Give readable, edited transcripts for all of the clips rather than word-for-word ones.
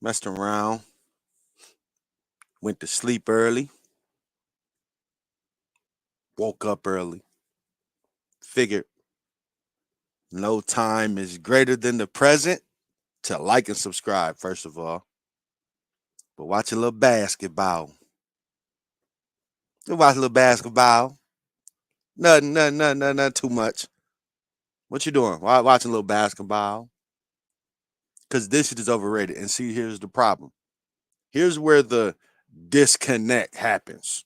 messed around, went to sleep early, woke up early, figured no time is greater than the present to like and subscribe, first of all. But watch a little basketball. You watch a little basketball. Nothing too much. What you doing? Watching a little basketball. Because this shit is overrated. And see, here's the problem. Here's where the disconnect happens.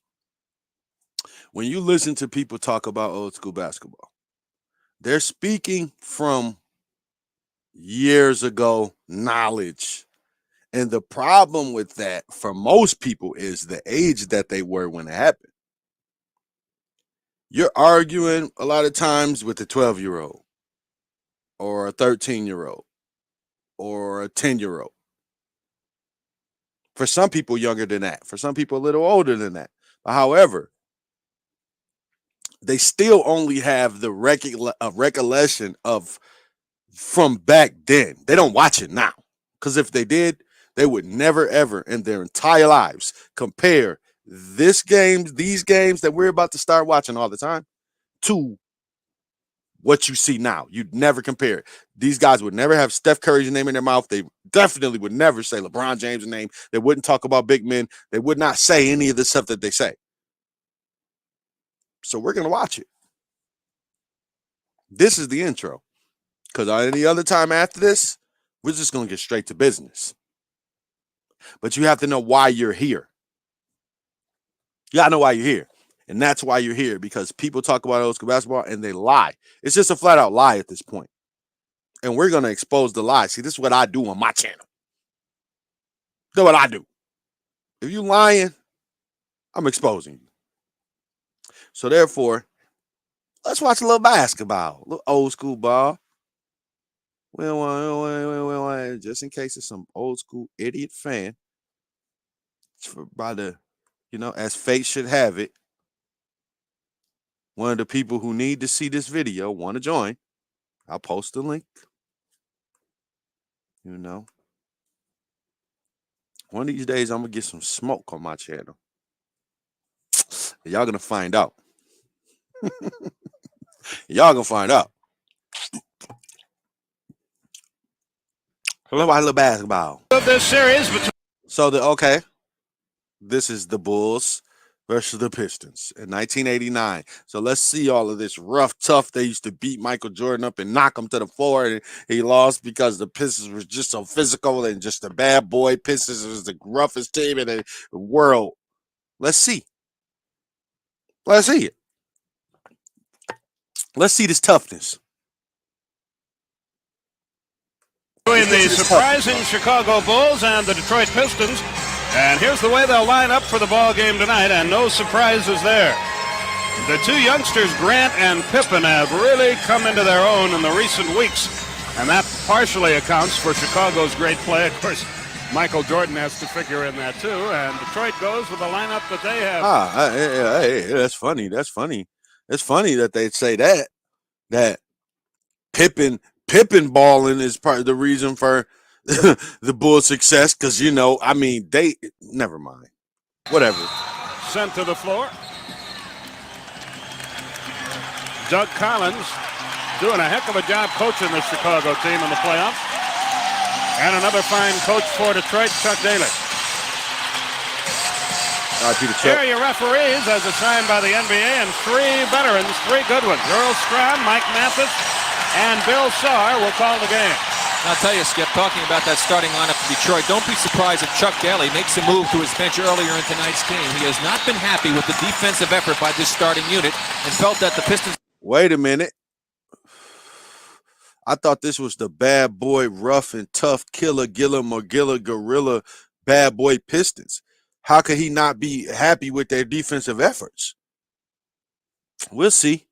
When you listen to people talk about old school basketball, they're speaking from years ago knowledge. And the problem with that for most people is the age that they were when it happened. You're arguing a lot of times with a 12-year-old or a 13-year-old or a 10-year-old. For some people, younger than that. For some people, a little older than that. However, they still only have the recollection of from back then. They don't watch it now. Because if they did, they would never, ever in their entire lives compare these games that we're about to start watching all the time to what you see now. You'd never compare it. These guys would never have Steph Curry's name in their mouth. They definitely would never say LeBron James' name. They wouldn't talk about big men. They would not say any of the stuff that they say. So we're going to watch it. This is the intro. Because any other time after this, we're just going to get straight to business. But you have to know why you're here. You got to know why you're here. And that's why you're here, because people talk about old school basketball and they lie. It's just a flat out lie at this point. And we're going to expose the lie. See, this is what I do on my channel. That's what I do. If you lying, I'm exposing you. So therefore, let's watch a little basketball, a little old school ball. Well, just in case it's some old school idiot fan, by the, as fate should have it, one of the people who need to see this video want to join, I'll post the link. One of these days I'm gonna get some smoke on my channel. Y'all gonna find out. Y'all gonna find out. Let's watch a little basketball. This series this is the Bulls versus the Pistons in 1989. So let's see all of this rough, tough. They used to beat Michael Jordan up and knock him to the floor, and he lost because the Pistons were just so physical and just a bad boy. Pistons was the roughest team in the world. Let's see. Let's see it. Let's see this toughness. Between the surprising Chicago Bulls and the Detroit Pistons. And here's the way they'll line up for the ball game tonight, and no surprises there. The two youngsters, Grant and Pippen, have really come into their own in the recent weeks, and that partially accounts for Chicago's great play. Of course, Michael Jordan has to figure in that too, and Detroit goes with the lineup that they have. Hey, that's funny. That's funny. It's funny that they say that Pippen balling is part of the reason for the Bulls' success, because they never mind. Whatever. Sent to the floor. Doug Collins doing a heck of a job coaching the Chicago team in the playoffs. And another fine coach for Detroit, Chuck Daly. Here are your referees as assigned by the NBA, and three veterans, three good ones. Earl Strahm, Mike Mathis, and Bill Saar will call the game. I'll tell you, Skip, talking about that starting lineup for Detroit, don't be surprised if Chuck Daly makes a move to his bench earlier in tonight's game. He has not been happy with the defensive effort by this starting unit and felt that the Pistons... Wait a minute. I thought this was the bad boy, rough and tough, killer, gorilla, bad boy Pistons. How could he not be happy with their defensive efforts? We'll see.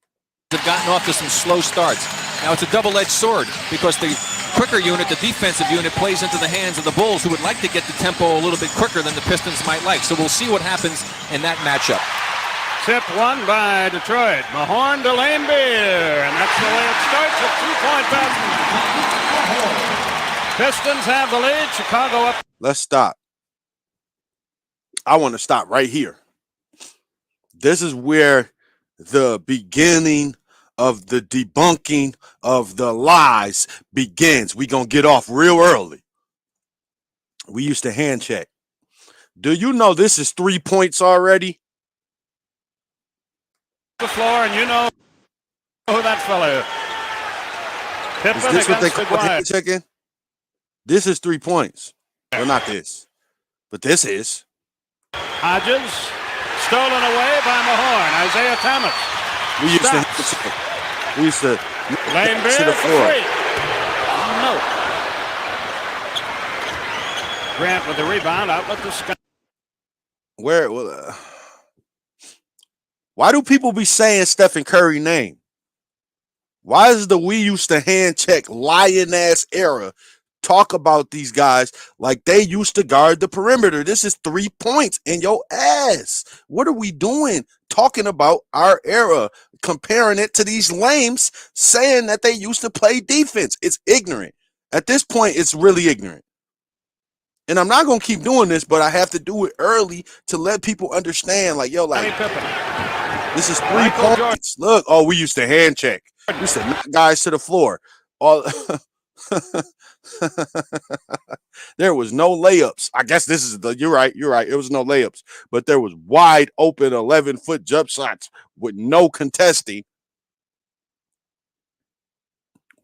Have gotten off to some slow starts. Now it's a double-edged sword, because the quicker unit, the defensive unit, plays into the hands of the Bulls, who would like to get the tempo a little bit quicker than the Pistons might like. So we'll see what happens in that matchup. Tip one by Detroit. Mahorn to Lanebeer. And that's the way it starts, a 2-point basket. Pistons have the lead. Chicago up. Let's stop. I want to stop right here. This is where the beginning of the debunking of the lies begins. We're going to get off real early. We used to hand check. Do you know this is 3 points already? The floor, and you know who that fella is. Pippen Is this what they against call Aguirre. hand checking? This is 3 points. Well, not this, but this is. Hodges, stolen away by Mahorn. Isaiah Thomas. We used Stops. to hand check. We used to Lane to Beard the for floor. three. No. Grant with the rebound, outlet to Scott. Where? Why do people be saying Stephen Curry name? Why is the we used to hand check lying ass era talk about these guys like they used to guard the perimeter? This is 3 points in your ass. What are we doing talking about our era, comparing it to these lames saying that they used to play defense? It's ignorant. At this point, it's really ignorant. And I'm not going to keep doing this, but I have to do it early to let people understand, like, yo, like, this is 3 Michael points. Look, oh, we used to hand check. We used to knock guys to the floor. All there was no layups. I guess this is the, you're right. It was no layups, but there was wide open 11-foot jump shots with no contesting.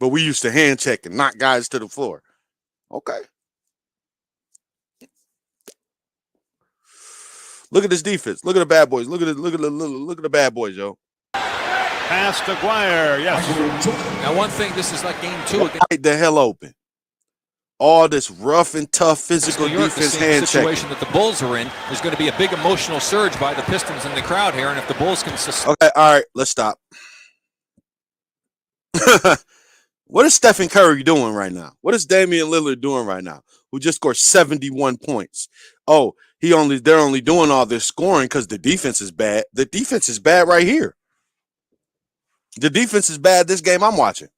But we used to hand check and knock guys to the floor. Okay. Look at this defense. Look at the bad boys. Look at the bad boys, yo. Pass to Aguirre, yes. Now, one thing, this is like game 2 against Wide the hell open. All this rough and tough physical New York, the defense same hand situation checking. that the Bulls are in. There's going to be a big emotional surge by the Pistons in the crowd here, and if the Bulls can sustain. Okay, all right, let's stop. What is Stephen Curry doing right now? What is Damian Lillard doing right now? Who just scored 71 points? Oh, they're only doing all this scoring because the defense is bad. The defense is bad right here. The defense is bad this game I'm watching.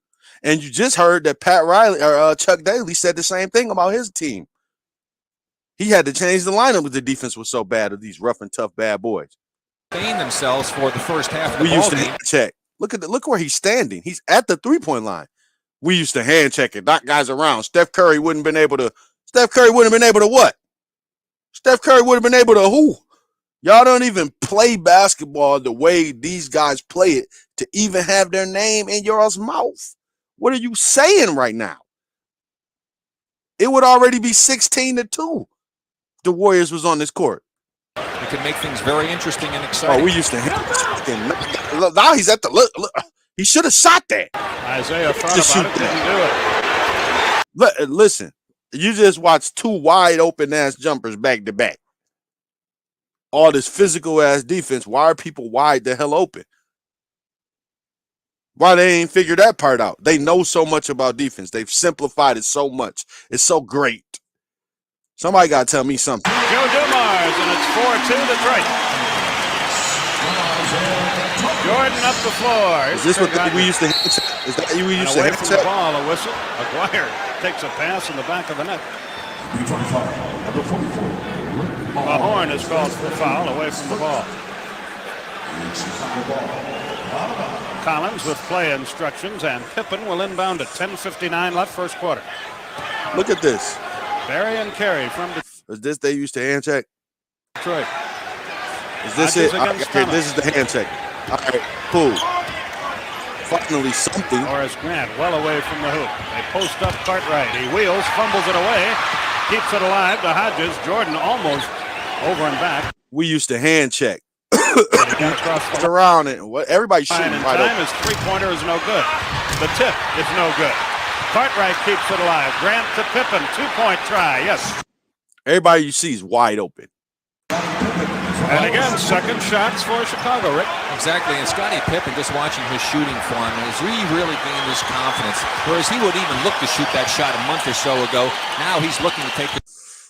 And you just heard that Pat Riley or Chuck Daly said the same thing about his team. He had to change the lineup because the defense was so bad of these rough and tough bad boys. Themselves for the first half of the We ball used to game. hand check. Look where he's standing. He's at the 3-point line. We used to hand check and knock guys around. Steph Curry wouldn't have been able to what? Steph Curry would have been able to who? Y'all don't even play basketball the way these guys play it to even have their name in y'all's mouth. What are you saying right now? It would already be 16-2. The Warriors was on this court. It could make things very interesting and exciting. Oh, we used to look, now he's at the look. He should have shot that. Isaiah thought Just about it, shoot didn't do it. Listen, you just watched 2 wide open ass jumpers back to back. All this physical ass defense. Why are people wide the hell open? Why they ain't figured that part out? They know so much about defense. They've simplified it so much. It's so great. Somebody got to tell me something. Joe Dumars, and it's 4-2 Detroit. Jordan up the floor. Is this what we used to hand check? Is that we used to away hand from check? the ball, a whistle. Aguirre takes a pass in the back of the net. Mahorn is called for foul away from the ball. Collins with play instructions, and Pippen will inbound at 10:59 left first quarter. Look at this. Barry and Carey from Is this they used to hand check? Detroit. Is this Hodges it? against Okay, Thomas. this is the hand check. All right, cool. Finally something. Horace Grant well away from the hoop. They post up Cartwright. He wheels, fumbles it away, keeps it alive to Hodges. Jordan almost over and back. We used to hand check. He got across the Around it. What everybody line shooting in right time. open. His three-pointer is no good. The tip is no good. Cartwright keeps it alive. Grant to Pippen. 2-point try. Yes. Everybody you see is wide open. And again, second shots for Chicago, Rick. Exactly, and Scottie Pippen, just watching his shooting form, has really gained his confidence. Whereas he would even look to shoot that shot a month or so ago. Now he's looking to take the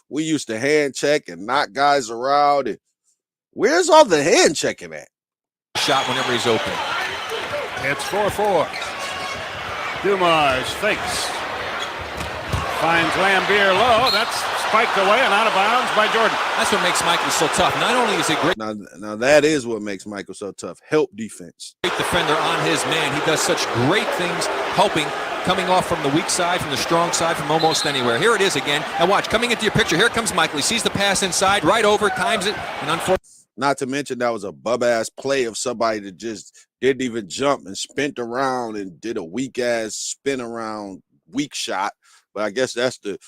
We used to hand check and knock guys around. And where's all the hand checking at? shot whenever he's open. It's 4-4. Dumars fakes. Finds Lambier low. That's spiked away and out of bounds by Jordan. That's what makes Michael so tough. Not only is he great Now that is what makes Michael so tough. Help defense. defender on his man, he does such great things helping, coming off from the weak side, from the strong side, from almost anywhere. Here it is again. And watch, coming into your picture, here comes Michael. He sees the pass inside, right over, times it, and unfortunately. Not to mention that was a bub-ass play of somebody that just didn't even jump and spent around and did a weak-ass spin around weak shot. But I guess that's the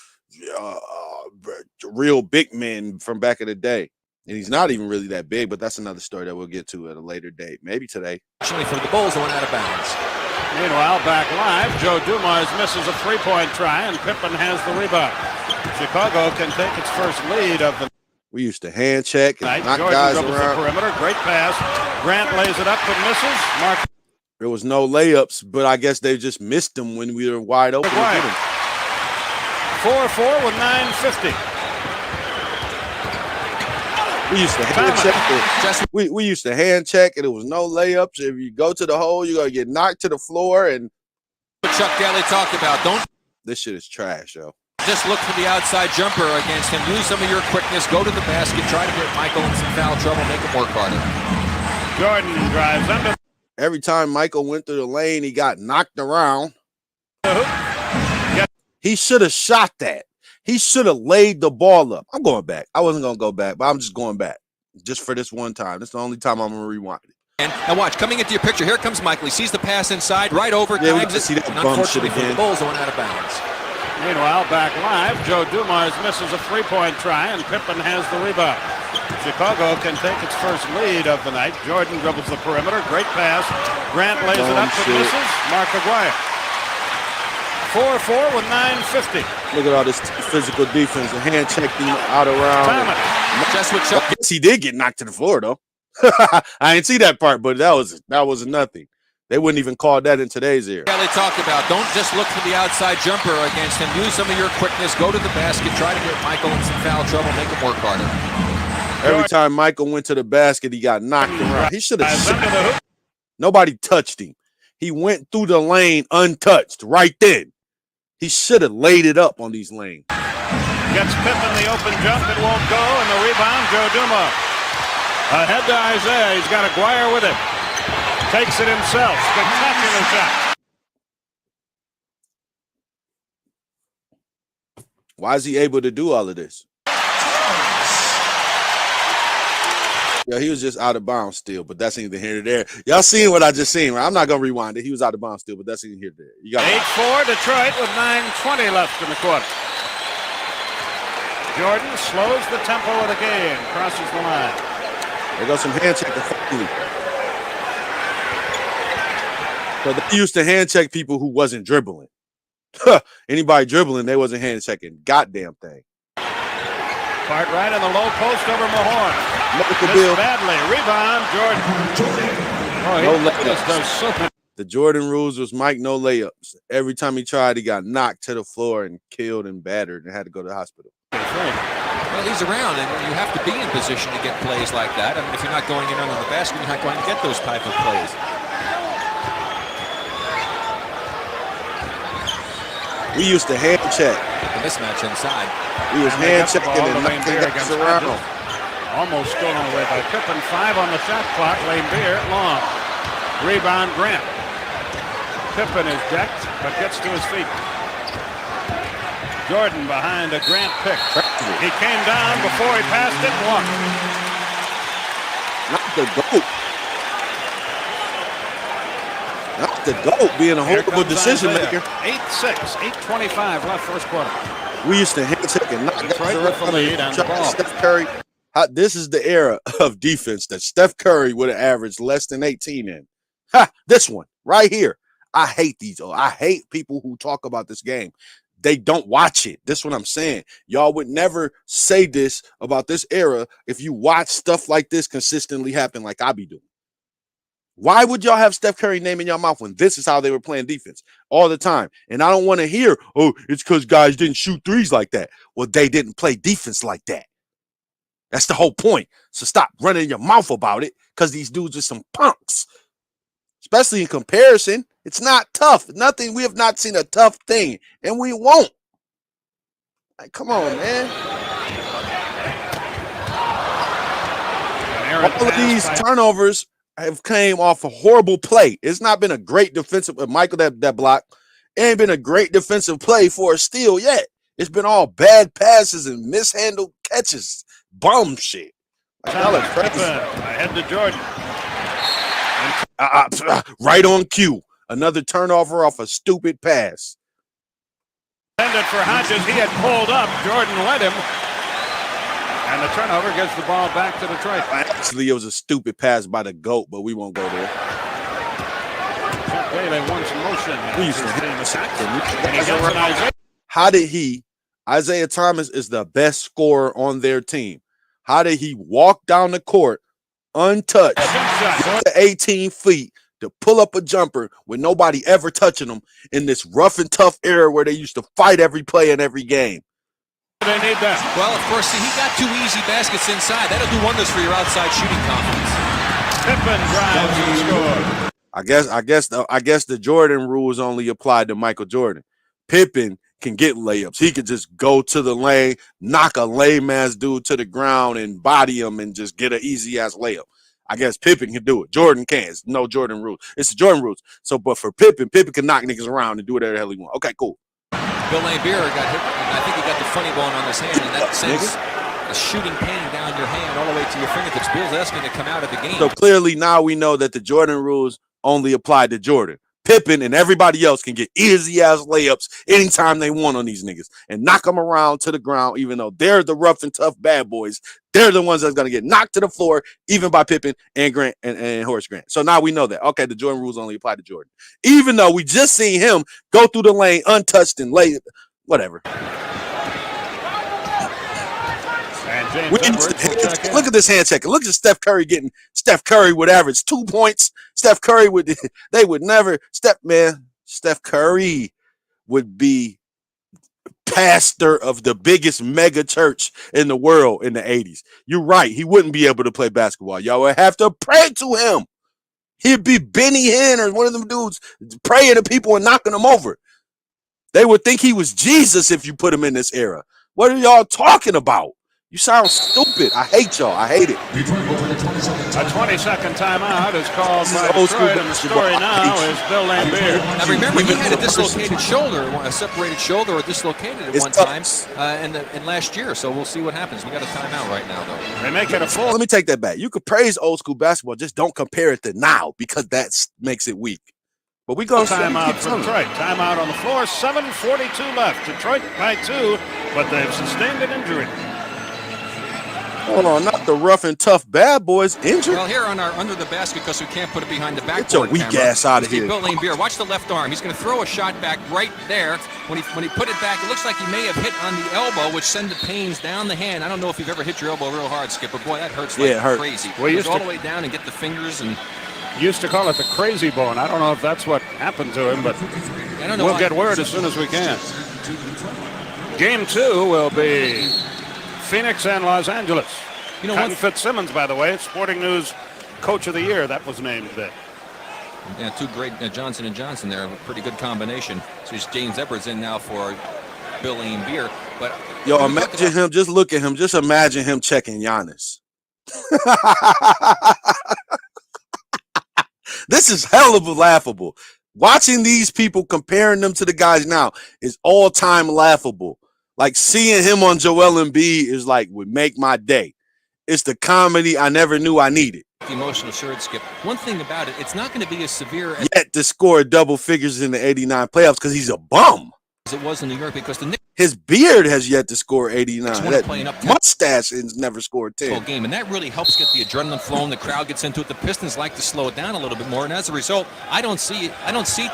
real big men from back in the day. And he's not even really that big, but that's another story that we'll get to at a later date. Maybe today. Actually, for the Bulls, they went out of bounds. Meanwhile, back live, Joe Dumars misses a three-point try, and Pippen has the rebound. Chicago can take its first lead of the We used to hand check and knock Jordan guys dribbles around. the perimeter. Great pass. Grant lays it up but misses. Mark. There was no layups, but I guess they just missed them when we were wide open. 4-4 with 9:50. We used to hand check. We used to hand check, and there was no layups. If you go to the hole, you're gonna get knocked to the floor. And What Chuck Daly talked about. Don't this shit is trash, yo. just look for the outside jumper against him. Use some of your quickness. Go to the basket. Try to get Michael in some foul trouble. Make him work harder. Jordan drives under. Every time Michael went through the lane, he got knocked around. He should have shot that. He should have laid the ball up. I'm going back. I wasn't going to go back, but I'm just going back. Just for this one time. That's the only time I'm going to rewind it. And watch, coming into your picture, here comes Michael. He sees the pass inside, right over, Yeah, we times can it. see that And bum shit unfortunately for the again. Bulls, they went out of bounds. Meanwhile, back live, Joe Dumars misses a three-point try, and Pippen has the rebound. Chicago can take its first lead of the night. Jordan dribbles the perimeter. Great pass. Grant lays it up but misses. Mark Aguirre. 4-4 with 9:50. Look at all this physical defense. A hand checked him out around. Just what Chuck. I guess he did get knocked to the floor, though. I didn't see that part, but that was nothing. They wouldn't even call that in today's era. Yeah, they talked about. Don't just look for the outside jumper against him. Use some of your quickness. Go to the basket. Try to get Michael in some foul trouble. Make him work harder. Every time Michael went to the basket, he got knocked around. He should have shot. Nobody touched him. He went through the lane untouched right then. He should have laid it up on these lanes. Gets Pippen the open jump. It won't go. And the rebound, Joe Dumars. Ahead to Isaiah. He's got Aguirre with him. Takes it himself. Spectacular shot. Why is he able to do all of this? Yeah, he was just out of bounds still, but that's neither here nor there. Y'all seen what I just seen, right? I'm not going to rewind it. He was out of bounds still, but that's neither here nor there. You got 8-4 Detroit with 9:20 left in the quarter. Jordan slows the tempo of the game. Crosses the line. There goes some hand check finally. So they used to hand check people who wasn't dribbling. Anybody dribbling, they wasn't hand checking. Goddamn thing. Cartwright on the low post over Mahorn. Bill. Badly. Rebound, Jordan. Oh, he just does so. The Jordan rules was Mike no layups. Every time he tried, he got knocked to the floor and killed and battered and had to go to the hospital. Well, he's around, and you have to be in position to get plays like that. I mean, if you're not going in under the basket, you're not going to get those type of plays. We used to hand check. The mismatch inside. We was hand checking and knocking guys around. Almost stolen away by Pippen. 5 on the shot clock. Lambier long. Rebound Grant. Pippen is decked, but gets to his feet. Jordan behind a Grant pick. He came down before he passed it. Walked. Not the GOAT. Not the GOAT being a horrible decision maker. 8-6, 8:25 left first quarter. We used to hand check and knock guys With the lead on the ball. Steph Curry. This is the era of defense that Steph Curry would have averaged less than 18 in. This one right here. I hate these. I hate people who talk about this game. They don't watch it. That's what I'm saying. Y'all would never say this about this era if you watch stuff like this consistently happen like I be doing. Why would y'all have Steph Curry name in your mouth when this is how they were playing defense all the time? And I don't want to hear, oh, it's because guys didn't shoot threes like that. Well, they didn't play defense like that. That's the whole point. So stop running your mouth about it because these dudes are some punks. Especially in comparison, it's not tough. Nothing. We have not seen a tough thing, and we won't. Like, come on, man. All of these turnovers have came off a horrible play. It's not been a great defensive. Michael, that block, it ain't been a great defensive play for a steal yet. It's been all bad passes and mishandled catches, bum shit. Like, Ahead to Jordan. Right on cue. Another turnover off a stupid pass. Intended for Hodges. He had pulled up. Jordan let him. And the turnover gets the ball back to Detroit. Actually, it was a stupid pass by the GOAT, but we won't go there. They won some motion. How did Isaiah Thomas is the best scorer on their team. How did he walk down the court untouched to 18 feet to pull up a jumper with nobody ever touching him in this rough and tough era where they used to fight every play in every game? They need that. Well, of course, see, he got 2 easy baskets inside. That'll do wonders for your outside shooting confidence. Pippen drives and scores. I guess the Jordan rules only applied to Michael Jordan. Pippen can get layups. He could just go to the lane, knock a lame ass dude to the ground and body him and just get an easy ass layup. I guess Pippen can do it. Jordan can't. It's no Jordan rules. It's the Jordan rules. So, but for Pippen can knock niggas around and do whatever the hell he wants. Okay, cool. Bill Laimbeer got hit, and I think he got the funny bone on his hand, and that sends a shooting pain down your hand all the way to your fingertips. Bill's asking to come out of the game. So clearly now we know that the Jordan rules only apply to Jordan. Pippen and everybody else can get easy-ass layups anytime they want on these niggas and knock them around to the ground, even though they're the rough and tough bad boys. They're the ones that's going to get knocked to the floor, even by Pippen and Grant and Horace Grant. So now we know that. Okay, the Jordan rules only apply to Jordan. Even though we just seen him go through the lane untouched and lay whatever. Look at this hand checking. Look at Steph Curry getting Steph Curry would average 2 points. Steph Curry would Steph Curry would be pastor of the biggest mega church in the world in the 80s. You're right. He wouldn't be able to play basketball. Y'all would have to pray to him. He'd be Benny Hinn or one of them dudes praying to people and knocking them over. They would think he was Jesus if you put him in this era. What are y'all talking about? You sound stupid. I hate y'all. I hate it. A 20-second timeout is called by Detroit, and the story now is Bill Laimbeer. Now remember, he had a dislocated shoulder, a separated shoulder, or dislocated at one time in last year. So we'll see what happens. We got a timeout right now, though. They make it a full. Let me take that back. You could praise old school basketball, just don't compare it to now because that makes it weak. But we go timeout for Detroit. Timeout on the floor. 7:42 left. Detroit by 2, but they've sustained an injury. Hold on, not the rough and tough bad boys injured. Well, here on our under the basket because we can't put it behind the backboard. Get your weak camera. ass out of here. Bill Laimbeer, watch the left arm. He's going to throw a shot back right there. When he put it back, it looks like he may have hit on the elbow, which send the pains down the hand. I don't know if you've ever hit your elbow real hard, Skip, but boy, that hurts like crazy. Well, you all the way down and get the fingers and. Used to call it the crazy bone. I don't know if that's what happened to him, but we'll get word as soon as we can. Game 2 will be Phoenix and Los Angeles. You know, Cotton Fitzsimmons, by the way, Sporting News Coach of the Year. That was named today. Yeah, 2 great Johnson & Johnson there. A pretty good combination. So James Edwards in now for Bill Laimbeer. But yo, imagine him. Just look at him. Just imagine him checking Giannis. This is hell of a laughable. Watching these people, comparing them to the guys now is all-time laughable. Like seeing him on Joel Embiid is like would make my day. It's the comedy I never knew I needed. The emotional shirt, Skip. One thing about it, it's not going to be as severe as yet to score double figures in the 89 playoffs because he's a bum. As it was in New York because the Knicks. His beard has yet to score 89. That mustache has never scored 10. Game, and that really helps get the adrenaline flowing. The crowd gets into it. The Pistons like to slow it down a little bit more, and as a result, I don't see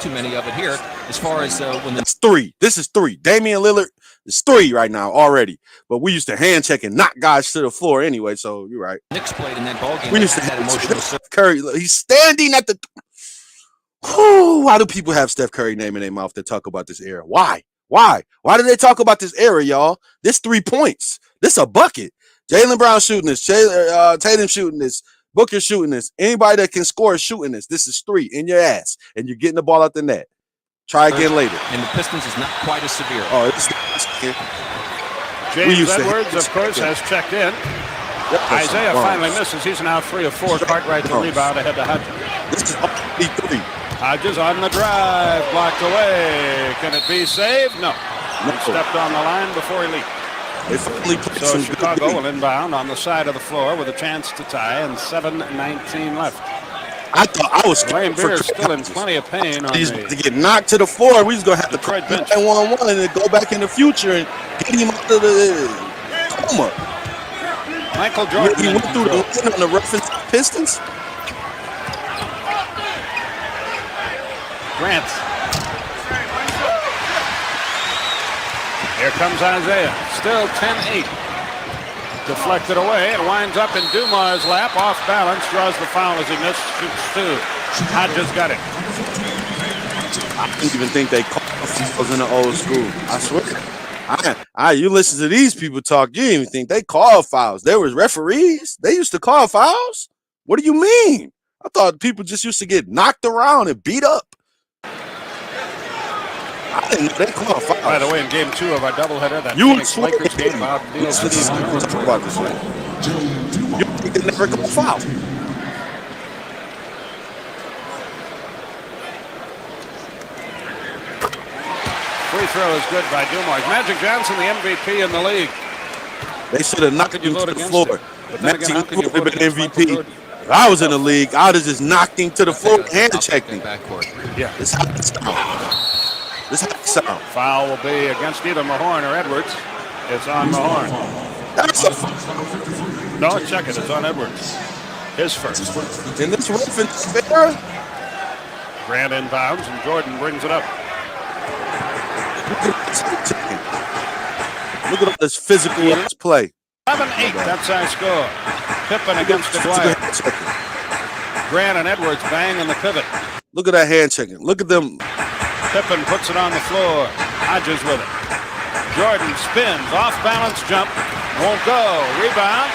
too many of it here. As far as when that's 3. This is 3. Damian Lillard is 3 right now already. But we used to hand check and knock guys to the floor anyway. So you're right. Knicks played in that ball game. We used to have emotional Curry. He's standing at the. Why do people have Steph Curry name in their mouth to talk about this era? Why? Why do they talk about this era, y'all? This 3 points. This a bucket. Jaylen Brown shooting this. Tatum shooting this. Booker shooting this. Anybody that can score is shooting this. This is 3 in your ass. And you're getting the ball out the net. Try again later. And the Pistons is not quite as severe. Oh, it's James Edwards, of course, has checked in. Isaiah finally misses. He's now 3 of 4. Cartwright the rebound ahead to Hodges. This is up 3. Hodges on the drive, blocked away. Can it be saved? No. He stepped on the line before he leaped. So Chicago will inbound on the side of the floor with a chance to tie and 7:19 left. I thought I was Lane Beers still in plenty of pain on to get knocked to the floor. We was gonna have to Detroit bench 1-on-1 and then go back in the future and get him out of the coma. Michael Jordan. He went through the line on the reference Pistons. Grant. Here comes Isaiah. Still 10-8. Deflected away. It winds up in Dumas' lap. Off balance. Draws the foul as he missed. Shoots 2. Hodges got it. I didn't even think they called fouls in the old school. I swear. You listen to these people talk, you didn't even think they called fouls. There was referees. They used to call fouls. What do you mean? I thought people just used to get knocked around and beat up. I didn't know they called fouls. By the way, in game 2 of our doubleheader, that You Phoenix Lakers game about You think they never call foul? Free throw is good by Dumars. Magic Johnson, the MVP in the league. They should have knocked him to the floor. Magic how can you would have vote been against Michael MVP. If I was in the league, I would have just knocked him to the floor and hand checked him. Yeah. This how it sound. This how it sound. Foul will be against either Mahorn or Edwards. It's on Mahorn. That's a No, check it. It's on Edwards. His first. in this reference fair. Grant inbounds, and Jordan brings it up. Look at all this physical play. 7-8, that's our score. Pippen against Dwyer. Grant and Edwards bang in the pivot. Look at that hand checking. Look at them. Pippen puts it on the floor. Hodges with it. Jordan spins, off balance jump. Won't go. Rebound.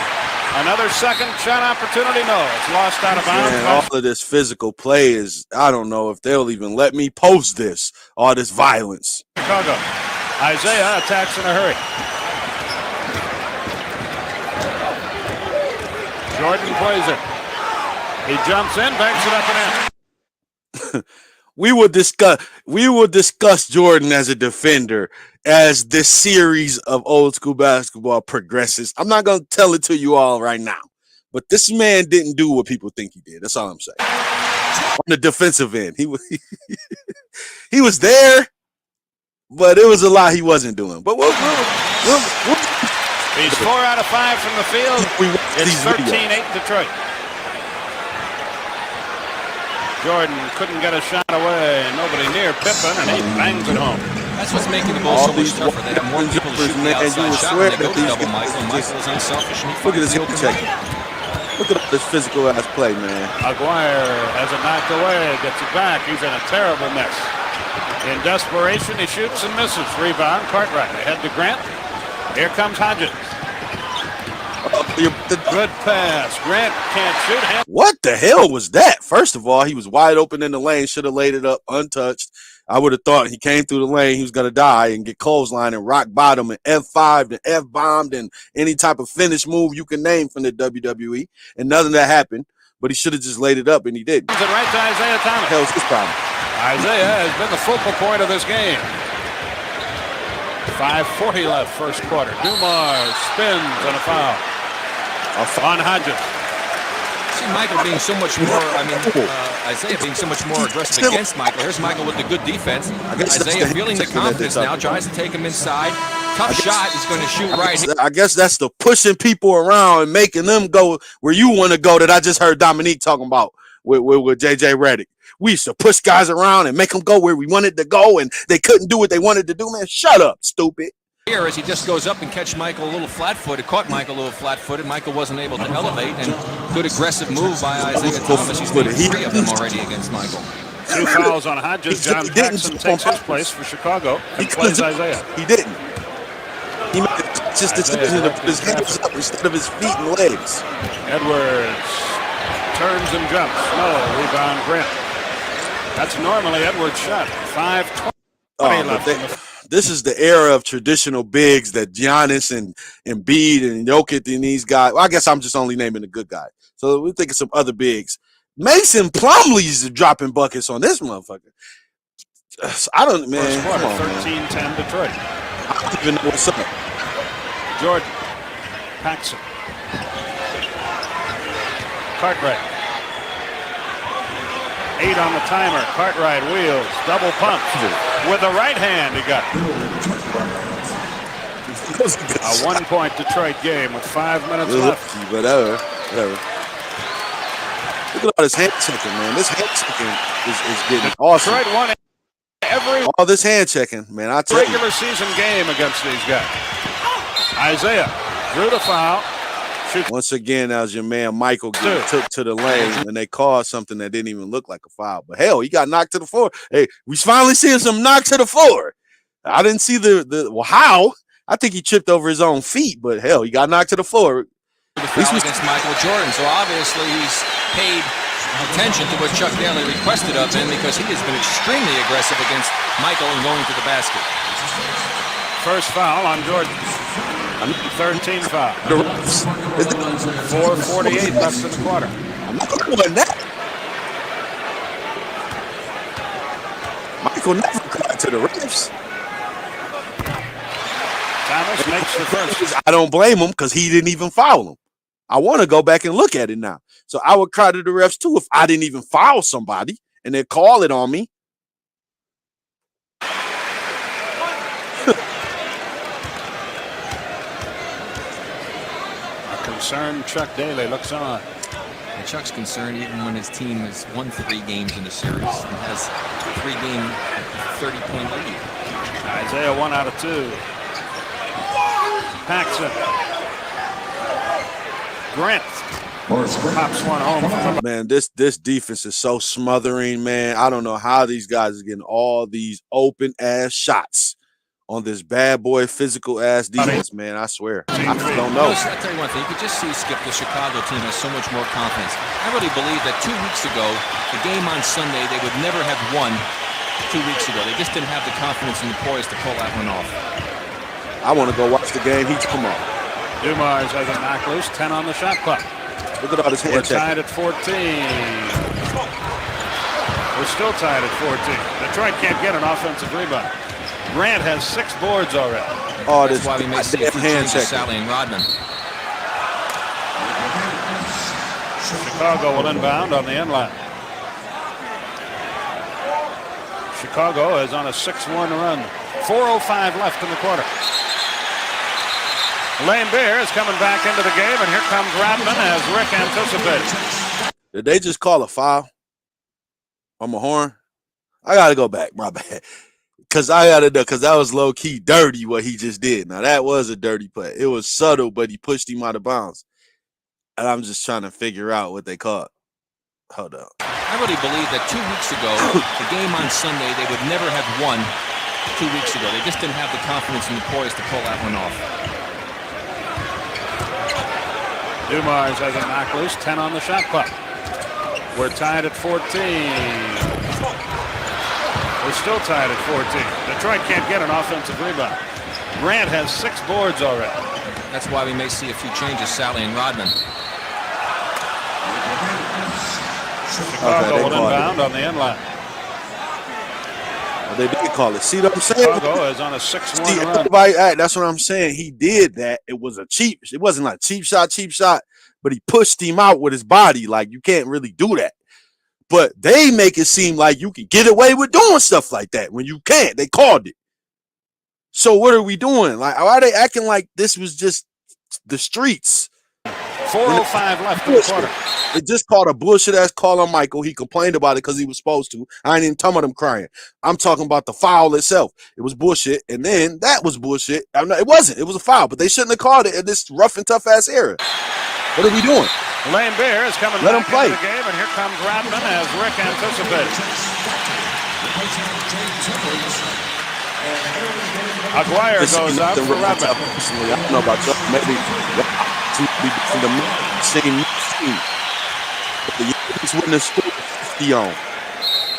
Another second shot opportunity. No, it's lost out of bounds. Man, all of this physical play is, I don't know if they'll even let me post this. All this violence. Chicago. Isaiah attacks in a hurry. Jordan plays it. He jumps in, banks it up and in. We will discuss Jordan as a defender as this series of old school basketball progresses. I'm not gonna tell it to you all right now, but this man didn't do what people think he did. That's all I'm saying. On the defensive end, he was he was there, but it was a lot he wasn't doing. But we'll He's 4 out of 5 from the field. It's 13-8 Detroit. Jordan couldn't get a shot away. Nobody near Pippen, and he bangs it home. That's what's making the ball so much tougher. They have more people to shoot the outside shot when they go to double Michael. Michael is unselfish, and he look at this finds the open check. Michael. Look at this physical ass play, man. Aguirre has it knocked away, gets it back. He's in a terrible mess. In desperation, he shoots and misses. Rebound, Cartwright ahead to Grant. Here comes Hodges. Good pass. Grant can't shoot. What the hell was that? First of all, he was wide open in the lane. Should have laid it up untouched. I would have thought he came through the lane, he was going to die and get clothesline and rock bottom and F5 and F-bombed and any type of finish move you can name from the WWE. And nothing that happened, but he should have just laid it up, and he didn't. It right to Isaiah Thomas. What the hell's his problem? Isaiah has been the focal point of this game. 5:40 left first quarter. Dumars spins and a foul on Hodges. See Michael being so much more, Isaiah being so much more aggressive against Michael. Here's Michael with the good defense. Isaiah feeling the confidence now, tries to take him inside. Tough shot, he's going to shoot right. I guess that's the pushing people around and making them go where you want to go that I just heard Dominique talking about with JJ Redick. We used to push guys around and make them go where we wanted to go, and they couldn't do what they wanted to do, man. Shut up, stupid. Here as he just goes up and catch Michael a little flat-footed, caught Michael a little flat-footed. Michael wasn't able to elevate, and good aggressive move by Isaiah Thomas. He's made 3 of them already against Michael. 2 fouls on Hodges. John Paxson takes his place for Chicago and plays Isaiah. He didn't. He made the conscious decision to put his hands up instead of his feet and legs. Edwards turns and jumps. No, rebound Grant. That's normally Edwards' shot. 5:20 left. this is the era of traditional bigs that Giannis and Embiid and Jokic and these guys. Well, I guess I'm just only naming the good guys. So we're thinking some other bigs. Mason Plumlee's dropping buckets on this motherfucker. I don't, man. First quarter, 13-10 Detroit. I don't even know what's up. Jordan, Paxson, Cartwright. 8 on the timer. Cartwright wheels, double pump with the right hand. He got it. A 1-point Detroit game with 5 minutes left. Whatever. Look at all this hand checking, man. This hand checking is getting awesome. Detroit won every this hand checking, man. I tell regular season game against these guys. Isaiah drew the foul. Once again, that was your man Michael getting took to the lane, and they called something that didn't even look like a foul. But hell, he got knocked to the floor. Hey, we finally seeing some knock to the floor. I didn't see how. I think he tripped over his own feet, but hell, he got knocked to the floor. The foul against Michael Jordan, so obviously he's paid attention to what Chuck Daly requested of him because he has been extremely aggressive against Michael and going to the basket. First foul on Jordan. 13 foul. 4:48 left in the quarter. I'm not doing that. Michael never cried to the refs. Thomas makes the first. I don't blame him because he didn't even foul him. I want to go back and look at it now. So I would cry to the refs too if I didn't even foul somebody and they call it on me. Concerned Chuck Daly looks on. And Chuck's concerned even when his team has won 3 games in the series and has a 3-game 30-point lead. Isaiah 1 out of 2. Paxson. Grant pops one home. Man, this defense is so smothering, man. I don't know how these guys are getting all these open ass shots on this bad boy physical ass defense, man. I swear. I just don't know. I'll tell you one thing. You could just see, Skip, the Chicago team has so much more confidence. I really believe that 2 weeks ago, the game on Sunday, they would never have won 2 weeks ago. They just didn't have the confidence and the poise to pull that one off. I want to go watch the game. Come on. Dumars has a knock loose. 10 on the shot clock. Look at all this hand check. We're tied at 14. We're still tied at 14. Detroit can't get an offensive rebound. Grant has 6 boards already. Oh, that's why we may see a few changes, Sally and Rodman. Chicago will inbound on the end line. Chicago is on a 6-1 run. 4:05 left in the quarter. Lane Beer is coming back into the game, and here comes Rodman as Rick anticipates. Did they just call a foul on my horn? I got to go back. My bad. Because that was low-key dirty what he just did. Now, that was a dirty play. It was subtle, but he pushed him out of bounds. And I'm just trying to figure out what they called. Hold up. I really believe that 2 weeks ago, the game on Sunday, they would never have won 2 weeks ago. They just didn't have the confidence and the poise to pull that one off. Dumars has a knock loose. 10 on the shot clock. We're tied at 14. We're still tied at 14. Detroit can't get an offensive rebound. Grant has 6 boards already. That's why we may see a few changes, Sally and Rodman. Chicago will inbound on the end line. Well, they did call it. See what I'm saying? Chicago is on a 6-1 run. That's what I'm saying. He did that. It wasn't like cheap shot, but he pushed him out with his body. Like, you can't really do that. But they make it seem like you can get away with doing stuff like that when you can't. They called it. So what are we doing? Like, why are they acting like this was just the streets? 4:05 left in the quarter. They just called a bullshit ass call on Michael. He complained about it because he was supposed to. I ain't even talking about him crying. I'm talking about the foul itself. It was bullshit, and then that was bullshit. It wasn't. It was a foul, but they shouldn't have called it in this rough and tough ass era. What are we doing? Lane Beer is coming Let back him play. into the game, and here comes Rodman as Rick anticipates. Aguirre goes out for Rodman. I don't know about you. Maybe to be from the same team. But the Yankees wouldn't have stood 50 on.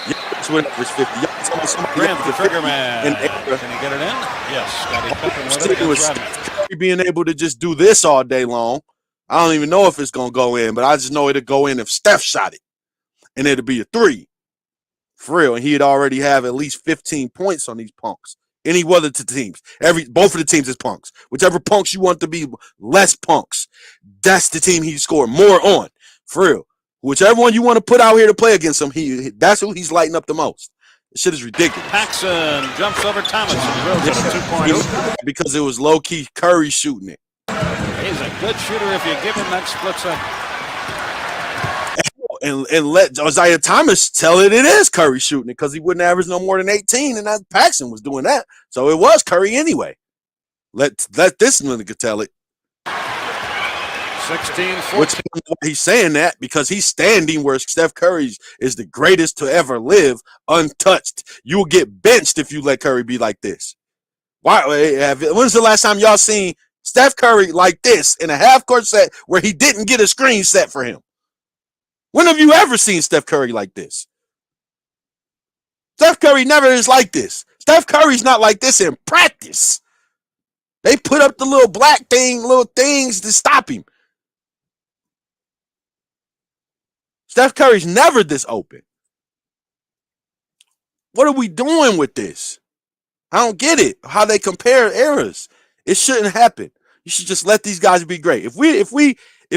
Yankees would average 50. Y'all talking about somebody Grant, the averaging trigger 50 man. in the era. Can he get it in? Yes. Scottie Pippen with It it was against Rodman. Curry being able to just do this all day long. I don't even know if it's going to go in, but I just know it'll go in if Steph shot it. And it'll be a 3. For real. And he'd already have at least 15 points on these punks. Any other teams. Both of the teams is punks. Whichever punks you want to be less punks. That's the team he scored more on. For real. Whichever one you want to put out here to play against him, that's who he's lighting up the most. This shit is ridiculous. Paxson jumps over Thomas and drills it a 2-point hoop. Because it was low-key Curry shooting it. He's a good shooter if you give him that split second. And let Isaiah Thomas tell it is Curry shooting it because he wouldn't average no more than 18, and that Paxson was doing that. So it was Curry anyway. Let this nigga tell it. 16-14. Which he's saying that because he's standing where Steph Curry is the greatest to ever live, untouched. You will get benched if you let Curry be like this. When's the last time y'all seen Steph Curry like this in a half-court set where he didn't get a screen set for him? When have you ever seen Steph Curry like this? Steph Curry never is like this. Steph Curry's not like this in practice. They put up the little little things to stop him. Steph Curry's never this open. What are we doing with this? I don't get it. How they compare eras. It shouldn't happen. You should just let these guys be great. If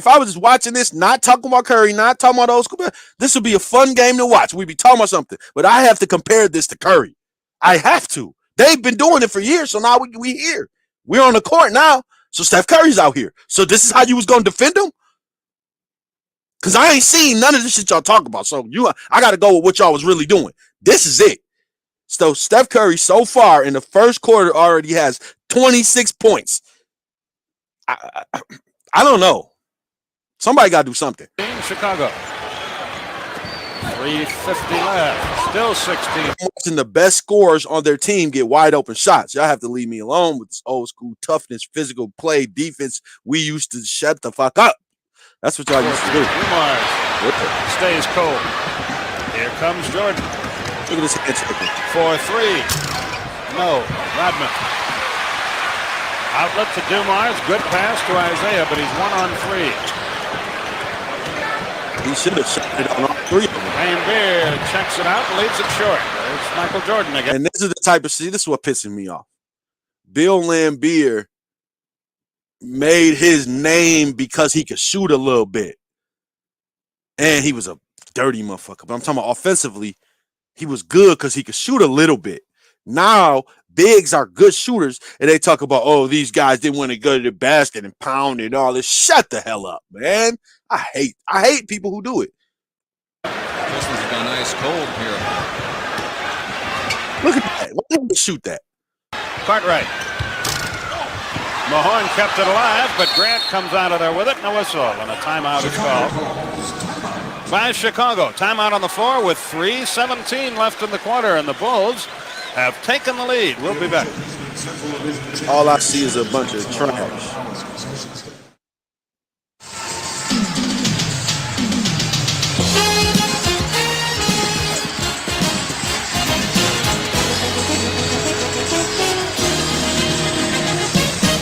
I was just watching this, not talking about Curry, not talking about old school, this would be a fun game to watch. We'd be talking about something. But I have to compare this to Curry. I have to. They've been doing it for years, so now we here. We're on the court now, so Steph Curry's out here. So this is how you was going to defend him? Because I ain't seen none of this shit y'all talk about. So I got to go with what y'all was really doing. This is it. So Steph Curry so far in the first quarter already has 26 points. I don't know. Somebody got to do something. Chicago. 3:50 left. Still 16. Watching the best scorers on their team get wide open shots. Y'all have to leave me alone with this old school toughness, physical play, defense. We used to shut the fuck up. That's what y'all used to do. Dumars stays cold. Here comes Jordan. Look at this hand checking. For 3. No. Rodman. Outlet to Dumars. Good pass to Isaiah, but he's 1 on 3. He should have shot it on all 3 of them. Wayne Beard checks it out and leaves it short. There's Michael Jordan again. And this is the type of this is what pisses me off. Bill Laimbeer made his name because he could shoot a little bit. And he was a dirty motherfucker. But I'm talking about offensively, he was good because he could shoot a little bit. Now, bigs are good shooters, and they talk about, oh, these guys didn't want to go to the basket and pound and all this. Shut the hell up, man. I hate people who do it. Pistons have gone ice cold here. Look at that. Why didn't they shoot that? Cartwright. Mahorn kept it alive, but Grant comes out of there with it and a whistle, and a timeout is called by Chicago. Timeout on the floor with 3:17 left in the quarter, and the Bulls have taken the lead. We'll be back. All I see is a bunch of trash.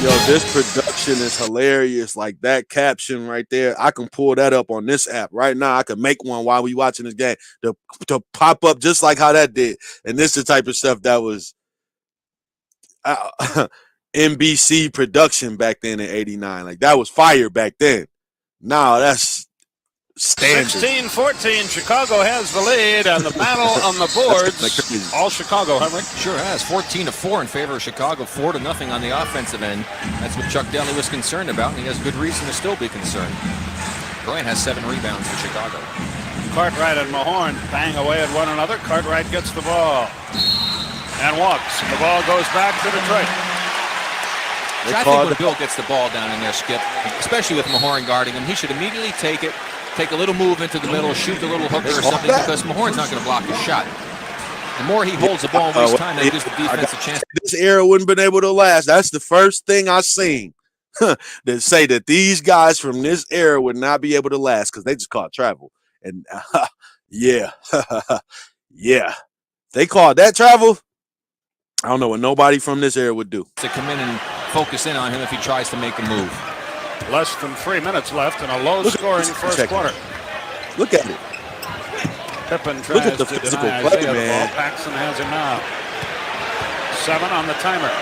Yo, this production is hilarious. Like that caption right there, I can pull that up on this app right now. I can make one while we watching this game to pop up just like how that did. And this is the type of stuff that was NBC production back then in '89. Like that was fire back then. Now that's standard. 16-14, Chicago has the lead, and the battle on the boards. All Chicago, Henry. Sure has. 14-4 in favor of Chicago, 4-0 on the offensive end. That's what Chuck Daly was concerned about, and he has good reason to still be concerned. Grant has 7 rebounds for Chicago. Cartwright and Mahorn bang away at one another. Cartwright gets the ball and walks. The ball goes back to Detroit. I think when Bill gets the ball down in there, Skip, especially with Mahorn guarding him, he should immediately take it, take a little move into the middle, shoot the little hooker or something, because Mahorn's not going to block the shot. The more he holds the ball and wastes time, that gives the defense a chance. This era wouldn't have been able to last. That's the first thing I seen that say that these guys from this era would not be able to last because they just caught travel. And yeah, yeah. They called that travel. I don't know what nobody from this era would do. To come in and focus in on him if he tries to make a move. Less than 3 minutes left in a low-scoring first quarter. Look at it. Pippen tries Look at the to physical deny play, Isaiah man. the ball. Paxson has him now. 7 on the timer.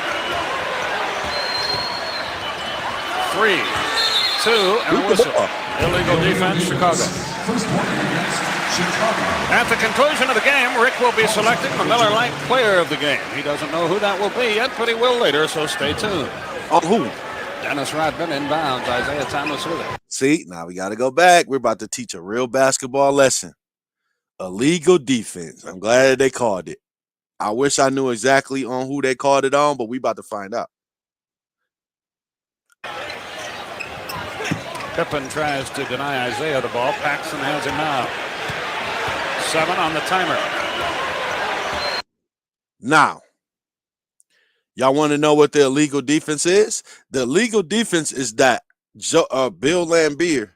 3, 2, and a whistle. Illegal defense, Chicago. At the conclusion of the game, Rick will be selecting the Miller Lite player of the game. He doesn't know who that will be yet, but he will later, so stay tuned. Oh, who? Dennis Rodman inbounds. Isaiah Thomas with it. See, now we got to go back. We're about to teach a real basketball lesson. Illegal defense. I'm glad they called it. I wish I knew exactly on who they called it on, but we about to find out. Pippen tries to deny Isaiah the ball. Paxson has him now. 7 on the timer. Now, y'all want to know what the illegal defense is? The illegal defense is that Bill Laimbeer.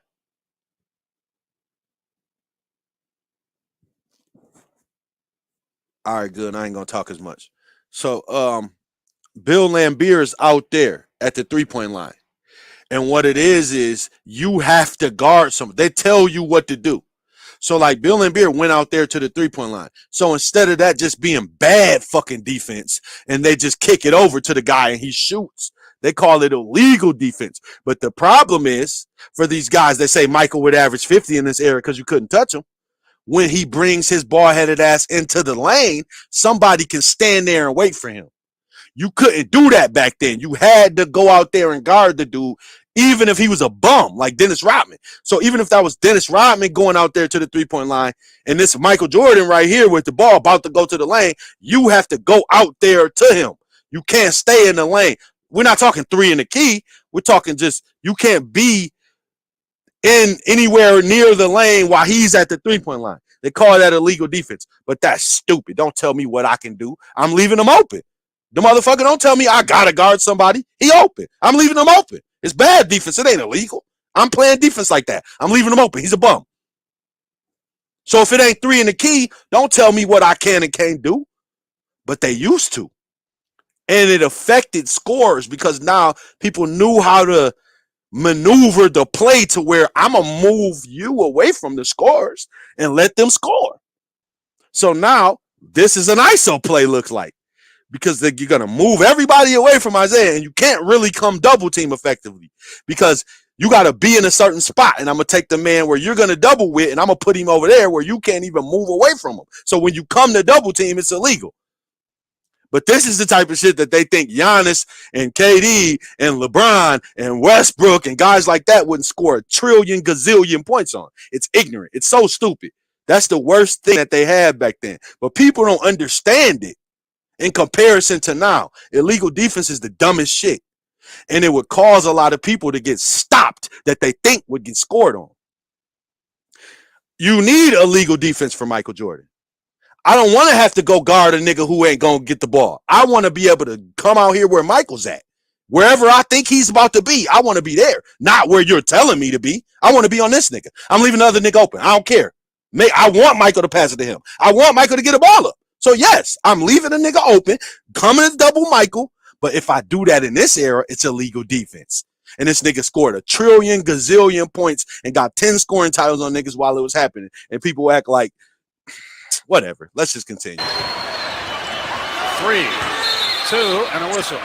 All right, good. I ain't gonna talk as much. So, Bill Laimbeer is out there at the 3-point line, and what it is you have to guard some. They tell you what to do. So, like, Bill Laimbeer went out there to the 3-point line. So instead of that just being bad fucking defense, and they just kick it over to the guy and he shoots, they call it illegal defense. But the problem is for these guys, they say Michael would average 50 in this era because you couldn't touch him. When he brings his ball-headed ass into the lane, somebody can stand there and wait for him. You couldn't do that back then. You had to go out there and guard the dude, even if he was a bum like Dennis Rodman. So even if that was Dennis Rodman going out there to the 3-point line, and this Michael Jordan right here with the ball about to go to the lane, you have to go out there to him. You can't stay in the lane. We're not talking 3 in the key. We're talking just you can't be in anywhere near the lane while he's at the 3-point line. They call that illegal defense, but that's stupid. Don't tell me what I can do. I'm leaving him open. The motherfucker don't tell me I gotta guard somebody. He open. I'm leaving him open. It's bad defense. It ain't illegal. I'm playing defense like that. I'm leaving him open. He's a bum. So if it ain't 3 in the key, don't tell me what I can and can't do. But they used to. And it affected scores because now people knew how to maneuver the play to where I'm going to move you away from the scores and let them score. So now this is an ISO play looks like because you're going to move everybody away from Isaiah and you can't really come double team effectively because you got to be in a certain spot and I'm going to take the man where you're going to double with and I'm going to put him over there where you can't even move away from him. So when you come to double team, it's illegal. But this is the type of shit that they think Giannis and KD and LeBron and Westbrook and guys like that wouldn't score a trillion gazillion points on. It's ignorant. It's so stupid. That's the worst thing that they had back then. But people don't understand it in comparison to now. Illegal defense is the dumbest shit. And it would cause a lot of people to get stopped that they think would get scored on. You need illegal defense for Michael Jordan. I don't want to have to go guard a nigga who ain't going to get the ball. I want to be able to come out here where Michael's at. Wherever I think he's about to be, I want to be there. Not where you're telling me to be. I want to be on this nigga. I'm leaving the other nigga open. I don't care. I want Michael to pass it to him. I want Michael to get a ball up. So, yes, I'm leaving a nigga open, coming to double Michael. But if I do that in this era, it's illegal defense. And this nigga scored a trillion gazillion points and got 10 scoring titles on niggas while it was happening. And people act like, whatever. Let's just continue. 3, 2, and a whistle.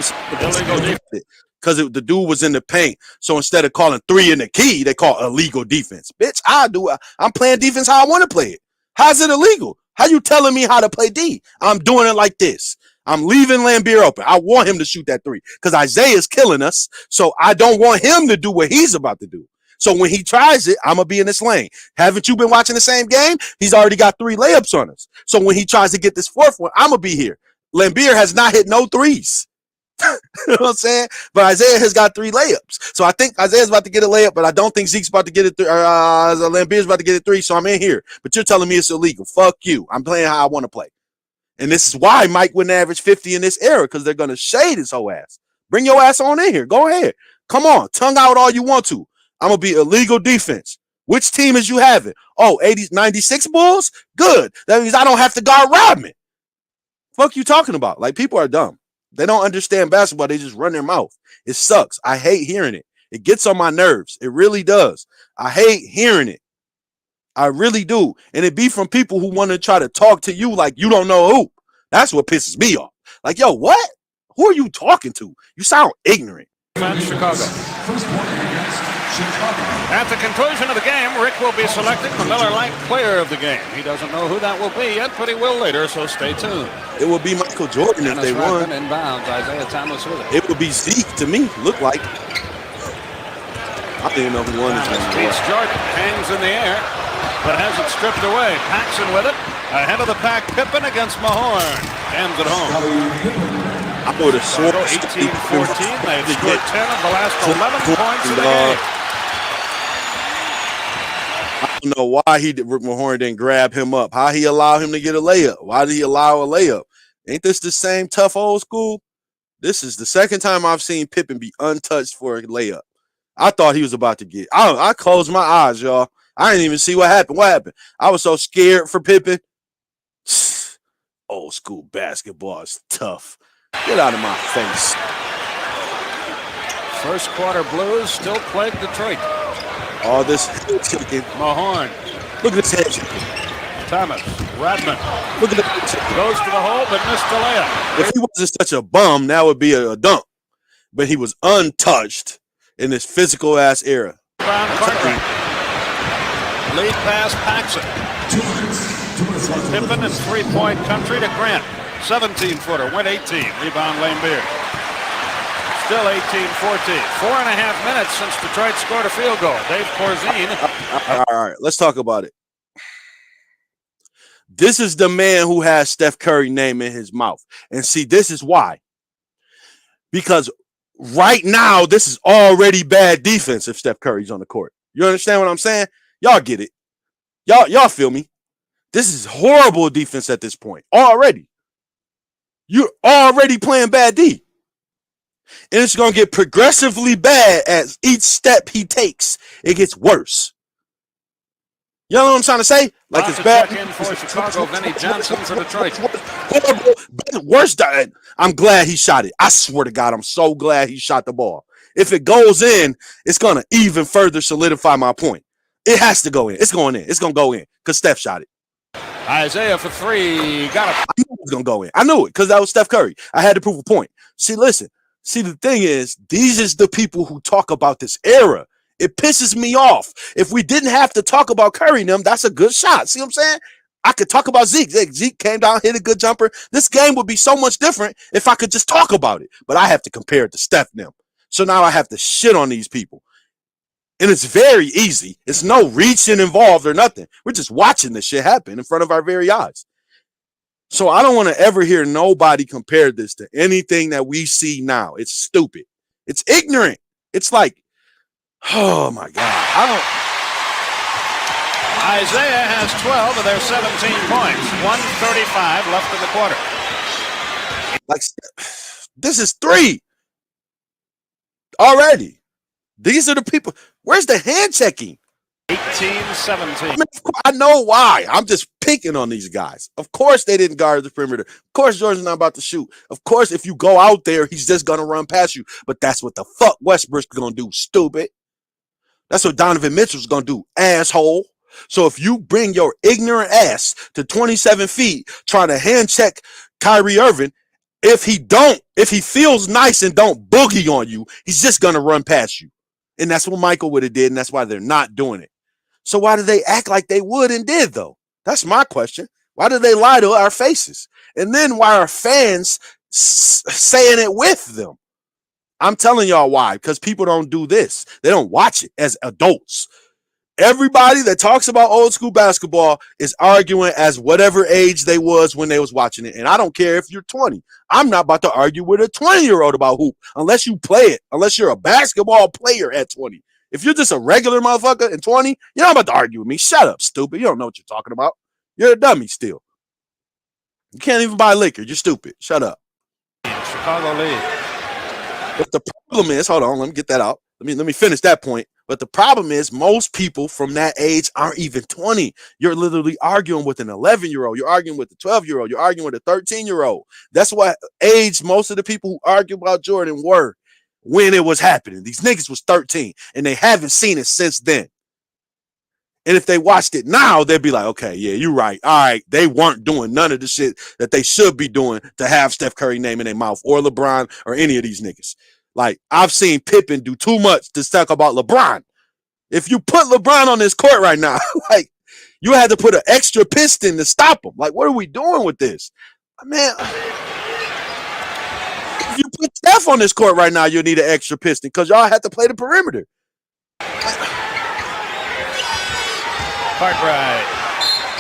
Because the dude was in the paint. So instead of calling 3 in the key, they call illegal defense. Bitch, I'm playing defense how I want to play it. How's it illegal? How you telling me how to play D? I'm doing it like this. I'm leaving Laimbeer open. I want him to shoot that 3 because Isaiah's killing us. So I don't want him to do what he's about to do. So when he tries it, I'm going to be in this lane. Haven't you been watching the same game? He's already got 3 layups on us. So when he tries to get this 4th one, I'm going to be here. Laimbeer has not hit no 3s. You know what I'm saying? But Isaiah has got 3 layups. So I think Isaiah's about to get a layup, but I don't think Zeke's about to get it. Laimbeer's about to get a 3, so I'm in here. But you're telling me it's illegal. Fuck you. I'm playing how I want to play. And this is why Mike wouldn't average 50 in this era, because they're going to shade his whole ass. Bring your ass on in here. Go ahead. Come on. Tongue out all you want to. I'm going to be illegal defense. Which team is you having? Oh, 96 Bulls? Good. That means I don't have to guard Rodman. Fuck you talking about? Like, people are dumb. They don't understand basketball. They just run their mouth. It sucks. I hate hearing it. It gets on my nerves. It really does. I hate hearing it. I really do. And it be from people who want to try to talk to you like you don't know who. That's what pisses me off. Like, yo, what? Who are you talking to? You sound ignorant. Chicago. At the conclusion of the game, Rick will be selecting the Miller Lite player of the game. He doesn't know who that will be yet, but he will later, so stay tuned. It would be Michael Jordan if they won. Inbounds, Isaiah Thomas with it. It would be Zeke to me, look like. I didn't know who won this game. Beats Jordan, hangs in the air, but has it stripped away. Paxson with it. Ahead of the pack, Pippen against Mahorn. Jams it home. I would have sworn 18-14. They've scored 10 of the last 11 points of the game. I don't know why Rick Mahorn didn't grab him up. How he allowed him to get a layup? Why did he allow a layup? Ain't this the same tough old school? This is the second time I've seen Pippen be untouched for a layup. I thought he was about to get. I closed my eyes, y'all. I didn't even see what happened. What happened? I was so scared for Pippen. Old school basketball is tough. Get out of my face. First quarter Blues still plague Detroit. All this head shaking. Mahorn. Look at this head shaking. Thomas. Radman. Look at that. Goes to the hole, but missed the layup. If he wasn't such a bum, that would be a dunk. But he was untouched in this physical ass era. Cartwright. Lead pass Paxson. Pippen in three-point country to Grant. 17-footer, went 18. Rebound Lane Beard. Still 18-14. 4.5 minutes since Detroit scored a field goal. Dave Corzine. All right, let's talk about it. This is the man who has Steph Curry name in his mouth. And see, this is why. Because right now, this is already bad defense if Steph Curry's on the court. You understand what I'm saying? Y'all get it. Y'all feel me? This is horrible defense at this point. Already. You're already playing bad D. And it's going to get progressively bad as each step he takes. It gets worse. You know what I'm trying to say? Like, it's bad. Check in for Chicago, Vinnie Johnson for Detroit. Horrible. Worse. I'm glad he shot it. I swear to God, I'm so glad he shot the ball. If it goes in, it's going to even further solidify my point. It has to go in. It's going in. It's going to go in because Steph shot it. Isaiah for three. Got it. I knew it was going to go in. I knew it because that was Steph Curry. I had to prove a point. See, listen. See, the thing is, these is the people who talk about this era. It pisses me off. If we didn't have to talk about Curry and them, that's a good shot. See what I'm saying? I could talk about Zeke. Zeke came down, hit a good jumper. This game would be so much different if I could just talk about it. But I have to compare it to Steph and them. So now I have to shit on these people. And it's very easy. It's no reaching involved or nothing. We're just watching this shit happen in front of our very eyes. So I don't want to ever hear nobody compare this to anything that we see now. It's stupid. It's ignorant. It's like, oh my God. Isaiah has 12 of their 17 points. 1:35 left in the quarter. Like, this is 3 already. These are the people. Where's the hand checking? 18-17. I know why. I'm just picking on these guys. Of course they didn't guard the perimeter. Of course Jordan's not about to shoot. Of course if you go out there, he's just going to run past you. But that's what the fuck Westbrook's going to do, stupid. That's what Donovan Mitchell's going to do, asshole. So if you bring your ignorant ass to 27 feet trying to hand check Kyrie Irving, if he feels nice and don't boogie on you, he's just going to run past you. And that's what Michael would have did, and that's why they're not doing it. So why do they act like they would and did, though? That's my question. Why do they lie to our faces? And then why are fans saying it with them? I'm telling y'all why, because people don't do this. They don't watch it as adults. Everybody that talks about old school basketball is arguing as whatever age they was when they was watching it. And I don't care if you're 20. I'm not about to argue with a 20-year-old about hoop unless you play it, unless you're a basketball player at 20. If you're just a regular motherfucker at 20, you're not about to argue with me. Shut up, stupid. You don't know what you're talking about. You're a dummy still. You can't even buy liquor. You're stupid. Shut up. Chicago lead. But the problem is, hold on, let me get that out. Let me finish that point. But the problem is most people from that age aren't even 20. You're literally arguing with an 11-year-old. You're arguing with a 12-year-old. You're arguing with a 13-year-old. That's what age most of the people who argue about Jordan were when it was happening. These niggas was 13, and they haven't seen it since then. And if they watched it now, they'd be like, okay, yeah, you're right. All right, they weren't doing none of the shit that they should be doing to have Steph Curry name in their mouth or LeBron or any of these niggas. Like, I've seen Pippen do too much to talk about LeBron. If you put LeBron on this court right now, like, you had to put an extra piston to stop him. Like, what are we doing with this? Man, if you put Steph on this court right now, you'll need an extra piston because y'all had to play the perimeter. Cartwright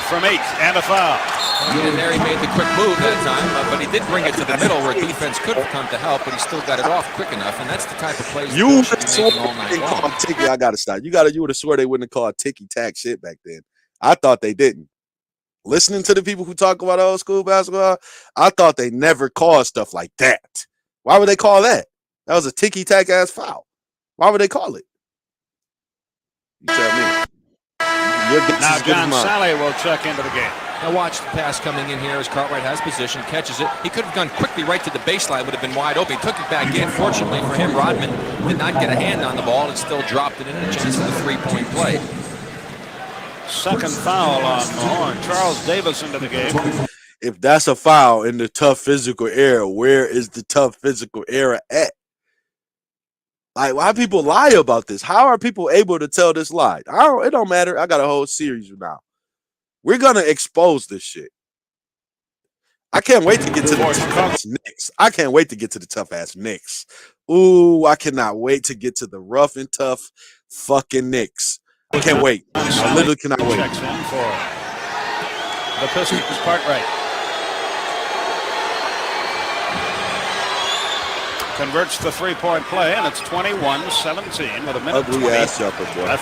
from 8 and a foul. And there he made the quick move that time, but he did bring it to the middle where defense could have come to help, but he still got it off quick enough, and that's the type of plays you would have sworn all night long. I gotta stop. You would have swore they wouldn't have called ticky-tack shit back then. I thought they didn't. Listening to the people who talk about old school basketball, I thought they never called stuff like that. Why would they call that? That was a ticky-tack ass foul. Why would they call it? You tell me. Now John Sally will check into the game. Now watch the pass coming in here as Cartwright has position, catches it. He could have gone quickly right to the baseline, would have been wide open. He took it back in. Fortunately for him, Rodman did not get a hand on the ball and still dropped it in a chance of the three-point play. Second foul on the horn. Charles Davis into the game. If that's a foul in the tough physical era, where is the tough physical era at? Like, why people lie about this? How are people able to tell this lie? It don't matter. I got a whole series now. We're going to expose this shit. I can't wait to get to the tough-ass Knicks. I can't wait to get to the tough-ass Knicks. Ooh, I cannot wait to get to the rough and tough fucking Knicks. I can't wait. I literally cannot wait. Checks in for the Pistons, Cartwright. Converts the three-point play, and it's 21-17 with a minute 20 left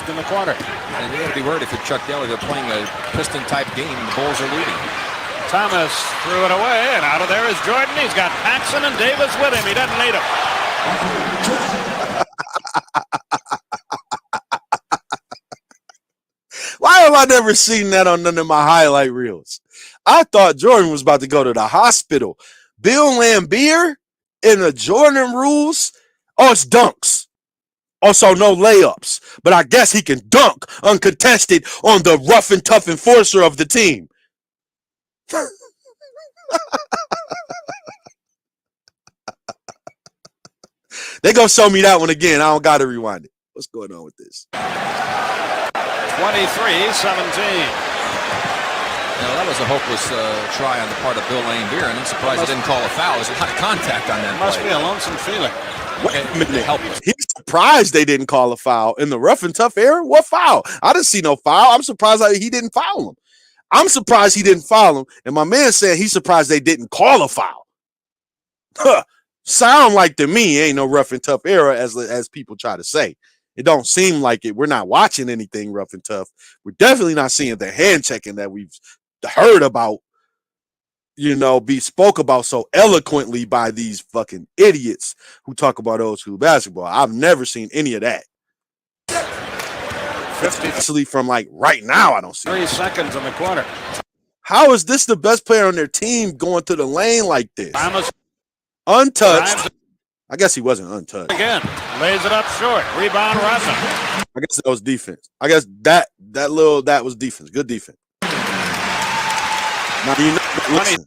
in the quarter. And you got to be worried if you're Chuck Daly. They're playing a Piston-type game, and the Bulls are leading. Thomas threw it away, and out of there is Jordan. He's got Paxson and Davis with him. He doesn't need him. Why have I never seen that on none of my highlight reels? I thought Jordan was about to go to the hospital. Bill Laimbeer in the Jordan rules, it's dunks. Also, no layups. But I guess he can dunk uncontested on the rough and tough enforcer of the team. They gonna show me that one again. I don't gotta rewind it. What's going on with this? 23-17. Now, that was a hopeless try on the part of Bill Laimbeer, and I'm surprised he didn't call a foul. There's a lot of contact on that. Must be a lonesome feeling. Wait a minute. He's surprised they didn't call a foul in the rough and tough era. What foul? I didn't see no foul. I'm surprised he didn't foul him. I'm surprised he didn't foul him. And my man said he's surprised they didn't call a foul. Huh. Sound like to me ain't no rough and tough era as people try to say. It don't seem like it. We're not watching anything rough and tough. We're definitely not seeing the hand checking that we've heard about, be spoke about so eloquently by these fucking idiots who talk about old school basketball. I've never seen any of that. 50. Especially from like right now, I don't see 3 seconds in the quarter. How is this the best player on their team going to the lane like this? Untouched. I guess he wasn't untouched. Again, lays it up short. Rebound, Rodman. I guess that was defense. I guess that was defense. Good defense. Now, listen,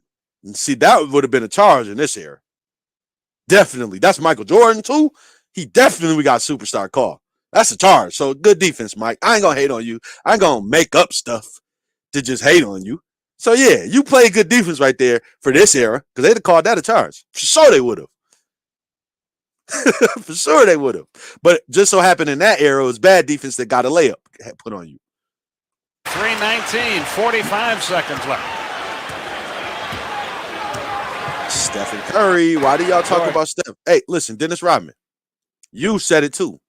see, that would have been a charge in this era. Definitely. That's Michael Jordan, too. He definitely got superstar call. That's a charge. So good defense, Mike. I ain't going to hate on you. I ain't going to make up stuff to just hate on you. So, yeah, you play good defense right there for this era because they'd have called that a charge. For sure they would have. For sure they would have. But just so happened in that era, it was bad defense that got a layup put on you. 3:19, 45 seconds left. Stephen Curry. Why do y'all talk about Steph? Hey, listen, Dennis Rodman. You said it too.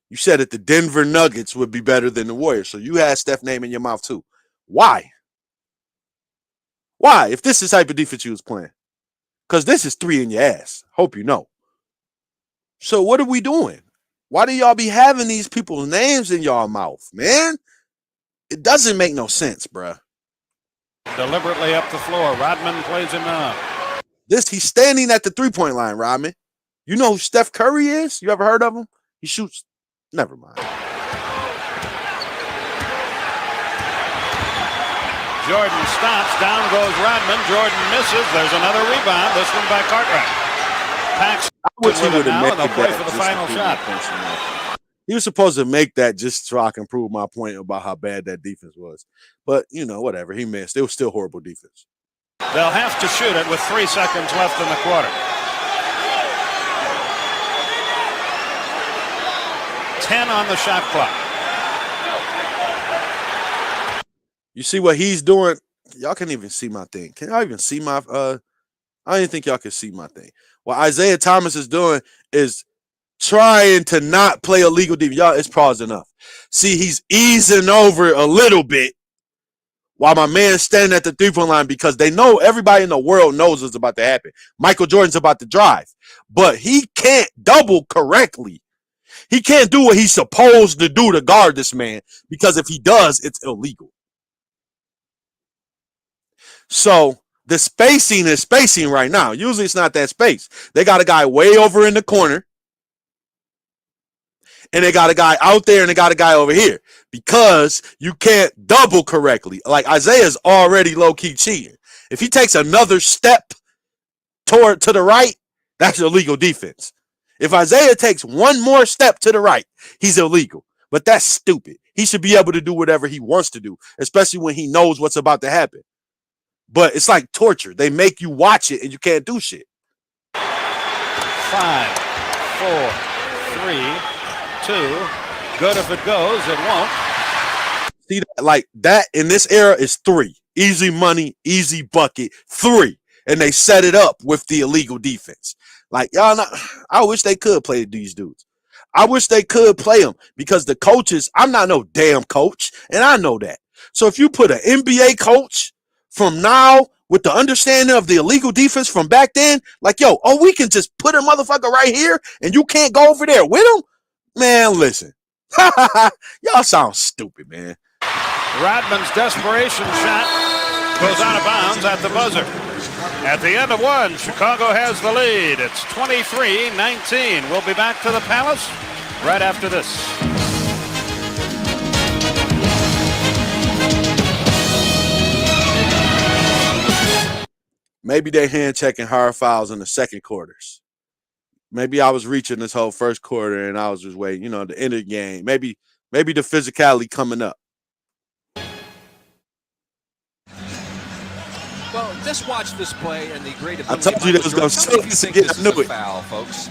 You said that the Denver Nuggets would be better than the Warriors. So you had Steph name in your mouth too. Why? Why? If this is type of defense you was playing. Because this is 3 in your ass. Hope you know. So what are we doing? Why do y'all be having these people's names in y'all mouth, man? It doesn't make no sense, bruh. Deliberately up the floor. Rodman plays him out. He's standing at the three-point line, Rodman. You know who Steph Curry is? You ever heard of him? He shoots. Never mind. Jordan stops. Down goes Rodman. Jordan misses. There's another rebound. This one by Cartwright. Paxson with it now, and they'll play for the final shot. He was supposed to make that just so I can prove my point about how bad that defense was. But, you know, whatever. He missed. It was still horrible defense. They'll have to shoot it with 3 seconds left in the quarter. 10 on the shot clock. You see what he's doing? Y'all can't even see my thing. Can y'all even see my I didn't think y'all could see my thing. What Isaiah Thomas is doing is trying to not play illegal defense. Y'all, it's pause enough. See, he's easing over a little bit while my man's standing at the three-point line because they know everybody in the world knows what's about to happen. Michael Jordan's about to drive, but he can't double correctly. He can't do what he's supposed to do to guard this man because if he does, it's illegal. So the spacing is spacing right now. Usually it's not that space. They got a guy way over in the corner. And they got a guy out there and they got a guy over here because you can't double correctly. Like Isaiah's already low-key cheating. If he takes another step to the right, that's illegal defense. If Isaiah takes one more step to the right, he's illegal. But that's stupid. He should be able to do whatever he wants to do, especially when he knows what's about to happen. But it's like torture. They make you watch it and you can't do shit. 5, 4, 3, 2. Good if it goes. It won't. See that? Like that in this era is 3. Easy money, easy bucket, 3. And they set it up with the illegal defense. Like, y'all not, I wish they could play these dudes. I wish they could play them because the coaches, I'm not no damn coach, and I know that. So if you put an NBA coach from now with the understanding of the illegal defense from back then, like, yo, oh, we can just put a motherfucker right here and you can't go over there with him? Man, listen. Y'all sound stupid, man. Rodman's desperation shot goes out of bounds at the buzzer. At the end of one, Chicago has the lead. It's 23-19. We'll be back to the Palace right after this. Maybe they hand checking hard fouls in the second quarters. Maybe I was reaching this whole first quarter and I was just waiting, you know, the end of the game. Maybe the physicality coming up. Well, just watch this play and the great ability. I told you that was going to get a foul, folks.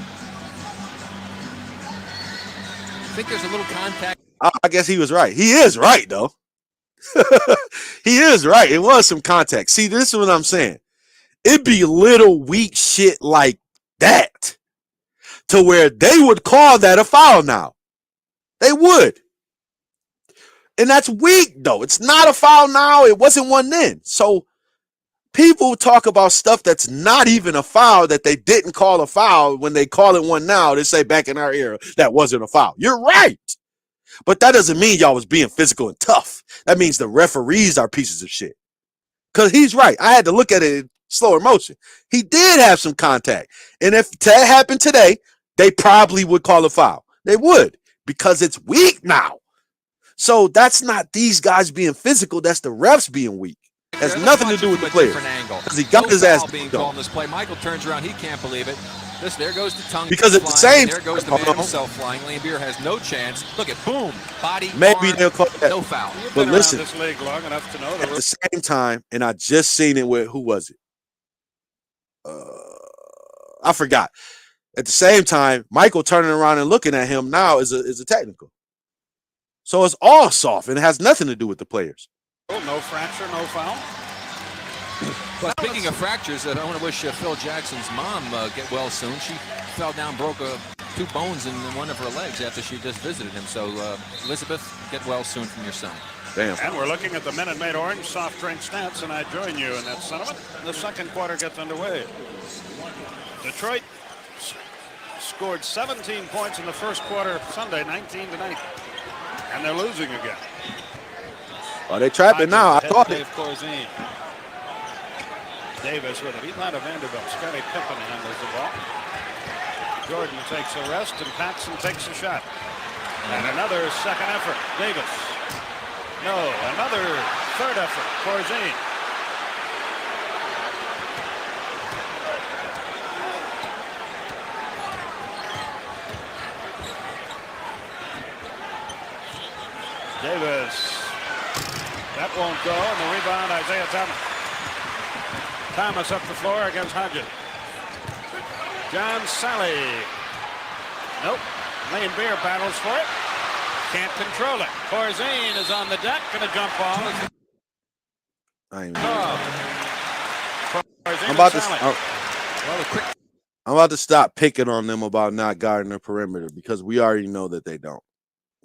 I think there's a little contact. I guess he was right. He is right, though. He is right. It was some contact. See, this is what I'm saying. It'd be little weak shit like that to where they would call that a foul now. They would. And that's weak, though. It's not a foul now. It wasn't one then. So people talk about stuff that's not even a foul that they didn't call a foul. When they call it one now, they say back in our era, that wasn't a foul. You're right. But that doesn't mean y'all was being physical and tough. That means the referees are pieces of shit. Because he's right. I had to look at it in slower motion. He did have some contact. And if that happened today, they probably would call a foul. They would. Because it's weak now. So that's not these guys being physical. That's the refs being weak. It has nothing to do with the player. Because he got his ass being called on this play. Michael turns around. He can't believe it. There goes the tongue. Because at the same time, there goes the man himself flying. Lambier has no chance. Look at boom, body. Maybe arm, they'll call that. No foul. But listen, this league long enough to know at the same time, and I just seen it with who was it? I forgot. At the same time, Michael turning around and looking at him now is a technical. So it's all soft, and it has nothing to do with the players. No fracture, no foul. But speaking of fractures, I want to wish Phil Jackson's mom get well soon. She fell down, broke 2 bones in one of her legs after she just visited him. So, Elizabeth, get well soon from your son. Damn. And we're looking at the Minute Maid Orange soft drink stats, and I join you in that sentiment. The second quarter gets underway. Detroit scored 17 points in the first quarter Sunday, 19-9. And they're losing again. Oh, they trapping now. I thought it. Davis with it. He's not a Vanderbilt. Scottie Pippen handles the ball. Jordan takes a rest, and Paxson takes a shot. And another second effort. Davis. No, another third effort. Corzine. Davis. That won't go, and the rebound, Isaiah Thomas. Thomas up the floor against Hodges. John Sally. Nope. Lane Beer battles for it. Can't control it. Corzine is on the deck, gonna jump ball. I'm about to stop picking on them about not guarding the perimeter because we already know that they don't.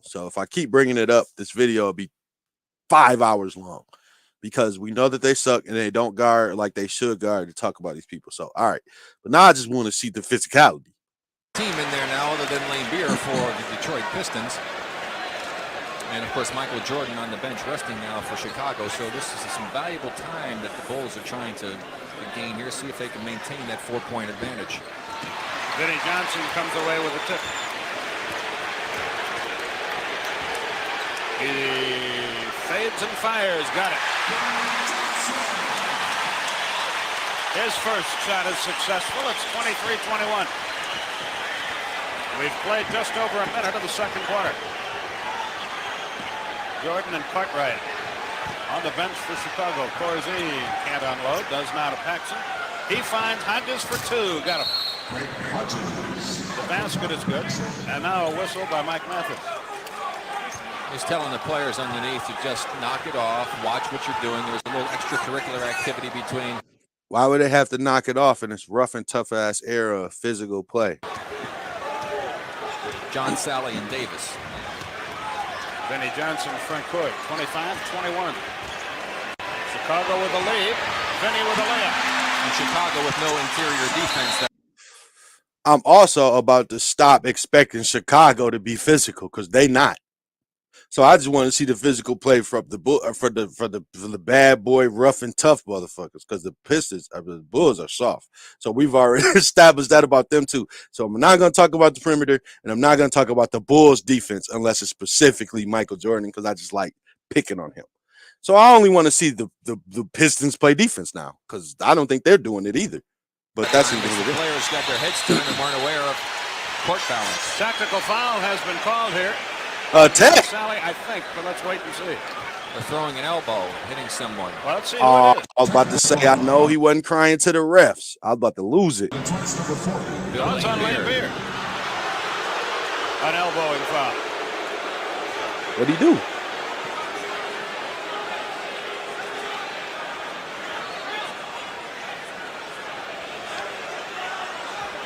So if I keep bringing it up, this video will be 5 hours long because we know that they suck and they don't guard like they should guard to talk about these people. So, all right. But now I just want to see the physicality. Team in there now other than Lane Beer for the Detroit Pistons. And, of course, Michael Jordan on the bench resting now for Chicago. So this is some valuable time that the Bulls are trying to gain here, see if they can maintain that 4-point advantage. Vinnie Johnson comes away with a tip. He fades and fires. Got it. His first shot is successful. It's 23-21. We've played just over a minute of the second quarter. Jordan and Cartwright on the bench for Chicago. Corzine can't unload. Does now to Paxson. He finds Hodges for two. Got him. The basket is good. And now a whistle by Mike Mathis. He's telling the players underneath to just knock it off, watch what you're doing. There's a little extracurricular activity between. Why would they have to knock it off in this rough and tough ass era of physical play? John Sally and Davis. Vinnie Johnson front court, 25-21. Chicago with a lead. Vinnie with a layup. And Chicago with no interior defense. I'm also about to stop expecting Chicago to be physical because they not. So I just want to see the physical play from the for the bad boy rough and tough motherfuckers because the Pistons, the Bulls are soft. So we've already established that about them too. So I'm not going to talk about the perimeter and I'm not going to talk about the Bulls defense unless it's specifically Michael Jordan because I just like picking on him. So I only want to see the Pistons play defense now because I don't think they're doing it either. But that's the players got their heads turned and weren't aware of court balance. Tactical foul has been called here. Attack. Sally, I think, but let's wait and see. They're throwing an elbow, hitting someone. Well, let's see who it is. I was about to say, I know he wasn't crying to the refs. I was about to lose it. It's on Lane Beer. An elbowing foul. What'd he do?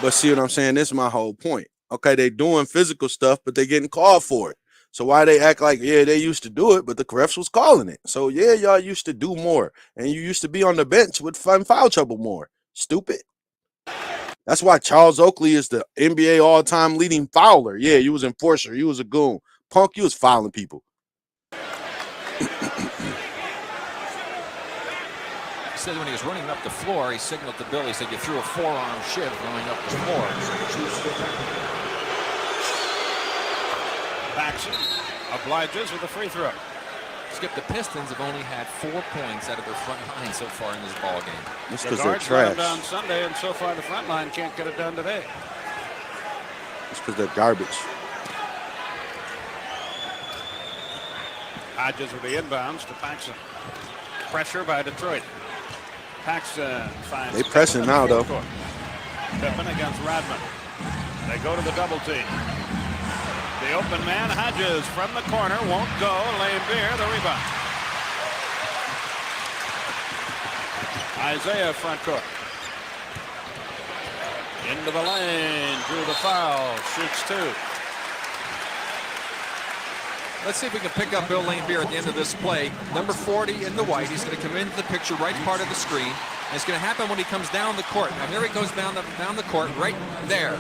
But see what I'm saying? This is my whole point. Okay, they doing physical stuff, but they getting called for it. So why they act like, yeah, they used to do it, but the refs was calling it. So, yeah, y'all used to do more. And you used to be on the bench with foul trouble more. Stupid. That's why Charles Oakley is the NBA all-time leading fouler. Yeah, you was enforcer. You was a goon. Punk, you was fouling people. He said when he was running up the floor, he signaled to Bill. He said, you threw a forearm shiv going up the floor. Paxson obliges with a free throw. Skip, the Pistons have only had 4 points out of their front line so far in this ball game. That's The because they're guards got trash. it on Sunday, and so far the front line can't get it done today. It's because they're garbage. Hodges with the inbounds to Paxson. Pressure by Detroit. Paxson finds. They pressing now, though. Pippen against Rodman. They go to the double team. The open man, Hodges from the corner, won't go. Lane Beer, the rebound. Isaiah front court. Into the lane, drew the foul, shoots two. Let's see if we can pick up Bill Lane Beer at the end of this play. Number 40 in the white. He's going to come into the picture, right part of the screen. And it's going to happen when he comes down the court. Now here he goes down the court, right there.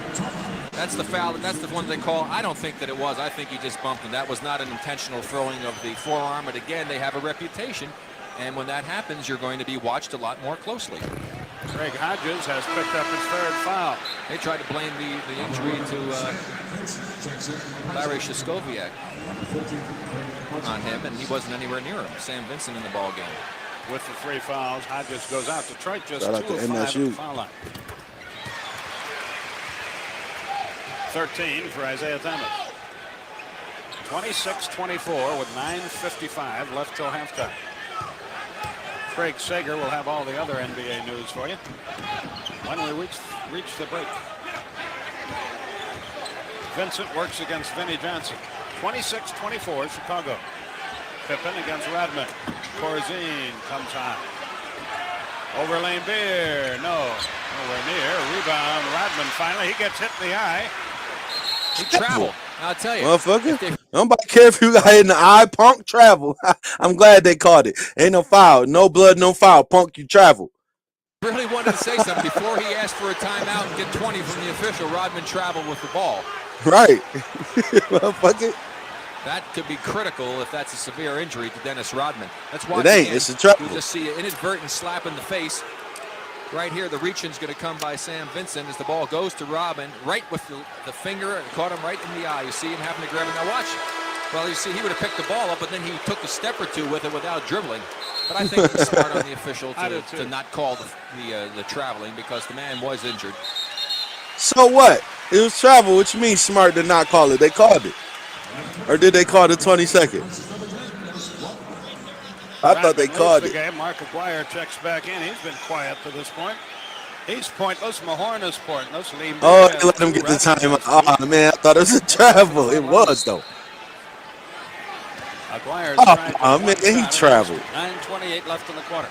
That's the foul. That's the one they call. I don't think that it was. I think he just bumped him. That was not an intentional throwing of the forearm. But again, they have a reputation. And when that happens, you're going to be watched a lot more closely. Greg Hodges has picked up his third foul. They tried to blame the injury to Larry Shishkoviak on him, and he wasn't anywhere near him. Sam Vincent in the ball game. With the 3 fouls, Hodges goes out. Detroit just 2 Shout of out to 5 at the MSU. foul line. 13 for Isaiah Thomas. 26-24 with 9:55 left till halftime. Craig Sager will have all the other NBA news for you when we reach the break. Vincent works against Vinnie Johnson. 26-24 Chicago. Pippen against Rodman. Corzine comes on. Over Lane Beer. No. Nowhere near. Rebound. Rodman finally. He gets hit in the eye. He traveled. I'll tell you. Motherfucker. Nobody care if you got hit in the eye. Punk travel. I'm glad they called it. Ain't no foul. No blood, no foul. Punk, you travel. Really wanted to say something before he asked for a timeout and get 20 from the official. Rodman traveled with the ball. Right. Motherfucker. That could be critical if that's a severe injury to Dennis Rodman. Let's watch It ain't. again. It's a travel. You just see an inadvertent slap in the face. Right here, the reach-in's going to come by Sam Vincent as the ball goes to Rodman, right with the finger, and caught him right in the eye. You see him having to grab it. Now watch. Well, you see, he would have picked the ball up, but then he took a step or two with it without dribbling. But I think it's smart on the official to not call the traveling because the man was injured. So what? It was travel. What you mean smart to not call it? They called it. Or did they call the 20 seconds? I thought they called it. Game. Mark Aguirre checks back in. He's been quiet to this point. He's pointless. Mahorn is pointless. Oh, they let him get the timeout. Oh, man, I thought it was a travel. It was, though. Aguirre's oh man, he traveled. 9:28 left in the quarter.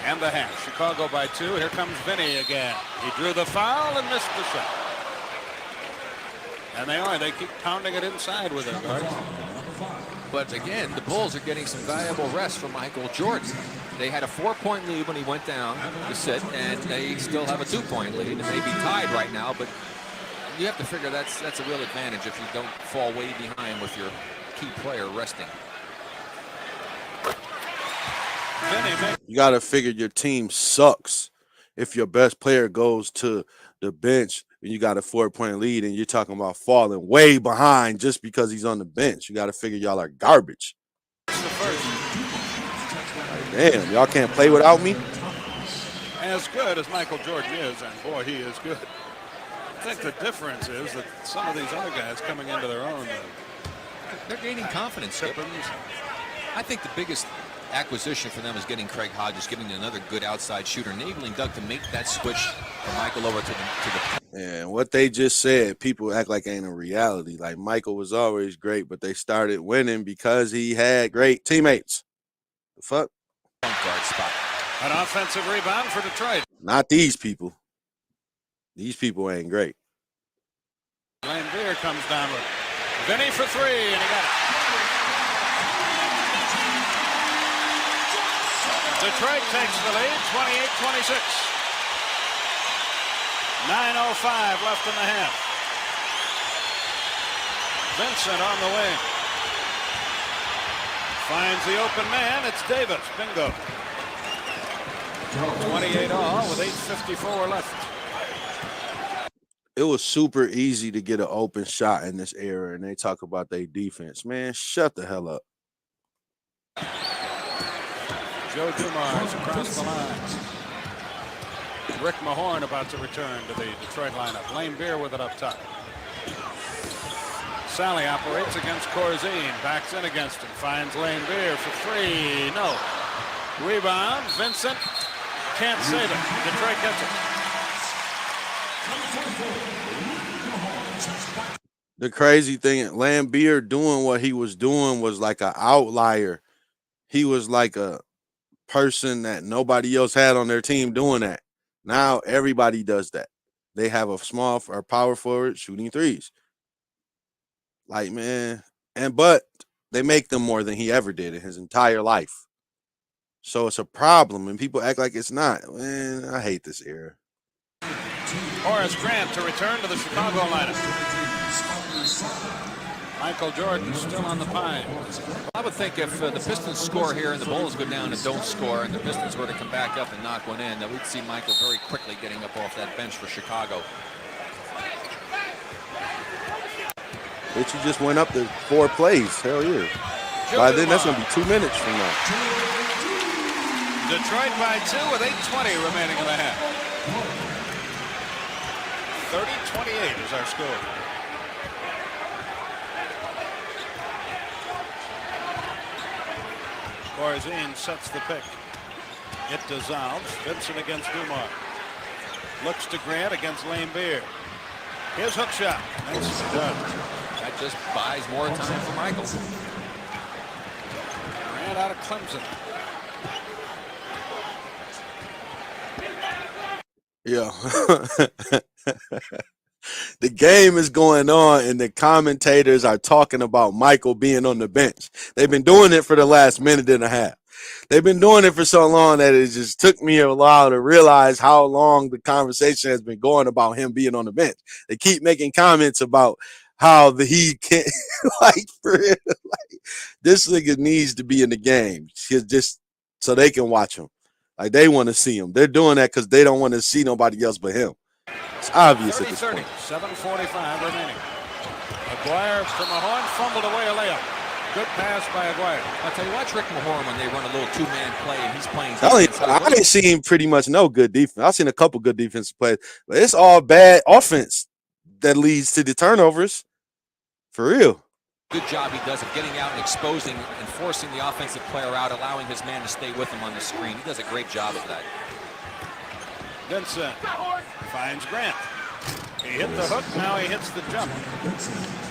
And the half. Chicago by 2. Here comes Vinny again. He drew the foul and missed the shot. And they keep pounding it inside with it, guards. But again, the Bulls are getting some valuable rest from Michael Jordan. They had a 4-point lead when he went down to sit, and they still have a 2-point lead. It may be tied right now, but you have to figure that's a real advantage if you don't fall way behind with your key player resting. You got to figure your team sucks if your best player goes to the bench and you got a 4-point lead and you're talking about falling way behind just because he's on the bench. You got to figure y'all are garbage. Damn, y'all can't play without me? As good as Michael Jordan is, and boy, he is good. I think the difference is that some of these other guys coming into their own. They're gaining confidence. I think the biggest acquisition for them is getting Craig Hodges, getting another good outside shooter, enabling Doug to make that switch from Michael over to the. And what they just said, people act like ain't a reality. Like Michael was always great, but they started winning because he had great teammates. The fuck? Point guard spot. An offensive rebound for Detroit. Not these people. These people ain't great. Lane Beer comes down with Vinny for 3, and he got it. Detroit takes the lead, 28-26. 9:05 left in the half. Vincent on the wing. Finds the open man. It's Davis. Bingo. 28 all with 8:54 left. It was super easy to get an open shot in this era, and they talk about their defense. Man, shut the hell up. Joe Dumars across the line. Rick Mahorn about to return to the Detroit lineup. Lane Beer with it up top. Sally operates against Corzine. Backs in against him. Finds Lane Beer for 3. No. Rebound. Vincent can't save it. Detroit gets it. The crazy thing, Lambeer doing what he was doing was like an outlier. He was like a person that nobody else had on their team doing that. Now everybody does that. They have a small or power forward shooting threes. Like, man, but they make them more than he ever did in his entire life. So it's a problem, and people act like it's not. Man, I hate this era. Horace Grant to return to the Chicago lineup. Michael Jordan still on the pine. I would think if the Pistons score here and the Bulls go down and don't score and the Pistons were to come back up and knock one in, that we'd see Michael very quickly getting up off that bench for Chicago. But you just went up to 4 plays. Hell yeah. By then, that's going to be 2 minutes from now. Detroit by 2 with 8:20 remaining in the half. 30-28 is our score. Corzine sets the pick. It dissolves. Vincent against Dumars. Looks to Grant against Lane Beer. His hook shot. That's done. That just buys more time for Michael. Grant out of Clemson. Yeah. The game is going on and the commentators are talking about Michael being on the bench. They've been doing it for the last minute and a half. They've been doing it for so long that it just took me a while to realize how long the conversation has been going about him being on the bench. They keep making comments about how he can't, like, for real, like, this nigga needs to be in the game just so they can watch him. Like, they want to see him. They're doing that because they don't want to see nobody else but him. It's obvious at this point. 7:45 remaining. Aguirre from Mahorn fumbled away a layup. Good pass by Aguirre. I'll tell you, watch Rick Mahorn when they run a little 2-man play and he's playing. I ain't seen pretty much no good defense. I've seen a couple good defensive plays, but it's all bad offense that leads to the turnovers. For real. Good job he does of getting out and exposing and forcing the offensive player out, allowing his man to stay with him on the screen. He does a great job of that. Vincent finds Grant. He hit the hook, now he hits the jump.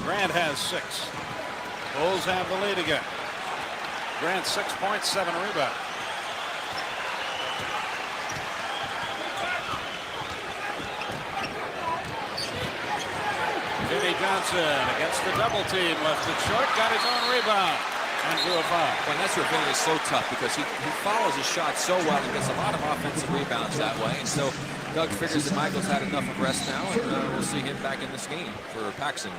Grant has 6. Bulls have the lead again. Grant 6 points, 7 rebounds. Vinnie Johnson against the double team, left it short, got his own rebound, and drew a foul. Well, that's where Vinnie is so tough because he follows his shot so well and gets a lot of offensive rebounds that way. And so Doug figures that Michael's had enough of rest now, and we'll see him back in this game for Paxson.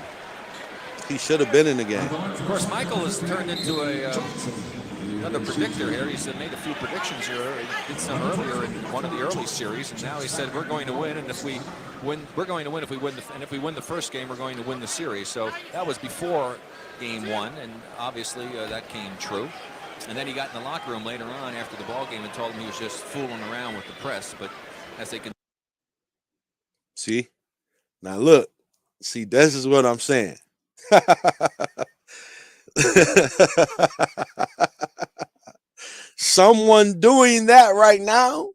He should have been in the game. Of course, Michael has turned into another predictor here. He's made a few predictions here. He did some earlier in one of the early series, and now he said we're going to win, and if we win, we're going to win. If we win, and if we win the first game, we're going to win the series. So that was before game 1, and obviously that came true. And then he got in the locker room later on after the ball game and told him he was just fooling around with the press. But as they can see, now look, see, this is what I'm saying. Someone doing that right now,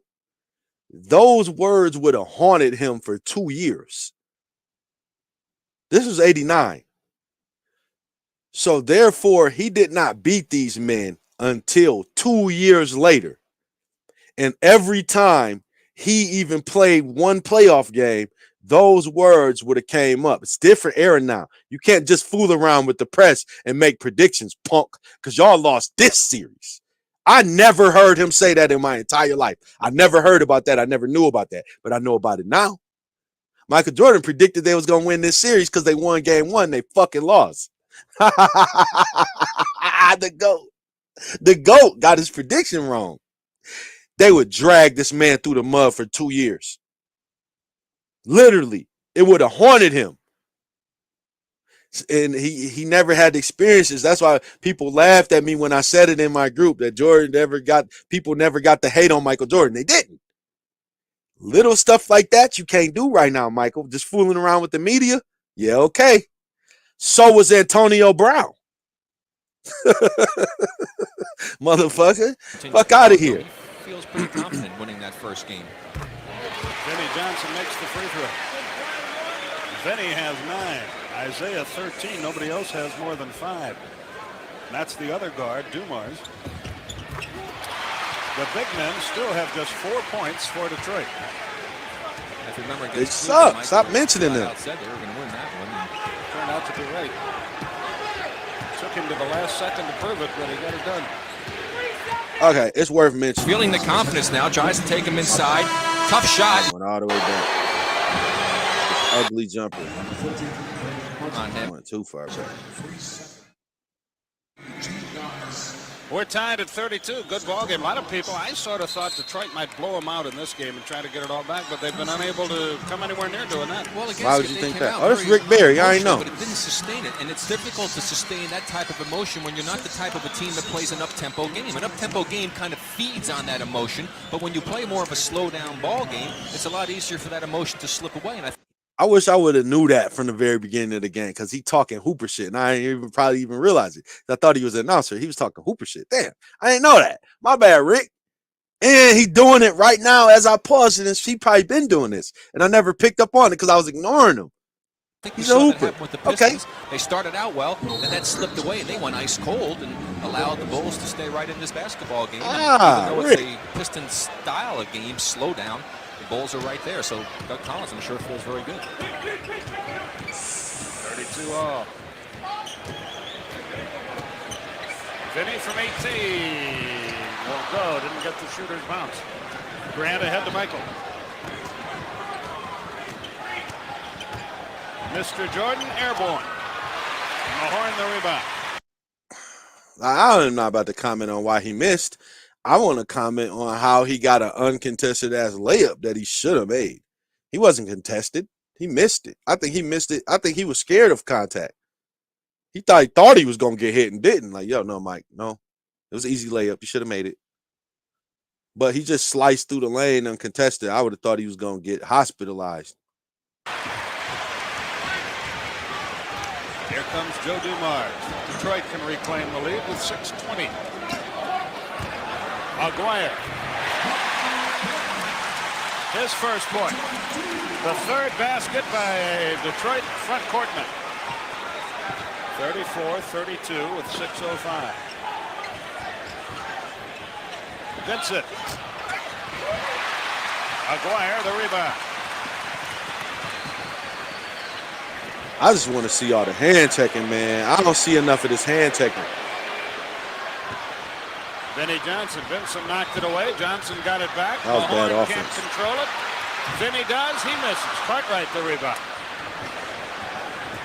those words would have haunted him for 2 years. This was 89. So therefore, he did not beat these men until 2 years later. And every time he even played one playoff game, those words would have came up. It's different era now. You can't just fool around with the press and make predictions, punk, because y'all lost this series. I never heard him say that in my entire life. I never heard about that. I never knew about that, but I know about it now. Michael Jordan predicted they was going to win this series because they won game 1. They fucking lost. The GOAT got his prediction wrong. They would drag this man through the mud for 2 years. Literally, it would have haunted him. And he never had experiences. That's why people laughed at me when I said it in my group that people never got to hate on Michael Jordan. They didn't. Little stuff like that you can't do right now, Michael. Just fooling around with the media. Yeah, okay. So was Antonio Brown. Motherfucker. Fuck out of here. He feels pretty confident winning that first game. Vinnie Johnson makes the free throw. Vinnie has 9. Isaiah 13. Nobody else has more than 5. And that's the other guard, Dumars. The big men still have just 4 points for Detroit. They suck. Stop mentioning them. Said they were going to win that one. Turned out to be right. Took him to the last second to prove it, but he got it done. Okay, it's worth mentioning. Feeling the confidence now, tries to take him inside. Tough shot. Went all the way back. ugly jumper. On him. Went too far back. We're tied at 32. Good ball game. A lot of people, I sort of thought Detroit might blow them out in this game and try to get it all back, but they've been unable to come anywhere near doing that. Well, against Why would it, you they think came that? out Oh, that's very Rick Barry. I ain't emotional, know. But it didn't sustain it, and it's difficult to sustain that type of emotion when you're not the type of a team that plays an up-tempo game. An up-tempo game kind of feeds on that emotion, but when you play more of a slow-down ball game, it's a lot easier for that emotion to slip away. And I wish I would have knew that from the very beginning of the game because he talking Hooper shit, and I ain't probably even realize it. I thought he was an announcer. He was talking Hooper shit. Damn, I didn't know that. My bad, Rick. And he doing it right now as I pause, and he probably been doing this, and I never picked up on it because I was ignoring him. I think we He's a saw that hooper. happen with the Pistons. Okay. They started out well, and that slipped away, and they went ice cold and allowed the Bulls to stay right in this basketball game. Ah, Even though Rick. it's a Pistons style of game, slow down, the Bulls are right there. So Doug Collins, I'm sure, feels very good. 32 all. Vinny from 18. Won't go. Didn't get the shooter's bounce. Grant ahead to Michael. Mr. Jordan airborne. Mahorn the rebound. I'm not about to comment on why he missed. I want to comment on how he got an uncontested ass layup that he should have made. He wasn't contested. He missed it. I think he missed it. I think he was scared of contact. He thought he was gonna get hit and didn't. Like, yo, no, Mike, no. It was an easy layup. You should have made it. But he just sliced through the lane uncontested. I would have thought he was gonna get hospitalized. Here comes Joe Dumars. Detroit can reclaim the lead with 6:20. Aguirre. His first point. The third basket by a Detroit front courtman. 34-32 with 6:05. Vincent. Aguirre the rebound. I just want to see all the hand checking, man. I don't see enough of this hand checking. Vinny Johnson. Vincent knocked it away. Johnson got it back. That was bad Mahorn offense. can't control it. Vinny does. He misses. Cartwright the rebound.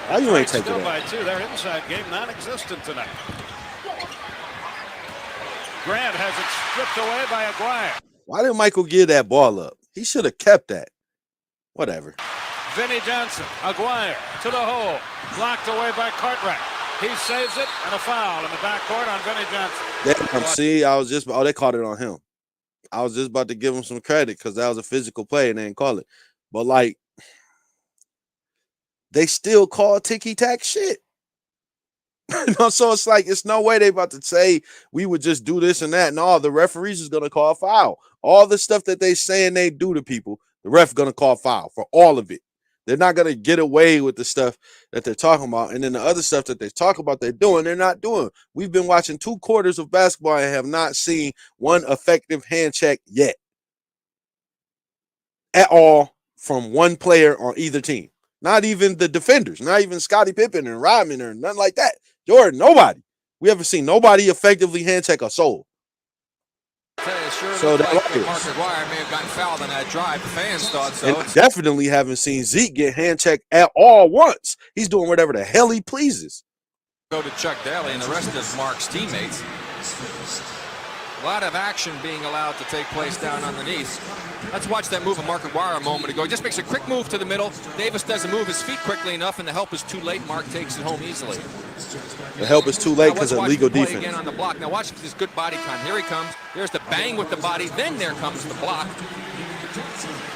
Why you ain't taking Still that? by two. Their inside game non-existent tonight. Grant has it stripped away by Aguirre. Why did Michael give that ball up? He should have kept that. Whatever. Vinny Johnson. Aguirre to the hole. Blocked away by Cartwright. He saves it, and a foul in the backcourt on Vinny Johnson. Damn, see, I was just they called it on him. I was just about to give him some credit because that was a physical play and they didn't call it. But like, they still call ticky-tack shit. You know, so it's like it's no way they about to say we would just do this and that. No, the referees is gonna call foul. All the stuff that they saying they do to people, the ref gonna call foul for all of it. They're not gonna get away with the stuff that they're talking about, and then the other stuff that they talk about they're doing, they're not doing. We've been watching 2 quarters of basketball and have not seen one effective hand check yet at all from one player on either team. Not even the defenders, not even Scottie Pippen and Rodman or nothing like that. Jordan, nobody. We haven't seen nobody effectively hand check a soul. Sure So that like like Mark Aguirre may have gotten fouled on that drive. The fans thought so. and I definitely haven't seen Zeke get hand checked at all once. He's doing whatever the hell he pleases. Go to Chuck Daly and the rest of Mark's teammates. A lot of action being allowed to take place down underneath. Let's watch that move of Mark Aguirre a moment ago. He just makes a quick move to the middle. Davis doesn't move his feet quickly enough, and the help is too late. Mark takes it home easily. The help is too late Now because let's of watch legal the play defense. again on the block. Now watch this good body con. Here he comes. There's the bang with the body. Then there comes the block.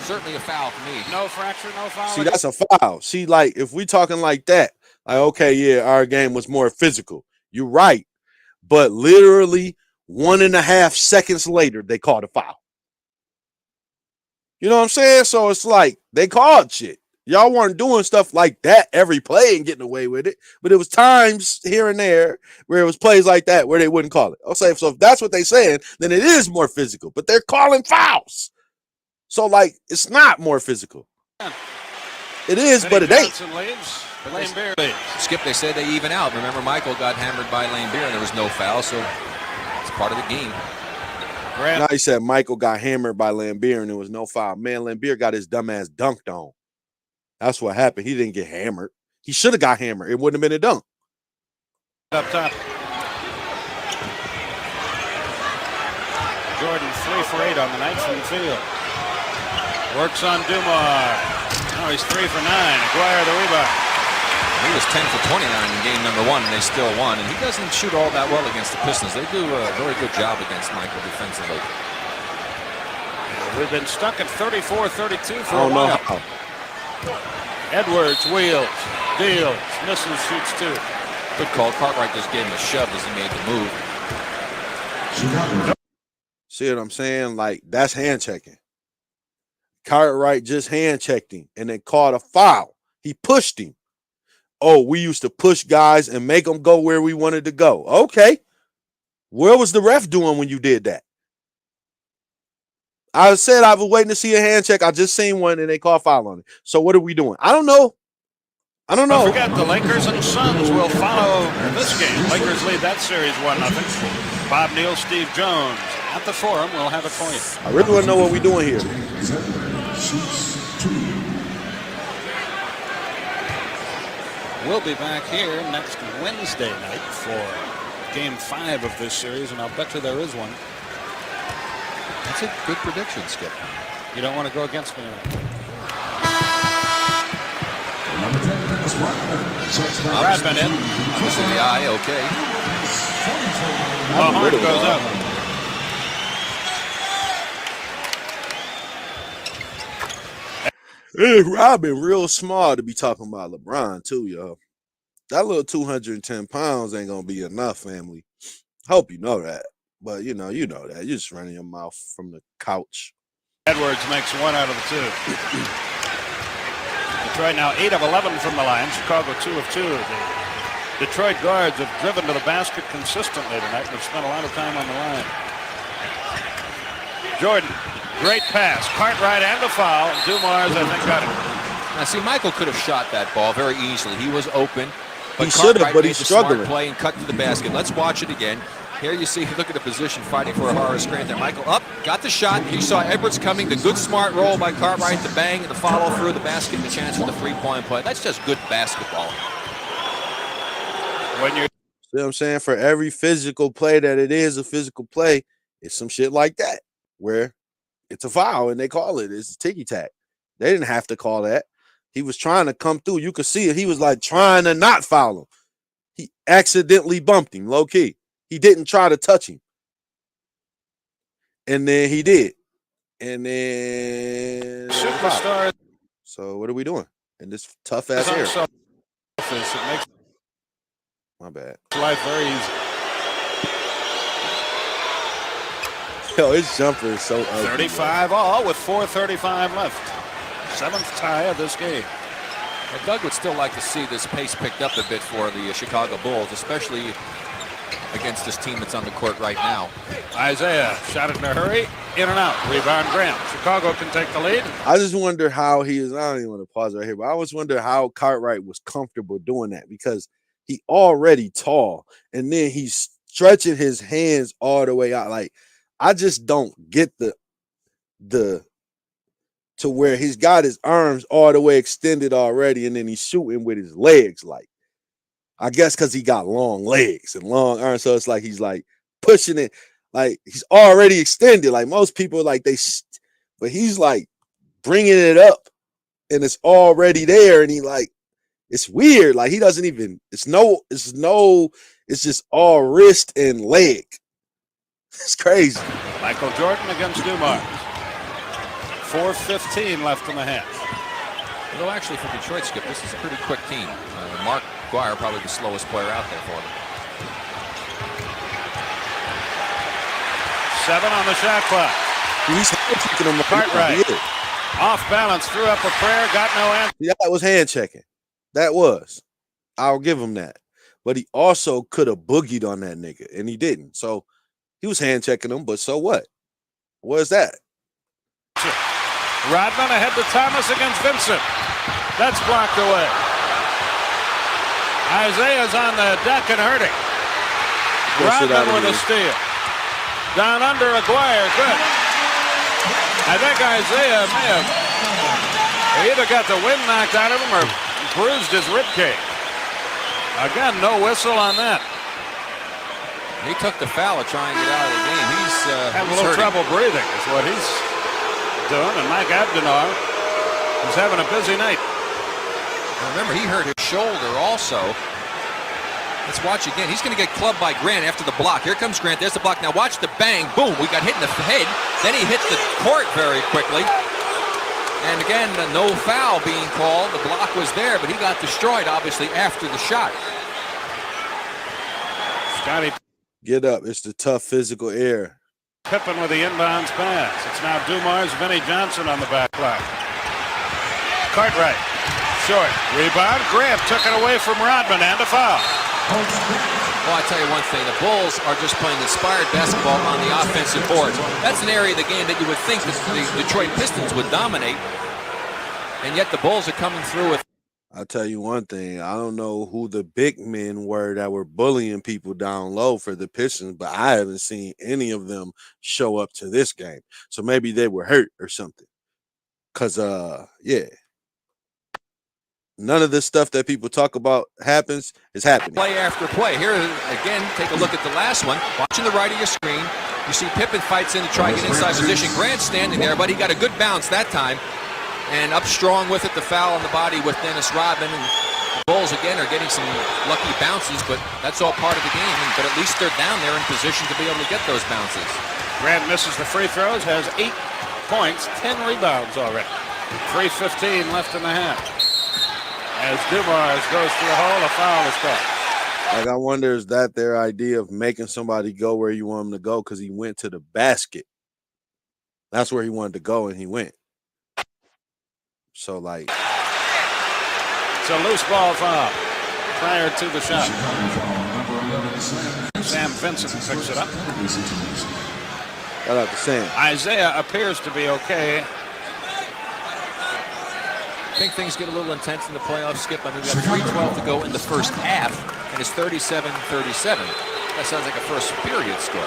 Certainly a foul for me. No fracture, no foul. See, that's a foul. See, like, if we talking like that, like, okay, yeah, our game was more physical. You're right. But literally 1.5 seconds later, they called a foul. You know what I'm saying? So it's like they called shit. Y'all weren't doing stuff like that every play and getting away with it. But it was times here and there where it was plays like that where they wouldn't call it. I'll say, so if that's what they're saying, then it is more physical. But they're calling fouls. So, like, it's not more physical. It is, but it ain't. Skip, they said they even out. Remember, Michael got hammered by Lane Beer and there was no foul, so it's part of the game. Now he said Michael got hammered by Lambeer and there was no foul. Man, Lambeer got his dumb ass dunked on. That's what happened. He didn't get hammered. He should have got hammered. It wouldn't have been a dunk. Up top. Jordan 3 for 8 on the night from the field. Works on Dumar. Now he's 3 for 9. Aguirre the rebound. He was 10 for 29 in game number 1, and they still won. And he doesn't shoot all that well against the Pistons. They do a very good job against Michael defensively. We've been stuck at 34-32 for I a don't know while. how. Edwards wheels, deals, misses, shoots 2. Good call. Cartwright just gave him a shove as he made the move. See what I'm saying? Like, that's hand checking. Cartwright just hand checked him and then called a foul. He pushed him. Oh, we used to push guys and make them go where we wanted to go. Okay. Where was the ref doing when you did that? I said I was waiting to see a hand check. I just seen one and they called foul on it. So what are we doing? I don't know. Don't forget, the Lakers and Suns will follow this game. Lakers lead that series 1-0. Bob Neal, Steve Jones. At the Forum, we'll have it for you. I really want to know what we're doing here. We'll be back here next Wednesday night for Game 5 of this series, and I'll bet you there is one. That's a good prediction, Skip. You don't want to go against me. Rodman in. Obviously the eye, okay. The horn goes up. Robin real small to be talking about LeBron too, y'all. That little 210 pounds ain't gonna be enough, family. Hope you know that. But you know that. You're just running your mouth from the couch. Edwards makes 1 out of the 2. Detroit now 8 of 11 from the line. Chicago 2 of 2. The Detroit guards have driven to the basket consistently tonight and have spent a lot of time on the line. Jordan, great pass. Cartwright and a foul. Dumars, I think, got it. Now, see, Michael could have shot that ball very easily. He was open. But He should have, but made he's the smart struggling. play and cut to the basket. Let's watch it again. Here you see, look at the position, fighting for a horror screen there. Michael up, got the shot. You saw Edwards coming. The good smart roll by Cartwright, the bang, and the follow through the basket, and the chance for the three-point play. That's just good basketball. When you're See what I'm saying? For every physical play that it is a physical play, it's some shit like that where it's a foul and they call it. It's a ticky-tack. They didn't have to call that. He was trying to come through. You could see it. He was like trying to not foul him. He accidentally bumped him, low-key. He didn't try to touch him. And then he did. And then superstar. So what are we doing in this tough ass air? It makes My bad. life very easy. Yo, his jumper is so ugly. 35 all with 4:35 left. 7th tie of this game. Well, Doug would still like to see this pace picked up a bit for the Chicago Bulls, especially against this team that's on the court right now. Isaiah shot it in a hurry. In and out. Rebound Graham. Chicago can take the lead. I just wonder how he is. I don't even want to pause right here, but I always wonder how Cartwright was comfortable doing that because he already tall and then he's stretching his hands all the way out. Like, I just don't get the to where he's got his arms all the way extended already and then he's shooting with his legs. Like, I guess because he got long legs and long arms. So it's like he's like pushing it. Like, he's already extended. Like, most people, like, but he's like bringing it up and it's already there. And he like, it's weird. Like, he doesn't even, it's just all wrist and leg. It's crazy. Michael Jordan against Dumars. 4:15 left in the half. Well, actually, for Detroit, Skip, this is a pretty quick team. Mark Aguirre, probably the slowest player out there for them. 7 on the shot clock. He's kicking him Cartwright. Off balance, threw up a prayer, got no answer. Yeah, that was hand checking. That was. I'll give him that. But he also could have boogied on that nigga, and he didn't. So he was hand checking him, but so what? What is that? Rodman ahead to Thomas against Vincent. That's blocked away. Isaiah's on the deck and hurting. Rodman with a steal. Down under Aguirre. Good. I think Isaiah may have He either got the wind knocked out of him or bruised his ribcage. Again, no whistle on that. He took the foul to try and get out of the game. He's having a little trouble breathing is what he's doing. And Mike Abdenar is having a busy night. Remember, he hurt his shoulder also. Let's watch again. He's going to get clubbed by Grant after the block. Here comes Grant. There's the block. Now watch the bang. Boom. We got hit in the head. Then he hit the court very quickly. And again, no foul being called. The block was there, but he got destroyed, obviously, after the shot. Scotty. Get up. It's the tough physical air. Pippen with the inbounds pass. It's now Dumars, Vinnie Johnson on the back line. Cartwright. Short. Rebound. Grant took it away from Rodman and a foul. Well, I tell you one thing. The Bulls are just playing inspired basketball on the offensive boards. That's an area of the game that you would think that the Detroit Pistons would dominate. And yet the Bulls are coming through with. I'll tell you one thing. I don't know who the big men were that were bullying people down low for the Pistons, but I haven't seen any of them show up to this game. So maybe they were hurt or something. Because, yeah. None of this stuff that people talk about is happening. Play after play. Here, again, take a look at the last one. Watching the right of your screen, you see Pippen fights in to try and get inside position. Grant standing there, but he got a good bounce that time. And up strong with it, the foul on the body with Dennis Rodman. And the Bulls, again, are getting some lucky bounces, but that's all part of the game. But at least they're down there in position to be able to get those bounces. Grant misses the free throws, has 8 points, 10 rebounds already. 3:15 left in the half. As Dumars goes to the hole, a foul is called. Like, I wonder, is that their idea of making somebody go where you want him to go because he went to the basket? That's where he wanted to go, and he went. So, like. It's a loose ball foul prior to the shot. Sam Vincent picks it up. Shout out to Sam. Isaiah appears to be okay. I think things get a little intense in the playoffs, Skip. I mean, we've got 3:12 to go in the first half, and it's 37-37. That sounds like a first period score.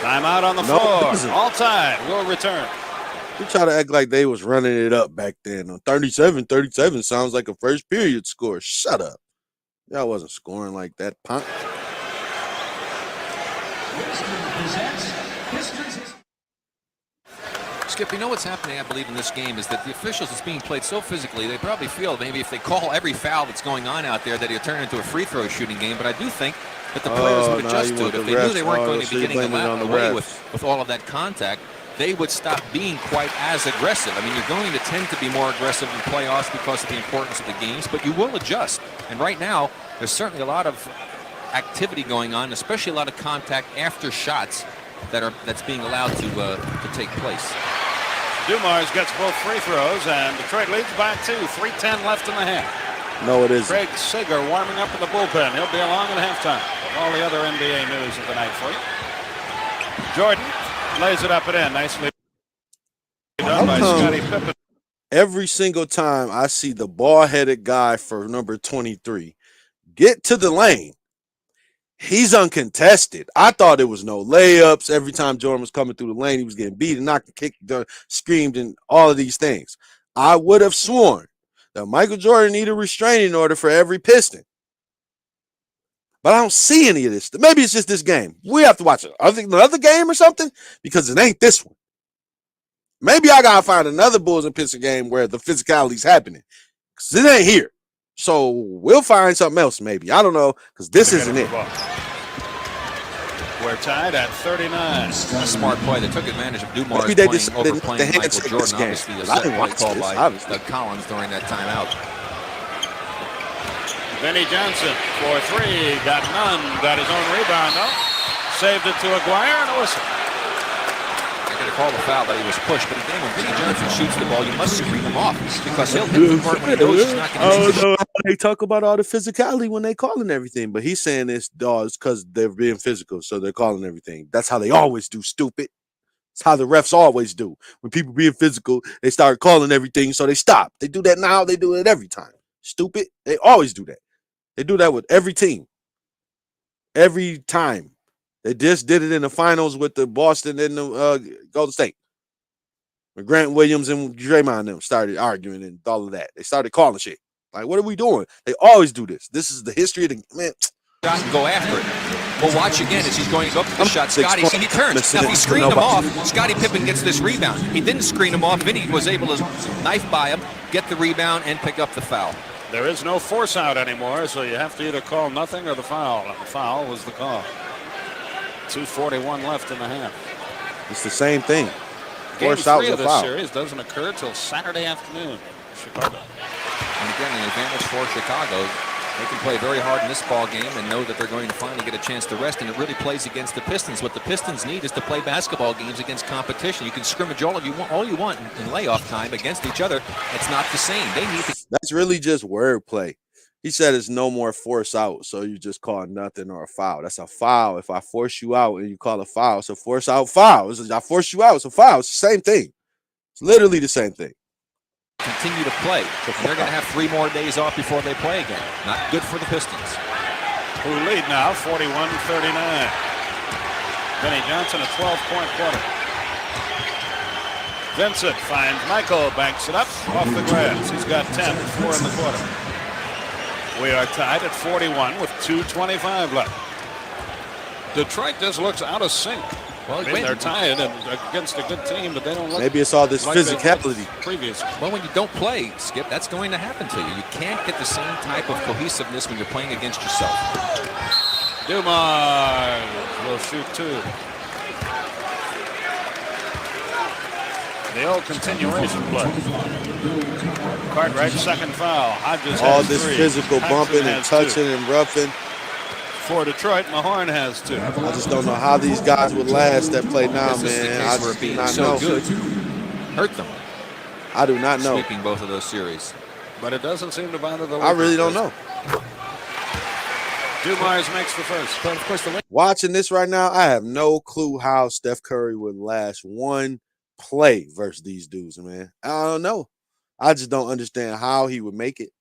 Timeout on the floor. All time. We'll return. You try to act like they was running it up back then. 37-37 sounds like a first period score. Shut up. Y'all wasn't scoring like that, punk. Skip, you know what's happening, I believe, in this game is that the officials, it's being played so physically, they probably feel maybe if they call every foul that's going on out there that it'll turn into a free throw shooting game. But I do think that the players would adjust to it. If they knew they weren't going to be getting away with all of that contact, they would stop being quite as aggressive. I mean, you're going to tend to be more aggressive in playoffs because of the importance of the games, but you will adjust. And right now, there's certainly a lot of activity going on, especially a lot of contact after shots that's being allowed to take place. Dumars gets both free throws, and Detroit leads by 2. 3:10 left in the half. No, it isn't. Craig Sager warming up in the bullpen. He'll be along at halftime. All the other NBA news of the night for you. Jordan lays it up and in. Nicely done by Scottie Pippen. Every single time I see the ball-headed guy for number 23 get to the lane, he's uncontested. I thought it was no layups. Every time Jordan was coming through the lane, he was getting beaten, knocked, kicked, screamed, and all of these things. I would have sworn that Michael Jordan needed a restraining order for every Piston. But I don't see any of this. Maybe it's just this game. We have to watch it. I think another game or something because it ain't this one. Maybe I got to find another Bulls and Piston game where the physicality's happening because it ain't here. So we'll find something else maybe. I don't know because this isn't it. We're tied at 39. A smart play. They took advantage of Dumars Maybe they overplaying Michael Jordan. Obviously, a set play called by Doug Collins during that timeout. Vinnie Johnson for 3. Got none. Got his own rebound, though. Saved it to Aguirre and a whistle. They're going to call the foul, but he was pushed. But again, when Vinnie Johnson shoots the ball, you must screen him off because he'll hit the part when he knows he's not going to. They talk about all the physicality when they calling everything, but he's saying this dogs because they're being physical, so they're calling everything. That's how they always do, stupid. It's how the refs always do. When people being physical, they start calling everything, so they stop. They do that now. They do it every time. Stupid. They always do that. They do that with every team. Every time. They just did it in the finals with the Boston and the Golden State. When Grant Williams and Draymond and them started arguing and all of that. They started calling shit. Like, what are we doing? They always do this. This is the history of the man. Shot and go after it. We'll watch again as he's going to go up to the shot. Scotty, he turns. Now, if he screened him off, Scottie Pippen gets this rebound. He didn't screen him off. Vinny was able to knife by him, get the rebound, and pick up the foul. There is no force out anymore, so you have to either call nothing or the foul. And the foul was the call. 2:41 left in the half. It's the same thing. Game Force out 3 is of a this foul. series doesn't occur till Saturday afternoon in Chicago. And again, an advantage for Chicago. They can play very hard in this ball game and know that they're going to finally get a chance to rest, and it really plays against the Pistons. What the Pistons need is to play basketball games against competition. You can scrimmage all you want in layoff time against each other. It's not the same. They need to. That's really just wordplay. He said it's no more force out, so you just call nothing or a foul. That's a foul. If I force you out and you call a foul, it's a force out foul. I force you out, it's a foul. It's the same thing. It's literally the same thing. Continue to play. And they're going to have 3 more days off before they play again. Not good for the Pistons. Who lead now, 41-39. Vinny Johnson, a 12-point quarter. Vincent finds Michael, banks it up off the glass. He's got 10, 4 in the quarter. We are tied at 41 with 2:25 left. Detroit just looks out of sync. Well, they're tied and against a good team, but they don't look. Maybe it's all this like physicality. Previously. Well, when you don't play, Skip, that's going to happen to you. You can't get the same type of cohesiveness when you're playing against yourself. Dumars will shoot 2. The old continuation play. Cartwright, second foul. Hodges All has this 3. physical bumping and touching and roughing. For Detroit, Mahorn has 2. I just don't know how these guys would last that play now, This is the man. case I where just do being not so know. good hurt them. I do not know. Sweeping both of those series. But it doesn't seem to bother the I really don't know. Dumars makes the first. But of course, the Watching this right now, I have no clue how Steph Curry would last one play versus these dudes, man. I don't know. I just don't understand how he would make it.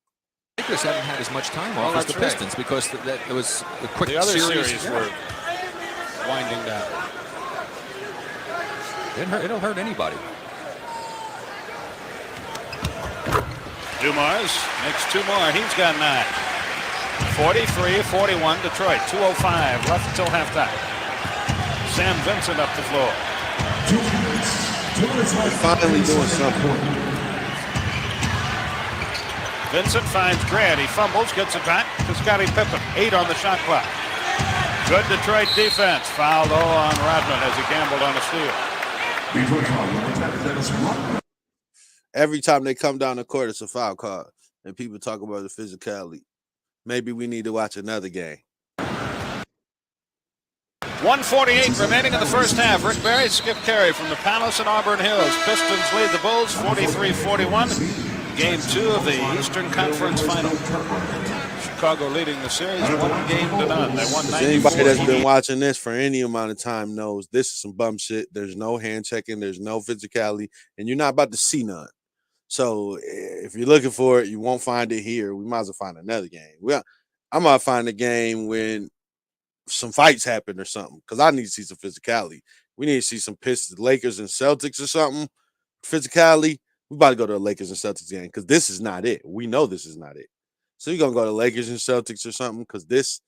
Lakers haven't had as much time off as the Pistons because that it was a quick The other series. series were winding down. It don't hurt anybody. Dumars makes 2 more. He's got 9. 43-41 Detroit. 2:05 left until halftime. Sam Vincent up the floor. They're finally doing something. Vincent finds Grant. He fumbles, gets it back to Scottie Pippen. 8 on the shot clock. Good Detroit defense. Foul though on Rodman as he gambled on a steal. Every time they come down the court, it's a foul call. And people talk about the physicality. Maybe we need to watch another game. 1:48 remaining in the first half. Rick Barry, Skip Carey from the Palace in Auburn Hills. Pistons lead the Bulls 43-41. Game 2 of the Eastern Conference Final. Chicago leading the series 1-0. They won 94. Anybody that's been watching this for any amount of time knows this is some bum shit. There's no hand checking. There's no physicality. And you're not about to see none. So if you're looking for it, you won't find it here. We might as well find another game. I might find a game when some fights happen or something because I need to see some physicality. We need to see some Pistons, Lakers, and Celtics or something. Physicality. We about to go to a Lakers and Celtics game because this is not it. We know this is not it. So you're going to go to Lakers and Celtics or something because this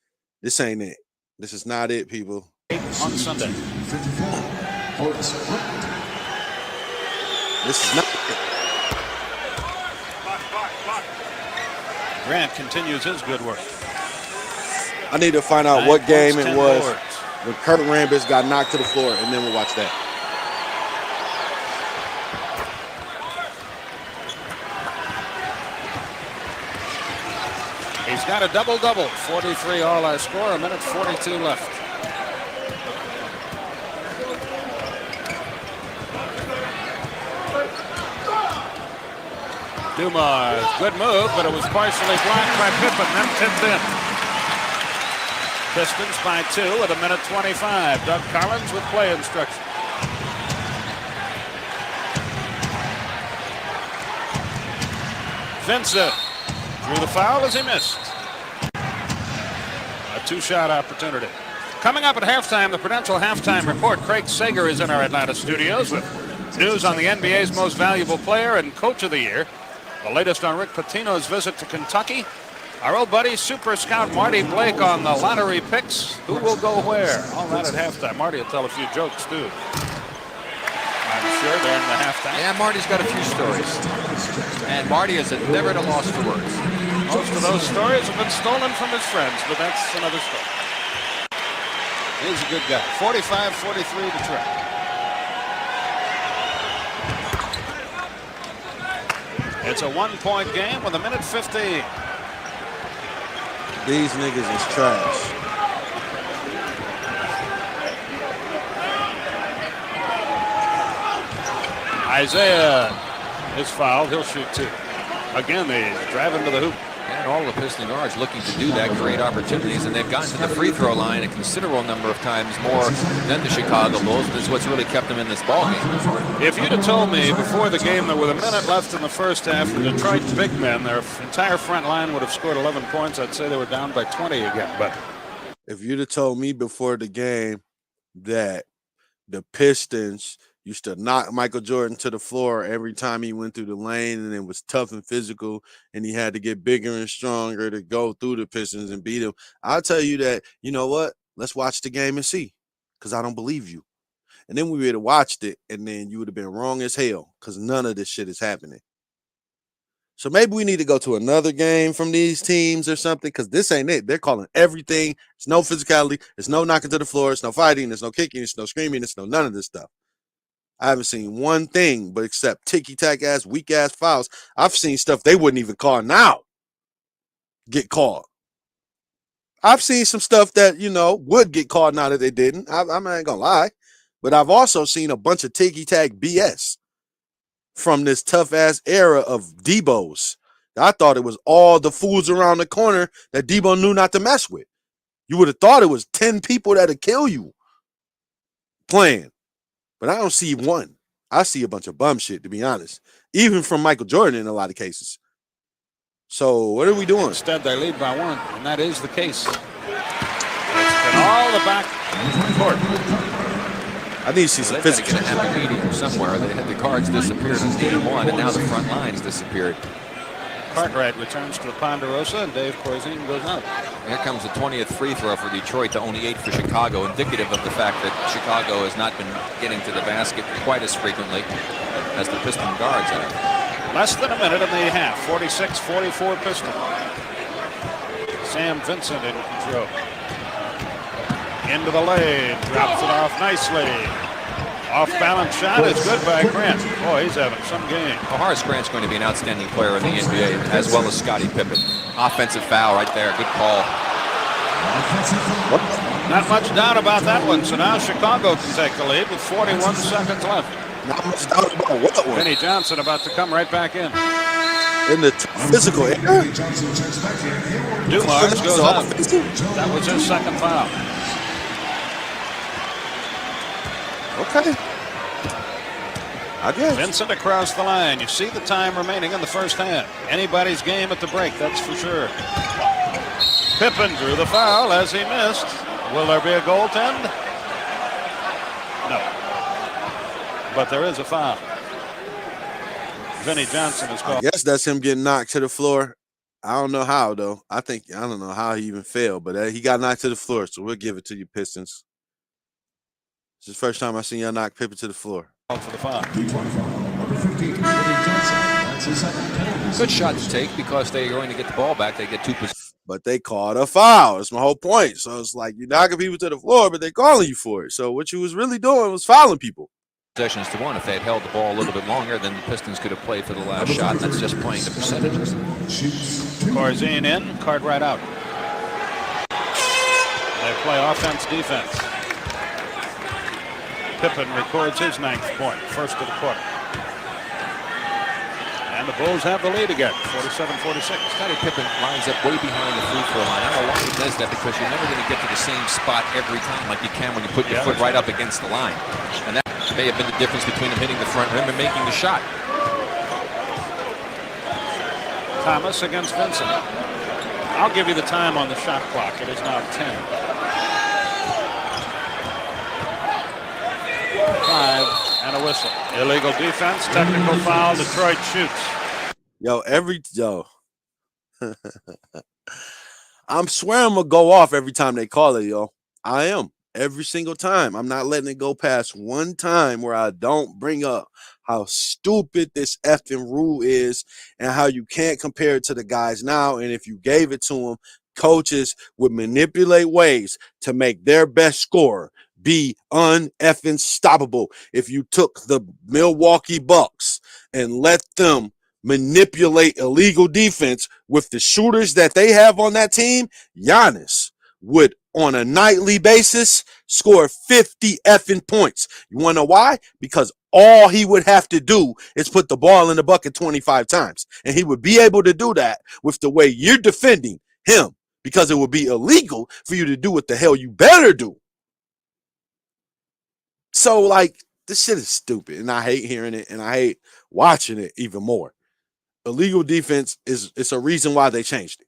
ain't it. This is not it, people. On Sunday. This is not it. Grant continues his good work. I need to find out what game it 10 was boards. when Kurt Rambis got knocked to the floor, and then we'll watch that. He's got a double-double. 43 all our score. 1:42 left. Dumars, good move, but it was partially blocked by Pippen, then tipped in. Pistons by 2 at 1:25. Doug Collins with play instruction. Vincent drew the foul as he missed. A 2-shot opportunity. Coming up at halftime, the Prudential Halftime Report. Craig Sager is in our Atlanta studios with News on the NBA's most valuable player and coach of the year. The latest on Rick Pitino's visit to Kentucky. Our old buddy, Super Scout Marty Blake on the lottery picks. Who will go where? All that at halftime. Marty will tell a few jokes, too. I'm sure they're in the halftime. Yeah, Marty's got a few stories. And Marty is never at a loss for words. Most of those stories have been stolen from his friends, but that's another story. He's a good guy. 45-43 Detroit. It's a 1-point game with 1:50. These niggas is trash. Isaiah is fouled. He'll shoot 2. Again, they drive into the hoop. And all the Piston guards looking to do that, create opportunities, and they've gotten to the free throw line a considerable number of times more than the Chicago Bulls. That's what's really kept them in this ballgame. If you'd have told me before the game that with a minute left in the first half, the Detroit big men, their entire front line would have scored 11 points, I'd say they were down by 20 again. But if you'd have told me before the game that the Pistons used to knock Michael Jordan to the floor every time he went through the lane, and it was tough and physical, and he had to get bigger and stronger to go through the Pistons and beat them, I'll tell you that, you know what? Let's watch the game and see, because I don't believe you. And then we would have watched it, and then you would have been wrong as hell, because none of this shit is happening. So maybe we need to go to another game from these teams or something, because this ain't it. They're calling everything. It's no physicality. It's no knocking to the floor. It's no fighting. It's no kicking. It's no screaming. It's no none of this stuff. I haven't seen one thing but except ticky-tack ass, weak ass fouls. I've seen stuff they wouldn't even call now get called. I've seen some stuff that, you know, would get called now that they didn't. I'm not gonna lie. But I've also seen a bunch of ticky-tack BS from this tough ass era of Debo's. I thought it was all the fools around the corner that Debo knew not to mess with. You would have thought it was 10 people that'd kill you playing. But I don't see one. I see a bunch of bum shit, to be honest. Even from Michael Jordan in a lot of cases. So what are we doing? Instead, they lead by 1, and that is the case. It's been all the back court. I need to see some physical. They've got to get a happy medium somewhere. They had the cards disappeared on game 1, and now the front line's disappeared. Cartwright returns to the Ponderosa, and Dave Corzine goes out. Here comes the 20th free throw for Detroit, to only 8 for Chicago, indicative of the fact that Chicago has not been getting to the basket quite as frequently as the Piston guards have. Less than a minute in the half, 46-44 Pistons. Sam Vincent in control. Into the lane, drops it off nicely. Off-balance shot is good by Grant. Boy, he's having some game. Well, Horace Grant's going to be an outstanding player in the NBA, as well as Scottie Pippen. Offensive foul right there. Good call. Not much doubt about that one. So now Chicago can take the lead with 41 seconds left. Not much doubt about what one. Vinnie Johnson about to come right back in. In the physical area. Dumars goes up. That was his second foul. Okay. I guess. Vincent across the line. You see the time remaining in the first half. Anybody's game at the break, that's for sure. Pippen drew the foul as he missed. Will there be a goaltend? No. But there is a foul. Vinnie Johnson is called. I guess that's him getting knocked to the floor. I don't know how, though. I don't know how he even failed, but he got knocked to the floor, so we'll give it to you, Pistons. This is the first time I've seen y'all knock Pippen to the floor. For the foul. Good shot to take because they're going to get the ball back. They get 2 possessions. But they called a foul. That's my whole point. So it's like you're knocking people to the floor, but they're calling you for it. So what you was really doing was fouling people. Possessions to 1. If they had held the ball a little bit longer, then the Pistons could have played for the last shot. That's just playing the percentages. Corzine in, Cartwright out. They play offense, defense. Pippen records his 9th point, first of the quarter. And the Bulls have the lead again, 47-46. Scottie Pippen lines up way behind the free throw line. I don't know why he does that, because you're never going to get to the same spot every time like you can when you put your foot right up against the line. And that may have been the difference between him hitting the front rim and making the shot. Thomas against Vincent. I'll give you the time on the shot clock. It is now 10. 5. And a whistle. Illegal defense, technical foul, Detroit shoots. Yo, I'm swearing I'm gonna go off every time they call it, yo. I am. Every single time. I'm not letting it go past one time where I don't bring up how stupid this effing rule is and how you can't compare it to the guys now. And if you gave it to them, coaches would manipulate ways to make their best scorer be un-effing stoppable. If you took the Milwaukee Bucks and let them manipulate illegal defense with the shooters that they have on that team, Giannis would on a nightly basis score 50 effing points. You want to know why? Because all he would have to do is put the ball in the bucket 25 times. And he would be able to do that with the way you're defending him, because it would be illegal for you to do what the hell you better do. So, like, this shit is stupid, and I hate hearing it, and I hate watching it even more. Illegal defense it's a reason why they changed it.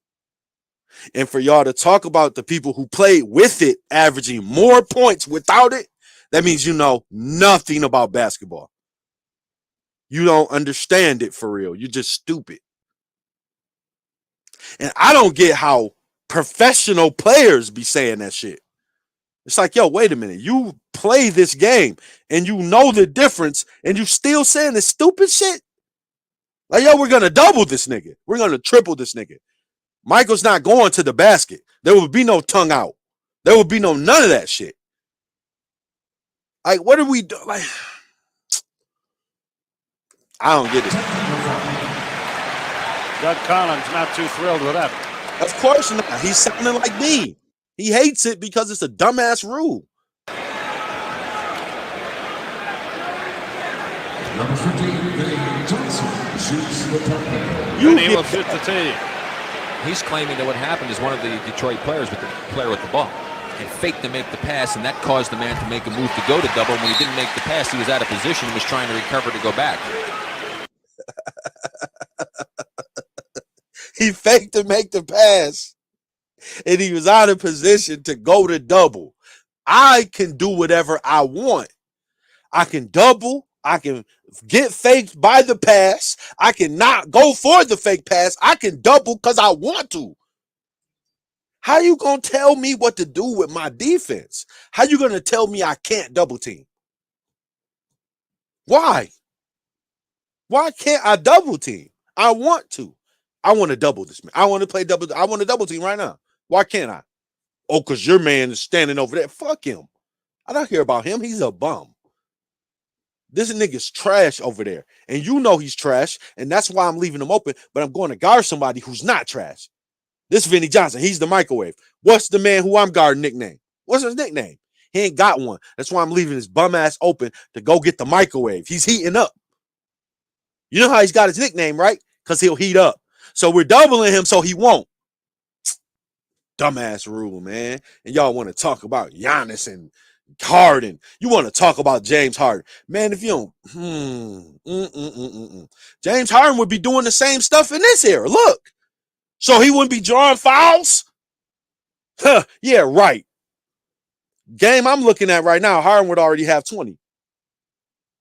And for y'all to talk about the people who played with it averaging more points without it, that means you know nothing about basketball. You don't understand it for real. You're just stupid. And I don't get how professional players be saying that shit. It's like, yo, wait a minute. You play this game and you know the difference and you still saying this stupid shit? Like, yo, we're going to double this nigga. We're going to triple this nigga. Michael's not going to the basket. There will be no tongue out. There will be none of that shit. Like, what do we do? Like, I don't get it. Doug Collins not too thrilled with that. Of course not. He's sounding like me. He hates it because it's a dumbass rule. Number 15, Vinny Johnson shoots the top. Vinny will shoot the tee. He's claiming that what happened is one of the Detroit players with the player with the ball and faked to make the pass, and that caused the man to make a move to go to double. When he didn't make the pass, he was out of position and was trying to recover to go back. He faked to make the pass, and he was out of position to go to double. I can do whatever I want. I can double. I can get faked by the pass. I can not go for the fake pass. I can double because I want to. How you going to tell me what to do with my defense? How you going to tell me I can't double team? Why? Why can't I double team? I want to. I want to double this man. I want to play double. I want to double team right now. Why can't I? Oh, because your man is standing over there. Fuck him. I don't care about him. He's a bum. This nigga's trash over there. And you know he's trash. And that's why I'm leaving him open. But I'm going to guard somebody who's not trash. This Vinny Johnson. He's the microwave. What's the man who I'm guarding nickname? What's his nickname? He ain't got one. That's why I'm leaving his bum ass open to go get the microwave. He's heating up. You know how he's got his nickname, right? Because he'll heat up. So we're doubling him so he won't. Dumbass rule, man. And y'all want to talk about Giannis and Harden. You want to talk about James Harden. Man, if you don't, James Harden would be doing the same stuff in this era. Look. So he wouldn't be drawing fouls? Huh, yeah, right. Game I'm looking at right now, Harden would already have 20.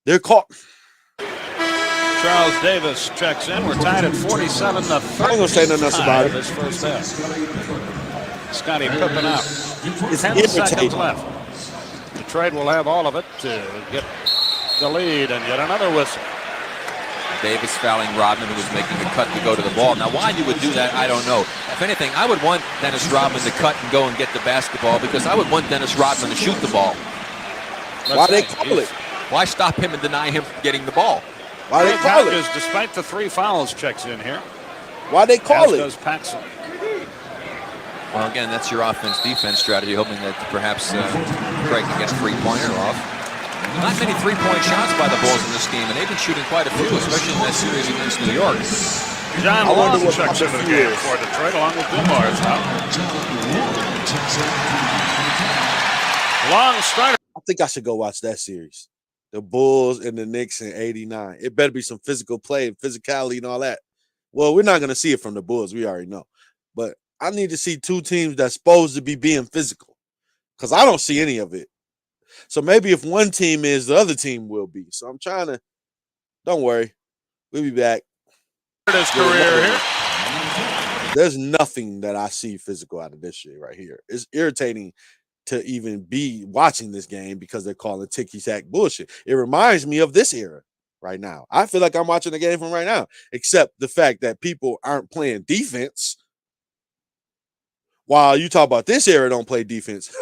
They're caught. Charles Davis checks in. We're tied at 47. The I ain't gonna say nothing else about it. This first half. Scottie Pippen out. It's 10 seconds irritating. left. Detroit will have all of it to get the lead and get another whistle. Davis fouling Rodman, who was making a cut to go to the ball. Now, why you would do that, I don't know. If anything, I would want Dennis Rodman to cut and go and get the basketball because I would want Dennis Rodman to shoot the ball. Why they call it? Why stop him and deny him from getting the ball? Why they call it? Despite the 3 fouls, checks in here. Why they call As it? does Paxson. Well, again, that's your offense-defense strategy, hoping that perhaps Craig can get a three-pointer off. Not many three-point shots by the Bulls in this game, and they've been shooting quite a few, especially in that series against New York. John Long checks into the game for Detroit, along with Dumars now. Long starter. I think I should go watch that series. The Bulls and the Knicks in '89. It better be some physical play, physicality, and all that. Well, we're not going to see it from the Bulls. We already know. But I need to see two teams that's supposed to be being physical because I don't see any of it. So maybe if one team is, the other team will be. So I'm trying to. Don't worry, we'll be back. His career here. There's nothing that I see physical out of this shit right here. It's irritating to even be watching this game because they're calling ticky-tack bullshit. It reminds me of this era right now. I feel like I'm watching the game from right now, except the fact that people aren't playing defense. While you talk about this era don't play defense.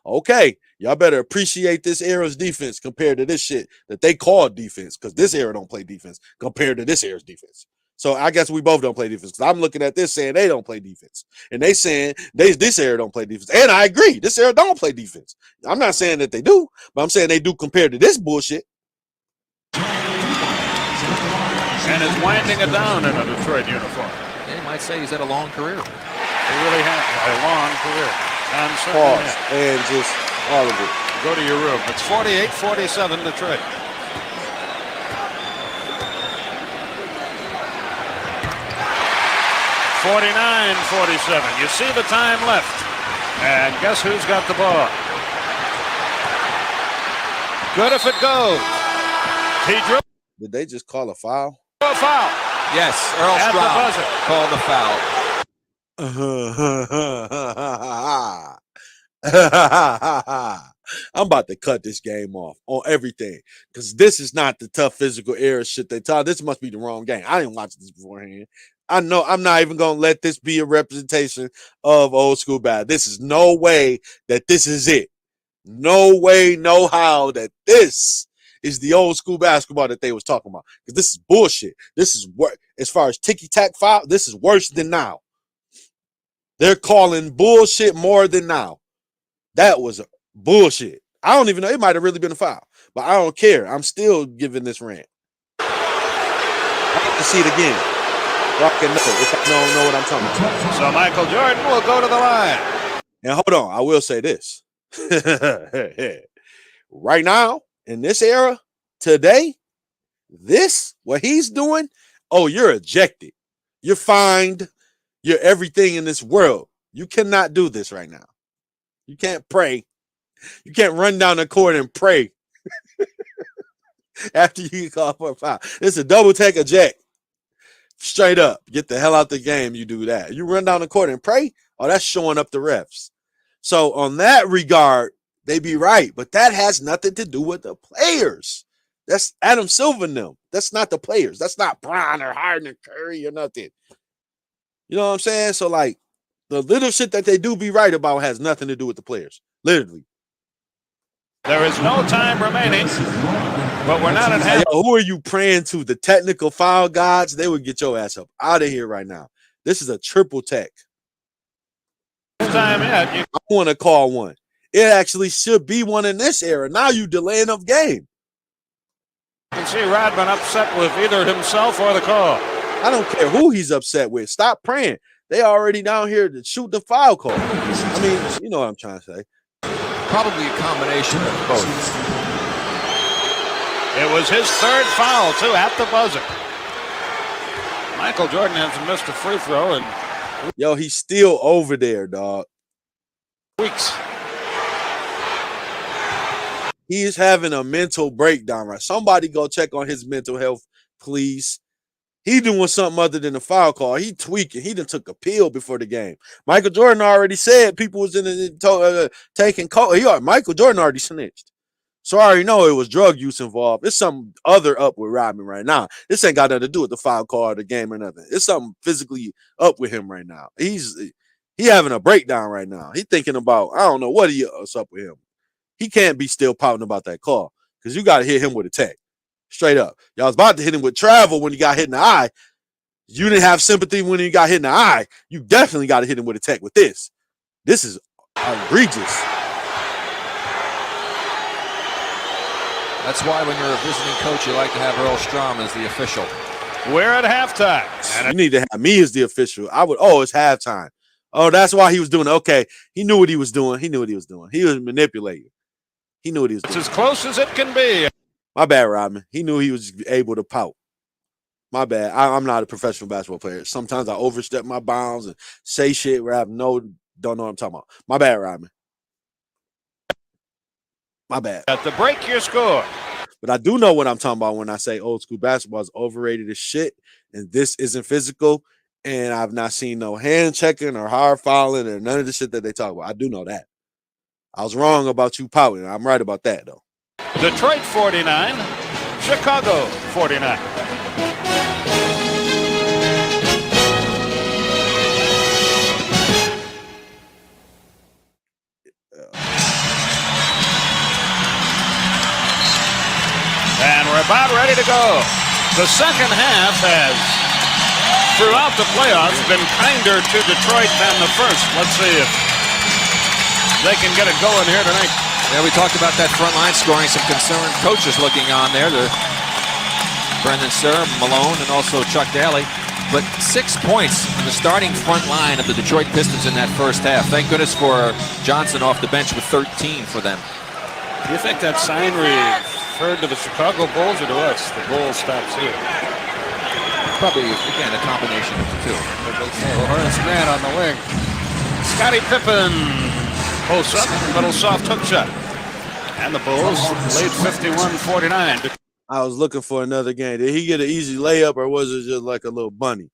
Okay, y'all better appreciate this era's defense compared to this shit that they call defense, because this era don't play defense compared to this era's defense. So I guess we both don't play defense, because I'm looking at this saying they don't play defense. And they saying this era don't play defense. And I agree, this era don't play defense. I'm not saying that they do, but I'm saying they do compared to this bullshit. And is winding it down in a Detroit uniform. Yeah, you might say he's had a long career. He really has a long career. And Pause and just all of it. go to your room. It's 48-47 Detroit. (49-47). You see the time left. And guess who's got the ball? Good if it goes. He drew Did they just call a foul? a foul. Yes, Earl At the Strom buzzer. called the foul. I'm about to cut this game off on everything, because this is not the tough physical era shit they taught. This must be the wrong game. I didn't watch this beforehand. I know I'm not even going to let this be a representation of old school bad. This is no way that this is it. No way, no how that this is the old school basketball that they was talking about. Because this is bullshit. This is what, as far as ticky-tack foul, this is worse than now. They're calling bullshit more than now. That was bullshit. I don't even know. It might have really been a foul, but I don't care. I'm still giving this rant. I have to see it again. Rock and know if I don't know what I'm talking about. So Michael Jordan will go to the line. And hold on, I will say this. Right now, in this era, today, this, what he's doing, oh, you're ejected. You're fined. You're everything in this world. You cannot do this right now. You can't pray. You can't run down the court and pray after you get called for a foul. It's a double take eject. Straight up. Get the hell out the game. You do that. You run down the court and pray. Oh, that's showing up the refs. So on that regard, they be right. But that has nothing to do with the players. That's Adam Silver and them. That's not the players. That's not Bron or Harden or Curry or nothing. You know what I'm saying? So, like, the little shit that they do be right about has nothing to do with the players. Literally. There is no time remaining, but we're not at half. Yo, who are you praying to? The technical foul gods? They would get your ass up out of here right now. This is a triple tech. Time yet. You I want to call one. It actually should be one in this era. Now you delaying of game. can see Rodman upset with either himself or the call. I don't care who he's upset with. Stop praying. They already down here to shoot the foul call. I mean, you know what I'm trying to say. Probably a combination of both. It was his third foul, too, at the buzzer. Michael Jordan hasn't missed a free throw in Yo, he's still over there, dog. weeks. He is having a mental breakdown, right? Somebody go check on his mental health, please. He doing something other than a foul call. He tweaking. He done took a pill before the game. Michael Jordan already said people was in the taking coke. Michael Jordan already snitched. So I already know it was drug use involved. It's something other up with Rodman right now. This ain't got nothing to do with the foul call or the game or nothing. It's something physically up with him right now. He having a breakdown right now. He thinking about, I don't know what's up with him. He can't be still pouting about that call because you got to hit him with a tech. Straight up. Y'all was about to hit him with travel when he got hit in the eye. You didn't have sympathy when he got hit in the eye. You definitely got to hit him with a tech with this. This is egregious. That's why when you're a visiting coach, you like to have Earl Strom as the official. We're at halftime. You need to have me as the official. It's halftime. Oh, that's why he was doing it. Okay. He knew what he was doing. He was manipulating. He knew what he was doing. It's as close as it can be. My bad, Rodman. He knew he was able to pout. My bad. I'm not a professional basketball player. Sometimes I overstep my bounds and say shit where I don't know what I'm talking about. My bad, Rodman. My bad. At the break, your score. But I do know what I'm talking about when I say old school basketball is overrated as shit, and this isn't physical, and I've not seen no hand checking or hard fouling or none of the shit that they talk about. I do know that. I was wrong about you pouting. I'm right about that, though. Detroit 49, Chicago 49. And we're about ready to go. The second half has, throughout the playoffs, been kinder to Detroit than the first. Let's see if they can get it going here tonight. Yeah, we talked about that front line scoring. Some concerned coaches looking on there. Brendan Sir, Malone, and also Chuck Daly. But 6 points in the starting front line of the Detroit Pistons in that first half. Thank goodness for Johnson off the bench with 13 for them. Do you think that sign referred to the Chicago Bulls or to us? The Bulls stops here. Probably, again, a combination of the two. Horace Grant on the wing. Scottie Pippen posts up, little soft hook shot. And the Bulls lead 51-49. I was looking for another game. Did he get an easy layup or was it just like a little bunny?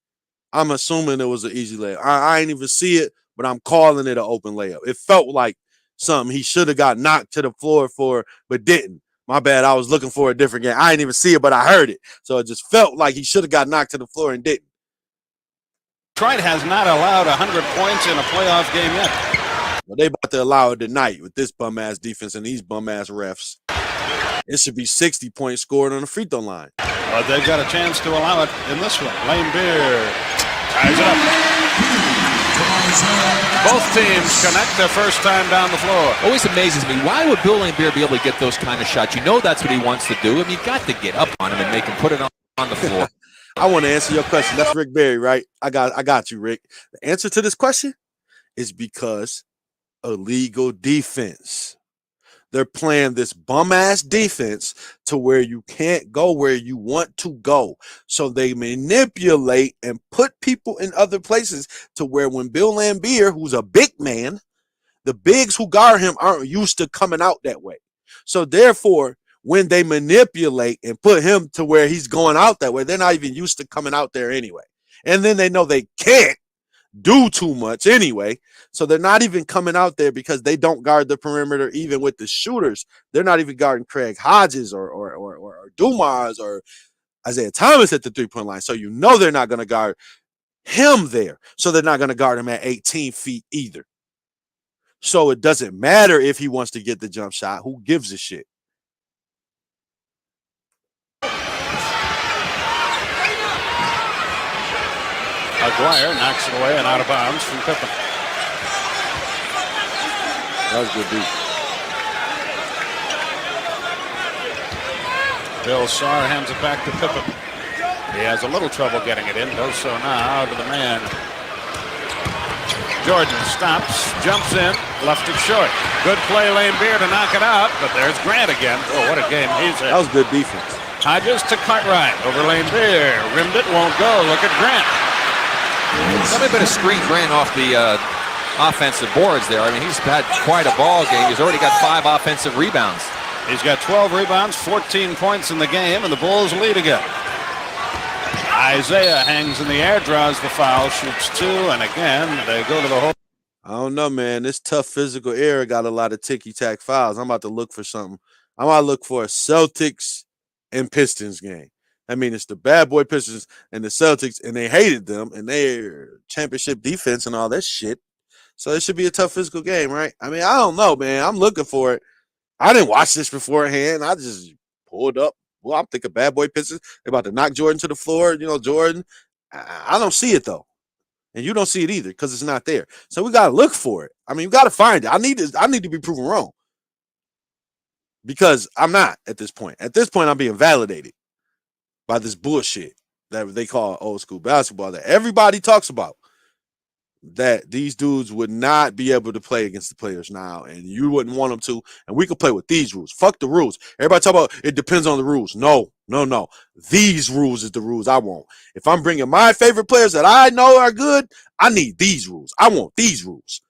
I'm assuming it was an easy layup. I ain't even see it, but I'm calling it an open layup. It felt like something he should have got knocked to the floor for, but didn't. My bad. I was looking for a different game. I didn't even see it, but I heard it. So it just felt like he should have got knocked to the floor and didn't. Detroit has not allowed 100 points in a playoff game yet. Well, they about to allow it tonight with this bum-ass defense and these bum-ass refs. It should be 60 points scored on the free throw line. But they've got a chance to allow it in this one. Lane Beer ties it up. Both teams connect their first time down the floor. Always amazes me. Why would Bill Laimbeer be able to get those kind of shots? You know that's what he wants to do. I mean, you got to get up on him and make him put it on the floor. I want to answer your question. That's Rick Barry, right? I got you, Rick. The answer to this question is because illegal defense. They're playing this bum-ass defense to where you can't go where you want to go. So they manipulate and put people in other places to where when Bill Laimbeer, who's a big man, the bigs who guard him aren't used to coming out that way. So therefore, when they manipulate and put him to where he's going out that way, they're not even used to coming out there anyway. And then they know they can't do too much anyway. So they're not even coming out there because they don't guard the perimeter even with the shooters. They're not even guarding Craig Hodges or Dumas or Isaiah Thomas at the three-point line. So you know they're not going to guard him there. So they're not going to guard him at 18 feet either. So it doesn't matter if he wants to get the jump shot. Who gives a shit? Aguirre knocks it away and out of bounds from Pippen. That was good beat. Bill Sarr hands it back to Pippen. He has a little trouble getting it in. Does so now to the man. Jordan stops, jumps in, left it short. Good play, Laimbeer to knock it out, but there's Grant again. Oh, what a game he's in. That was good defense. Hodges to Cartwright over Laimbeer. Rimmed it, won't go. Look at Grant. Somebody better screen Grant off the offensive boards there. I mean, he's had quite a ball game. He's already got 5 offensive rebounds. He's got 12 rebounds, 14 points in the game, and the Bulls lead again. Isaiah hangs in the air, draws the foul, shoots 2, and again, they go to the hole. I don't know, man. This tough physical era got a lot of ticky-tack fouls. I'm about to look for something. I'm about to look for a Celtics and Pistons game. I mean, it's the bad boy Pistons and the Celtics, and they hated them, and they're championship defense and all that shit. So it should be a tough physical game, right? I mean, I don't know, man. I'm looking for it. I didn't watch this beforehand. I just pulled up. Well, I'm thinking bad boy Pistons. They're about to knock Jordan to the floor. You know, Jordan. I don't see it, though. And you don't see it either because it's not there. So we got to look for it. I mean, we got to find it. I need to be proven wrong because I'm not at this point. At this point, I'm being validated by this bullshit that they call old school basketball that everybody talks about, that these dudes would not be able to play against the players now, and you wouldn't want them to, and we could play with these rules. Fuck the rules. Everybody talk about it depends on the rules. No. These rules is the rules I want. If I'm bringing my favorite players that I know are good, I need these rules. I want these rules.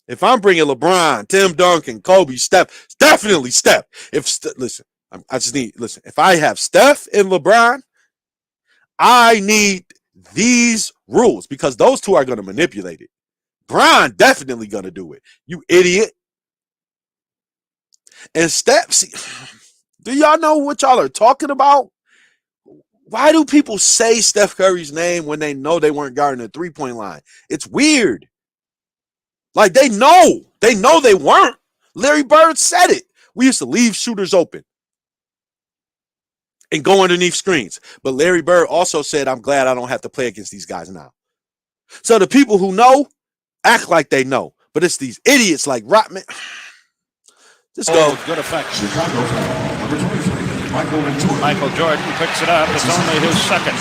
If I'm bringing LeBron, Tim Duncan, Kobe, Steph, definitely Steph. Listen, I just need listen. If I have Steph and LeBron, I need these rules because those two are going to manipulate it. Bron definitely going to do it. You idiot. And Steph, see, do y'all know what y'all are talking about? Why do people say Steph Curry's name when they know they weren't guarding the three-point line? It's weird. Like they know they weren't. Larry Bird said it. We used to leave shooters open and go underneath screens. But Larry Bird also said, I'm glad I don't have to play against these guys now. So the people who know act like they know. But it's these idiots like Rotman. Just go. Good effect. Chicago foul. Number 23, Michael Jordan picks it up. It's only his second.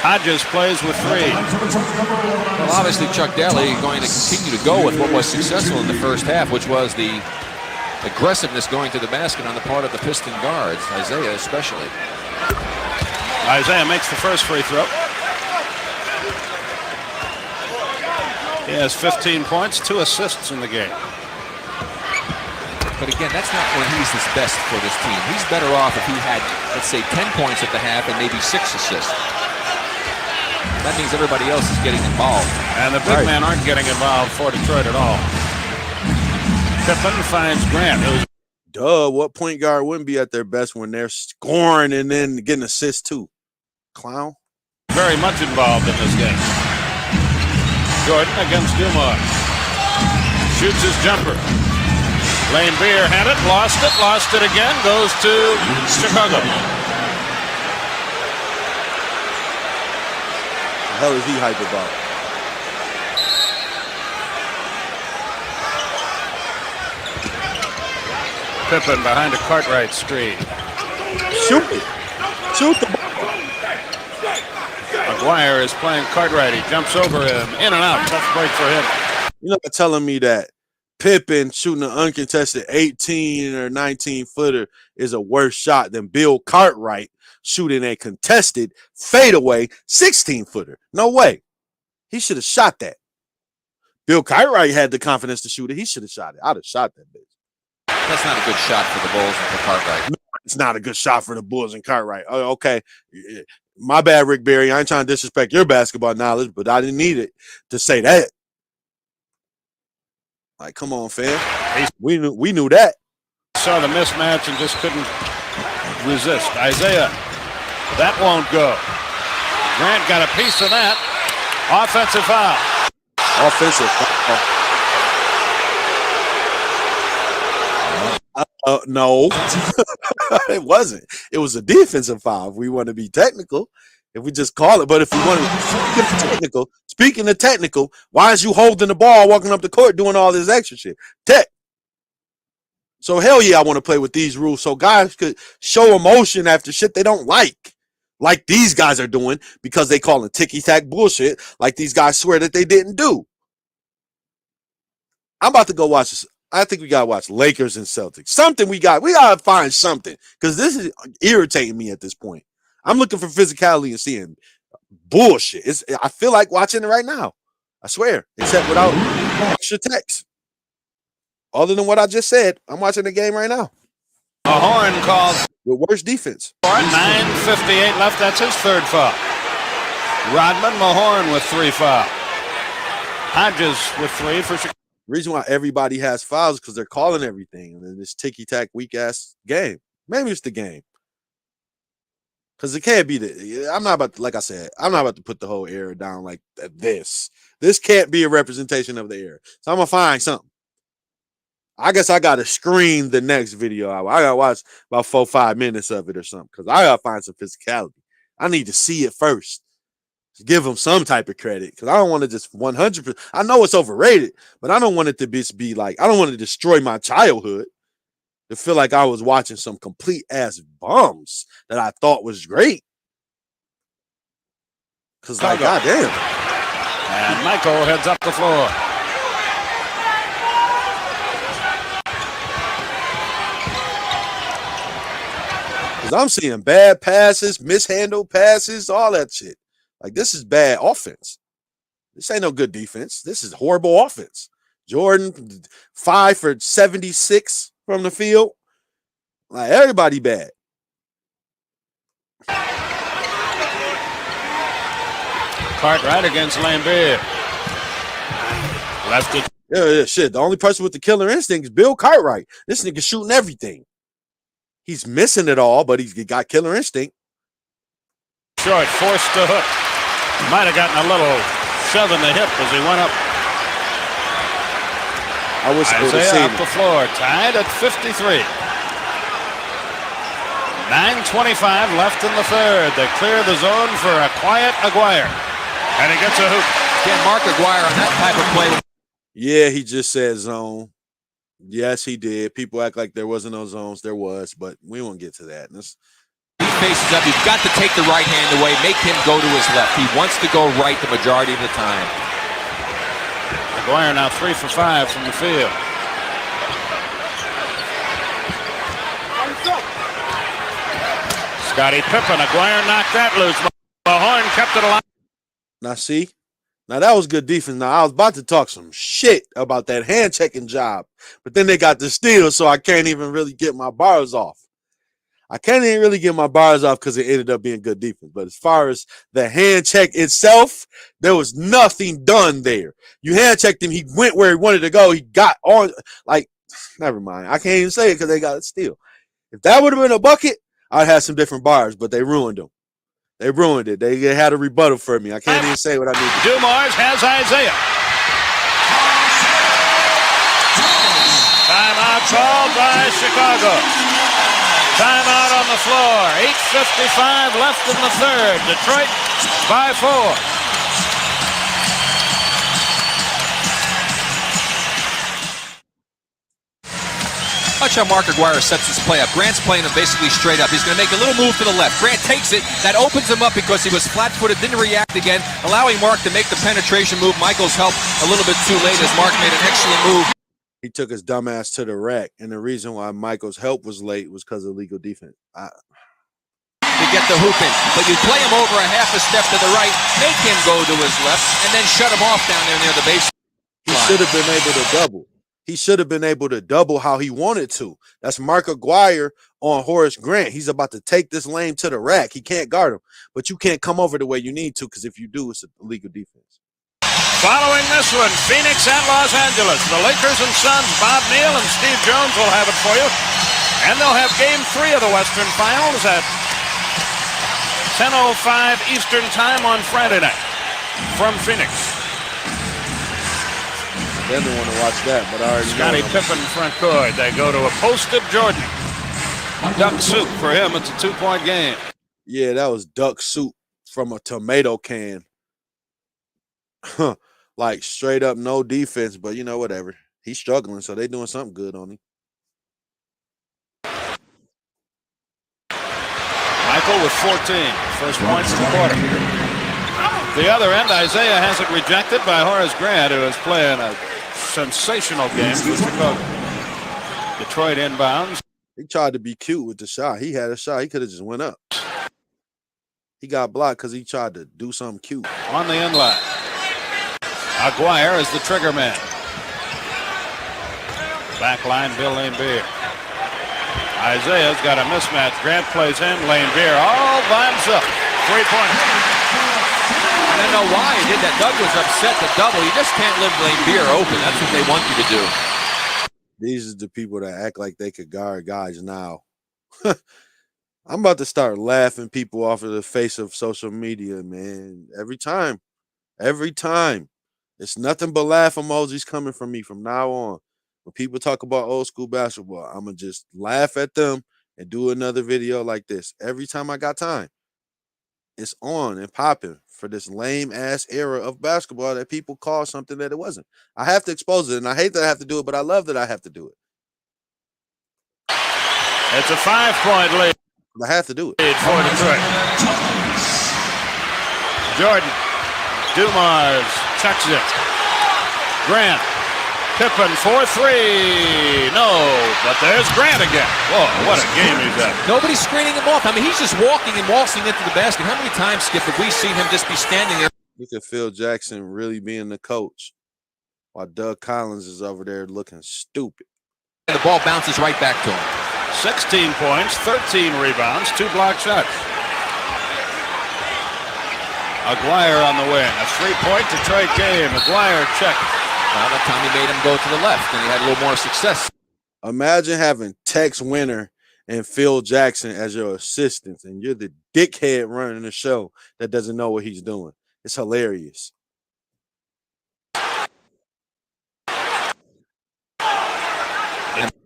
Hodges plays with 3. Well, obviously Chuck Daly going to continue to go with what was successful in the first half, which was the aggressiveness going to the basket on the part of the Piston guards, Isaiah especially. Isaiah makes the first free throw. He has 15 points, 2 assists in the game. But again, that's not when he's his best for this team. He's better off if he had, let's say, 10 points at the half and maybe 6 assists. That means everybody else is getting involved. And the big men aren't getting involved for Detroit at all. Pippen finds Grant. What point guard wouldn't be at their best when they're scoring and then getting assists too? Clown. Very much involved in this game. Jordan against Dumars. Shoots his jumper. Lane Beer had it, lost it again, goes to Chicago. The hell is he hype about? Pippen behind a Cartwright screen. Shoot it. Shoot the ball. McGuire is playing Cartwright. He jumps over him, in and out. Tough break for him. You're not telling me that Pippen shooting an uncontested 18 or 19 footer is a worse shot than Bill Cartwright shooting a contested fadeaway 16 footer. No way. He should have shot that. Bill Cartwright had the confidence to shoot it. He should have shot it. I'd have shot that bitch. That's not a good shot for the Bulls and for Cartwright. No, it's not a good shot for the Bulls and Cartwright. Oh, okay. My bad, Rick Barry. I ain't trying to disrespect your basketball knowledge, but I didn't need it to say that. Like, come on, fam. We knew that. Saw the mismatch and just couldn't resist. Isaiah, that won't go. Grant got a piece of that. Offensive foul. Offensive foul. No, it wasn't. It was a defensive foul. If we want to be technical, if we just call it. But if we want to be speaking of technical, why is you holding the ball, walking up the court, doing all this extra shit? Tech. So hell yeah, I want to play with these rules so guys could show emotion after shit they don't like these guys are doing because they call it ticky-tack bullshit, like these guys swear that they didn't do. I'm about to go watch this. I think we gotta watch Lakers and Celtics. Something we gotta find something because this is irritating me at this point. I'm looking for physicality and seeing bullshit. I feel like watching it right now. I swear, except without extra text. Other than what I just said, I'm watching the game right now. A horn calls. With worse defense. 9:58 left. That's his third foul. Rodman Mahorn with 3 fouls. Hodges with 3 for Chicago. Reason why everybody has fouls because they're calling everything and then this ticky-tack weak-ass game. Maybe it's the game. Because it can't be I'm not about to, like I said, I'm not about to put the whole era down like this. This can't be a representation of the era. So I'm going to find something. I guess I got to screen the next video. I got to watch about 4-5 minutes of it or something because I got to find some physicality. I need to see it first. Give them some type of credit because I don't want to just 100%. I know it's overrated, but I don't want it to be like, I don't want to destroy my childhood to feel like I was watching some complete ass bums that I thought was great. Because, like, goddamn. And Michael heads up the floor. Because I'm seeing bad passes, mishandled passes, all that shit. Like, this is bad offense. This ain't no good defense. This is horrible offense. Jordan, 5 for 76 from the field. Like, everybody bad. Cartwright against Lambeer. Left it. Yeah, shit. The only person with the killer instinct is Bill Cartwright. This nigga shooting everything. He's missing it all, but he got killer instinct. Short, forced to hook. Might have gotten a little shove in the hip as he went up. I wish I would have Isaiah seen up it. the floor, tied at 53. 9:25 left in the third. They clear the zone for a quiet Aguirre. And he gets a hoop. Again, Mark Aguirre on that type of play. Yeah, he just said zone. Yes, he did. People act like there wasn't no zones. There was, but we won't get to that. He faces up. You've got to take the right hand away, make him go to his left. He wants to go right the majority of the time. Aguirre now 3 for 5 from the field. Scottie Pippen, Aguirre knocked that loose. Mahorn kept it alive. Now, see? Now, that was good defense. Now, I was about to talk some shit about that hand-checking job, but then they got the steal, so I can't even really get my bars off. I can't even really get my bars off because it ended up being good defense. But as far as the hand check itself, there was nothing done there. You hand checked him. He went where he wanted to go. He got on. Like, never mind. I can't even say it because they got it steal. If that would have been a bucket, I'd have some different bars, but they ruined them. They ruined it. They had a rebuttal for me. I can't even say what I need to do. Dumars has Isaiah. Timeout called by Chicago. Timeout on the floor. 8:55 left in the third. Detroit by 4. Watch how Mark Aguirre sets this play up. Grant's playing him basically straight up. He's going to make a little move to the left. Grant takes it. That opens him up because he was flat-footed, didn't react again, allowing Mark to make the penetration move. Michaels helped a little bit too late as Mark made an excellent move. He took his dumb ass to the rack, and the reason why Michael's help was late was because of legal defense. To get the hoop in. But you play him over a half a step to the right, make him go to his left, and then shut him off down there near the baseline. He should have been able to double. He should have been able to double how he wanted to. That's Mark Aguirre on Horace Grant. He's about to take this lane to the rack. He can't guard him, but you can't come over the way you need to because if you do, it's a legal defense. Following this one, Phoenix and Los Angeles. The Lakers and Suns, Bob Neal and Steve Jones will have it for you. And they'll have game 3 of the Western Finals at 10:05 Eastern Time on Friday night from Phoenix. I didn't want to watch that, but I already Scottie know. Pippen front court. They go to a posted Jordan. Duck soup for him. It's a 2-point game. Yeah, that was duck soup from a tomato can. Like straight up no defense, but you know, whatever. He's struggling, so they doing something good on him. Michael with 14. First points of the quarter. The other end, Isaiah has it rejected by Horace Grant, who is playing a sensational game for Chicago. Detroit inbounds. He tried to be cute with the shot. He had a shot. He could have just went up. He got blocked because he tried to do something cute. On the end line. Aguirre is the trigger man. Back line, Bill Lambeer. Isaiah's got a mismatch. Grant plays in. Lambeer all by himself. 3-pointer. I don't know why he did that. Doug was upset to double. You just can't leave Lambeer open. That's what they want you to do. These are the people that act like they could guard guys now. I'm about to start laughing people off of the face of social media, man. Every time. It's nothing but laugh emojis coming from me from now on. When people talk about old school basketball, I'm going to just laugh at them and do another video like this. Every time I got time. It's on and popping for this lame-ass era of basketball that people call something that it wasn't. I have to expose it, and I hate that I have to do it, but I love that I have to do it. It's a 5-point lead. I have to do it. For Detroit. Jordan. Dumars checks it. Grant. Pippen for 3. No, but there's Grant again. Whoa, what a game he's at. Nobody's screening him off. I mean, he's just walking and waltzing into the basket. How many times, Skip, have we seen him just be standing there? Look at Phil Jackson really being the coach. while Doug Collins is over there looking stupid. And the ball bounces right back to him. 16 points, 13 rebounds, 2 block shots. Aguirre on the wing. A 3-point Detroit game. Aguirre check. Well, that time he made him go to the left, and he had a little more success. Imagine having Tex Winter and Phil Jackson as your assistants, and you're the dickhead running the show that doesn't know what he's doing. It's hilarious.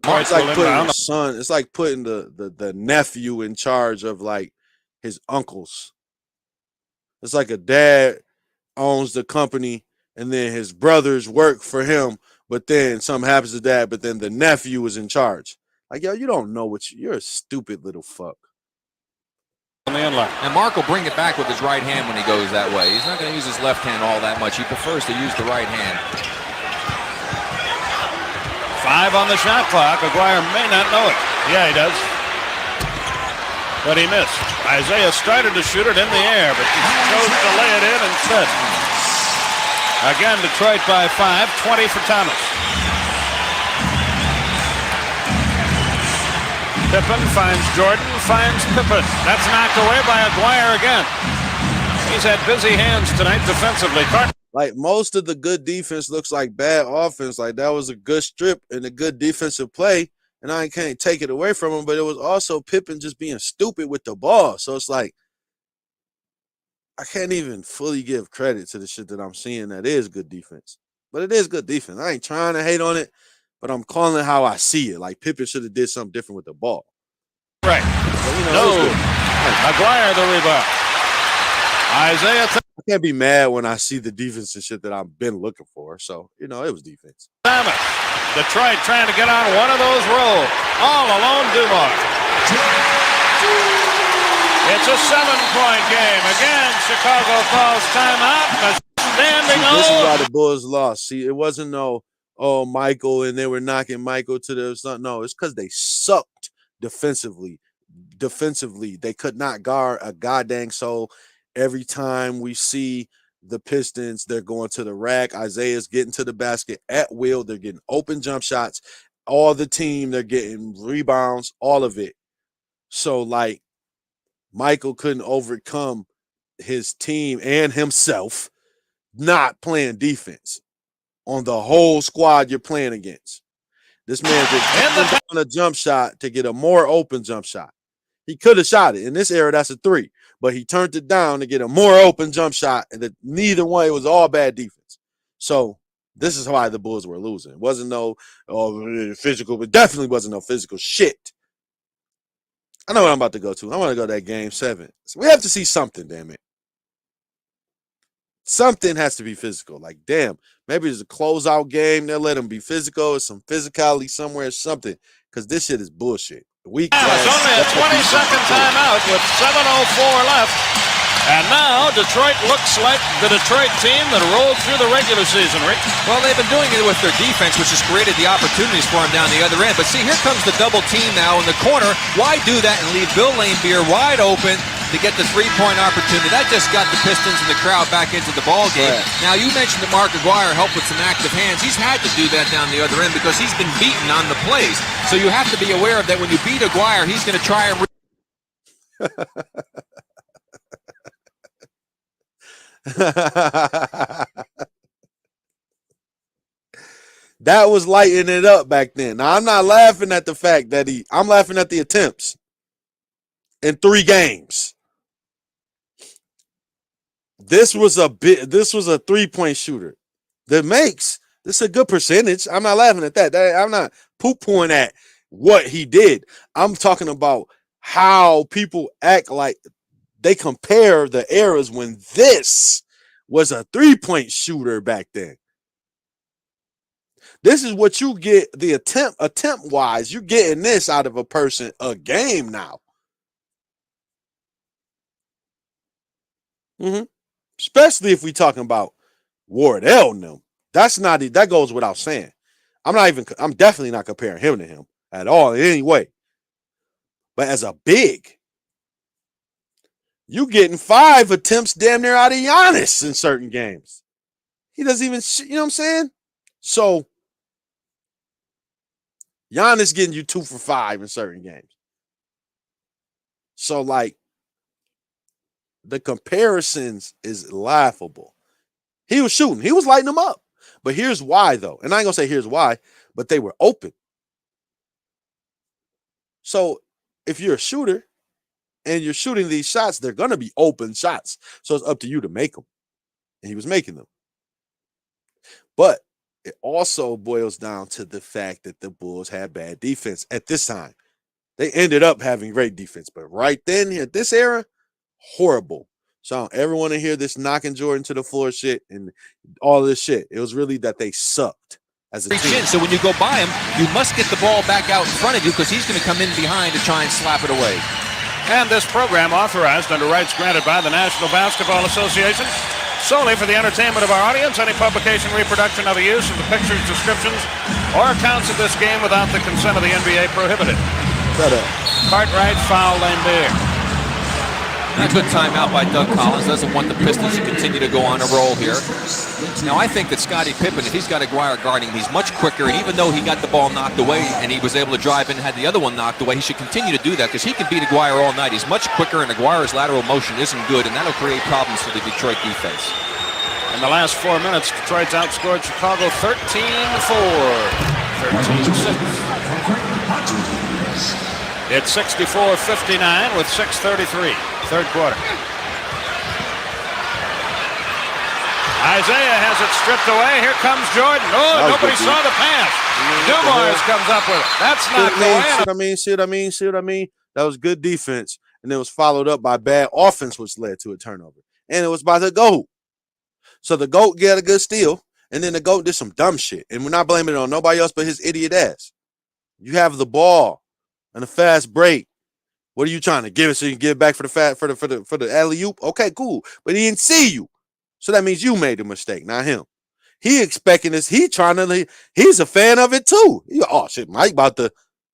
It's like putting the son. It's like putting the nephew in charge of like his uncles. It's like a dad owns the company, and then his brothers work for him. But then something happens to dad. But then the nephew is in charge. Like, yo, you don't know what you're a stupid little fuck. On the end line. And Mark will bring it back with his right hand when he goes that way. He's not going to use his left hand all that much. He prefers to use the right hand. 5 on the shot clock. Aguirre may not know it. Yeah, he does. But he missed. Isaiah started to shoot it in the air, but he chose to lay it in instead. Again, Detroit by 5, 20 for Thomas. Pippen finds Jordan, finds Pippen. That's knocked away by Aguirre again. He's had busy hands tonight defensively. Like, most of the good defense looks like bad offense. Like, that was a good strip and a good defensive play, and I can't take it away from him, but it was also Pippen just being stupid with the ball. So it's like, I can't even fully give credit to the shit that I'm seeing that is good defense. But it is good defense. I ain't trying to hate on it, but I'm calling it how I see it. Like, Pippen should have did something different with the ball. Right. But, no. Aguirre the rebound. Isaiah. I can't be mad when I see the defense and shit that I've been looking for. So, it was defense. Thomas. Detroit trying to get on one of those rolls. All alone, Dumars. It's a 7-point game. Again, Chicago calls timeout. Standing this is why O. the Bulls lost. See, it wasn't Michael, and they were knocking Michael to the sun. No, it's because they sucked defensively. They could not guard a goddamn soul. Every time we see the Pistons, they're going to the rack. Isaiah's getting to the basket at will. They're getting open jump shots. All the team, they're getting rebounds, all of it. So, like, Michael couldn't overcome his team and himself not playing defense on the whole squad you're playing against. This man just on a jump shot to get a more open jump shot. He could have shot it. In this era, that's a 3. But he turned it down to get a more open jump shot, and neither one, it was all bad defense. So this is why the Bulls were losing. It wasn't no physical, but definitely wasn't no physical shit. I know what I'm about to go to. I want to go to that game 7. So we have to see something, damn it. Something has to be physical. Like, damn, maybe it's a closeout game. They'll let them be physical or some physicality somewhere, something. Because this shit is bullshit. It's only a 20-second timeout with 7:04 left. And now Detroit looks like the Detroit team that rolled through the regular season, Rick. Well, they've been doing it with their defense, which has created the opportunities for them down the other end. But see, here comes the double team now in the corner. Why do that and leave Bill Laimbeer wide open to get the 3-point opportunity? That just got the Pistons and the crowd back into the ball game. Right. Now, you mentioned that Mark Aguirre helped with some active hands. He's had to do that down the other end because he's been beaten on the plays. So you have to be aware of that. When you beat Aguirre, he's going to try and that was lighting it up back then. Now, I'm not laughing at the fact that I'm laughing at the attempts in 3 games. This was a 3-point shooter that makes this a good percentage. I'm not laughing at that. I'm not poo-pooing at what he did. I'm talking about how people act like they compare the eras when this was a 3-point shooter back then. This is what you get, the attempt wise. You're getting this out of a person a game now. Especially if we talking about Wardell and them. That goes without saying. I'm definitely not comparing him to him at all in any way. But as a big, you getting 5 attempts damn near out of Giannis in certain games. He doesn't even, you know what I'm saying? So Giannis getting you 2 for 5 in certain games. So, like, the comparisons is laughable. He was shooting. He was lighting them up. But here's why, though. And I ain't going to say here's why, but they were open. So if you're a shooter and you're shooting these shots, they're going to be open shots. So it's up to you to make them. And he was making them. But it also boils down to the fact that the Bulls had bad defense at this time. They ended up having great defense. But right then, at this era, horrible. So I don't ever want to hear this knocking Jordan to the floor shit and all this shit. It was really that they sucked as a team. So when you go by him, you must get the ball back out in front of you because he's going to come in behind to try and slap it away. And this program authorized under rights granted by the National Basketball Association solely for the entertainment of our audience. Any publication, reproduction, other use of the pictures, descriptions, or accounts of this game without the consent of the NBA prohibited. Cartwright, foul, Lambeer. A good timeout by Doug Collins. Doesn't want the Pistons to continue to go on a roll here. Now, I think that Scottie Pippen, if he's got Aguirre guarding, he's much quicker. And even though he got the ball knocked away and he was able to drive in and had the other one knocked away, he should continue to do that because he can beat Aguirre all night. He's much quicker, and Aguirre's lateral motion isn't good, and that'll create problems for the Detroit defense. In the last 4 minutes, Detroit's outscored Chicago 13-4. 13-6. It's 64-59 with 6:33, third quarter. Isaiah has it stripped away. Here comes Jordan. Oh, nobody saw the pass. Dumars comes up with it. That's not going. See what I mean? That was good defense, and it was followed up by bad offense, which led to a turnover. And it was by the GOAT. So the GOAT got a good steal, and then the GOAT did some dumb shit. And we're not blaming it on nobody else but his idiot ass. You have the ball and a fast break. What are you trying to give it so you can give it back for the alley-oop? Okay, cool. But he didn't see you. So that means you made the mistake, not him. He expecting this. He's a fan of it too. Oh shit, Mike about to,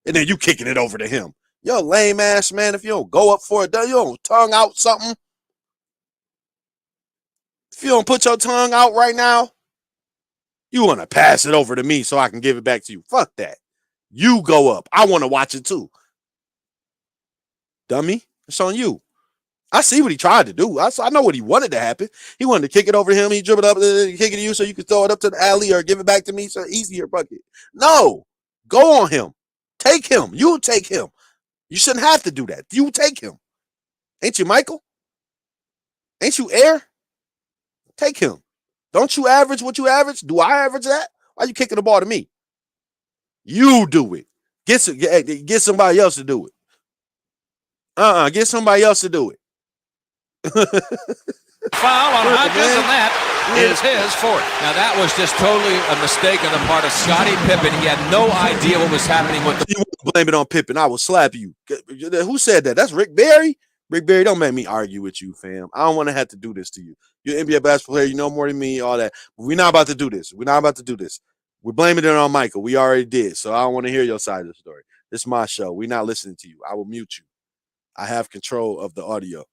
and then you kicking it over to him. Yo, lame ass man. If you don't go up for it, you don't tongue out something. If you don't put your tongue out right now, you want to pass it over to me so I can give it back to you. Fuck that. You go up. I want to watch it too. Dummy, it's on you. I see what he tried to do. I know what he wanted to happen. He wanted to kick it over to him. He dribbled up, kick it to you so you could throw it up to the alley or give it back to me so easier bucket. No, go on him. Take him. You take him. You shouldn't have to do that. You take him. Ain't you Michael? Ain't you Air? Take him. Don't you average what you average? Do I average that? Why are you kicking the ball to me? You do it. Get somebody else to do it. Get somebody else to do it. Foul on Hodges, and that is his fourth. Now that was just totally a mistake on the part of Scottie Pippen. He had no idea what was happening with the. You blame it on Pippen. I will slap you. Who said that? That's Rick Barry. Rick Barry, don't make me argue with you, fam. I don't want to have to do this to you. You're an NBA basketball player. You know more than me. All that. But we're not about to do this. We're blaming it on Michael. We already did. So I don't want to hear your side of the story. This is my show. We're not listening to you. I will mute you. I have control of the audio.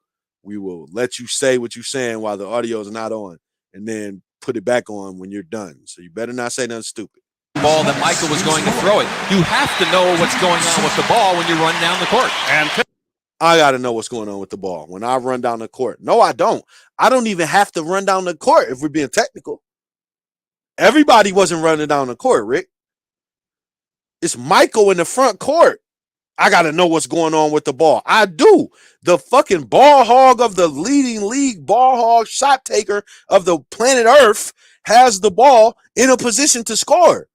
We will let you say what you're saying while the audio is not on, and then put it back on when you're done. So you better not say nothing stupid. Ball that Michael was going to throw it. You have to know what's going on with the ball when you run down the court. And I got to know what's going on with the ball when I run down the court. No, I don't. I don't even have to run down the court if we're being technical. Everybody wasn't running down the court, Rick. It's Michael in the front court. I got to know what's going on with the ball. I do. The fucking ball hog of the leading league ball hog shot taker of the planet Earth has the ball in a position to score.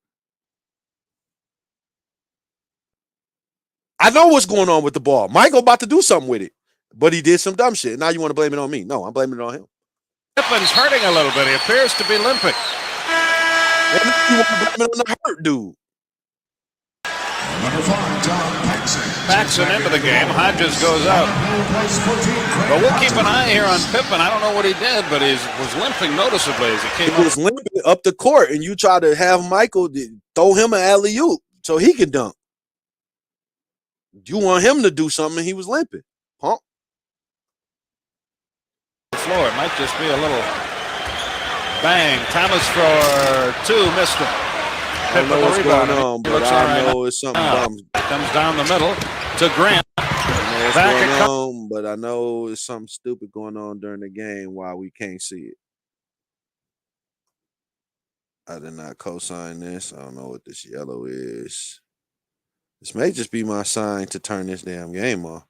I know what's going on with the ball. Michael about to do something with it, but he did some dumb shit. Now you want to blame it on me. No, I'm blaming it on him. Pippen's hurting a little bit. He appears to be limping. And you want to blame it on the hurt dude. Number 5, John Paxson. Paxson into the game. Hodges goes out. But we'll keep an eye here on Pippen. I don't know what he did, but he was limping noticeably as he came up. He was limping up the court, and you try to have Michael throw him an alley-oop so he can dunk. You want him to do something, and he was limping. Pump. The floor. It might just be a little bang. Thomas for two, missed him. I don't know what's going on, but Looks all I right. know it's something dumb. Comes down the middle to Grant. I don't know what's Back going a on, but I know it's something stupid going on during the game while we can't see it. I did not co-sign this. I don't know what this yellow is. This may just be my sign to turn this damn game off.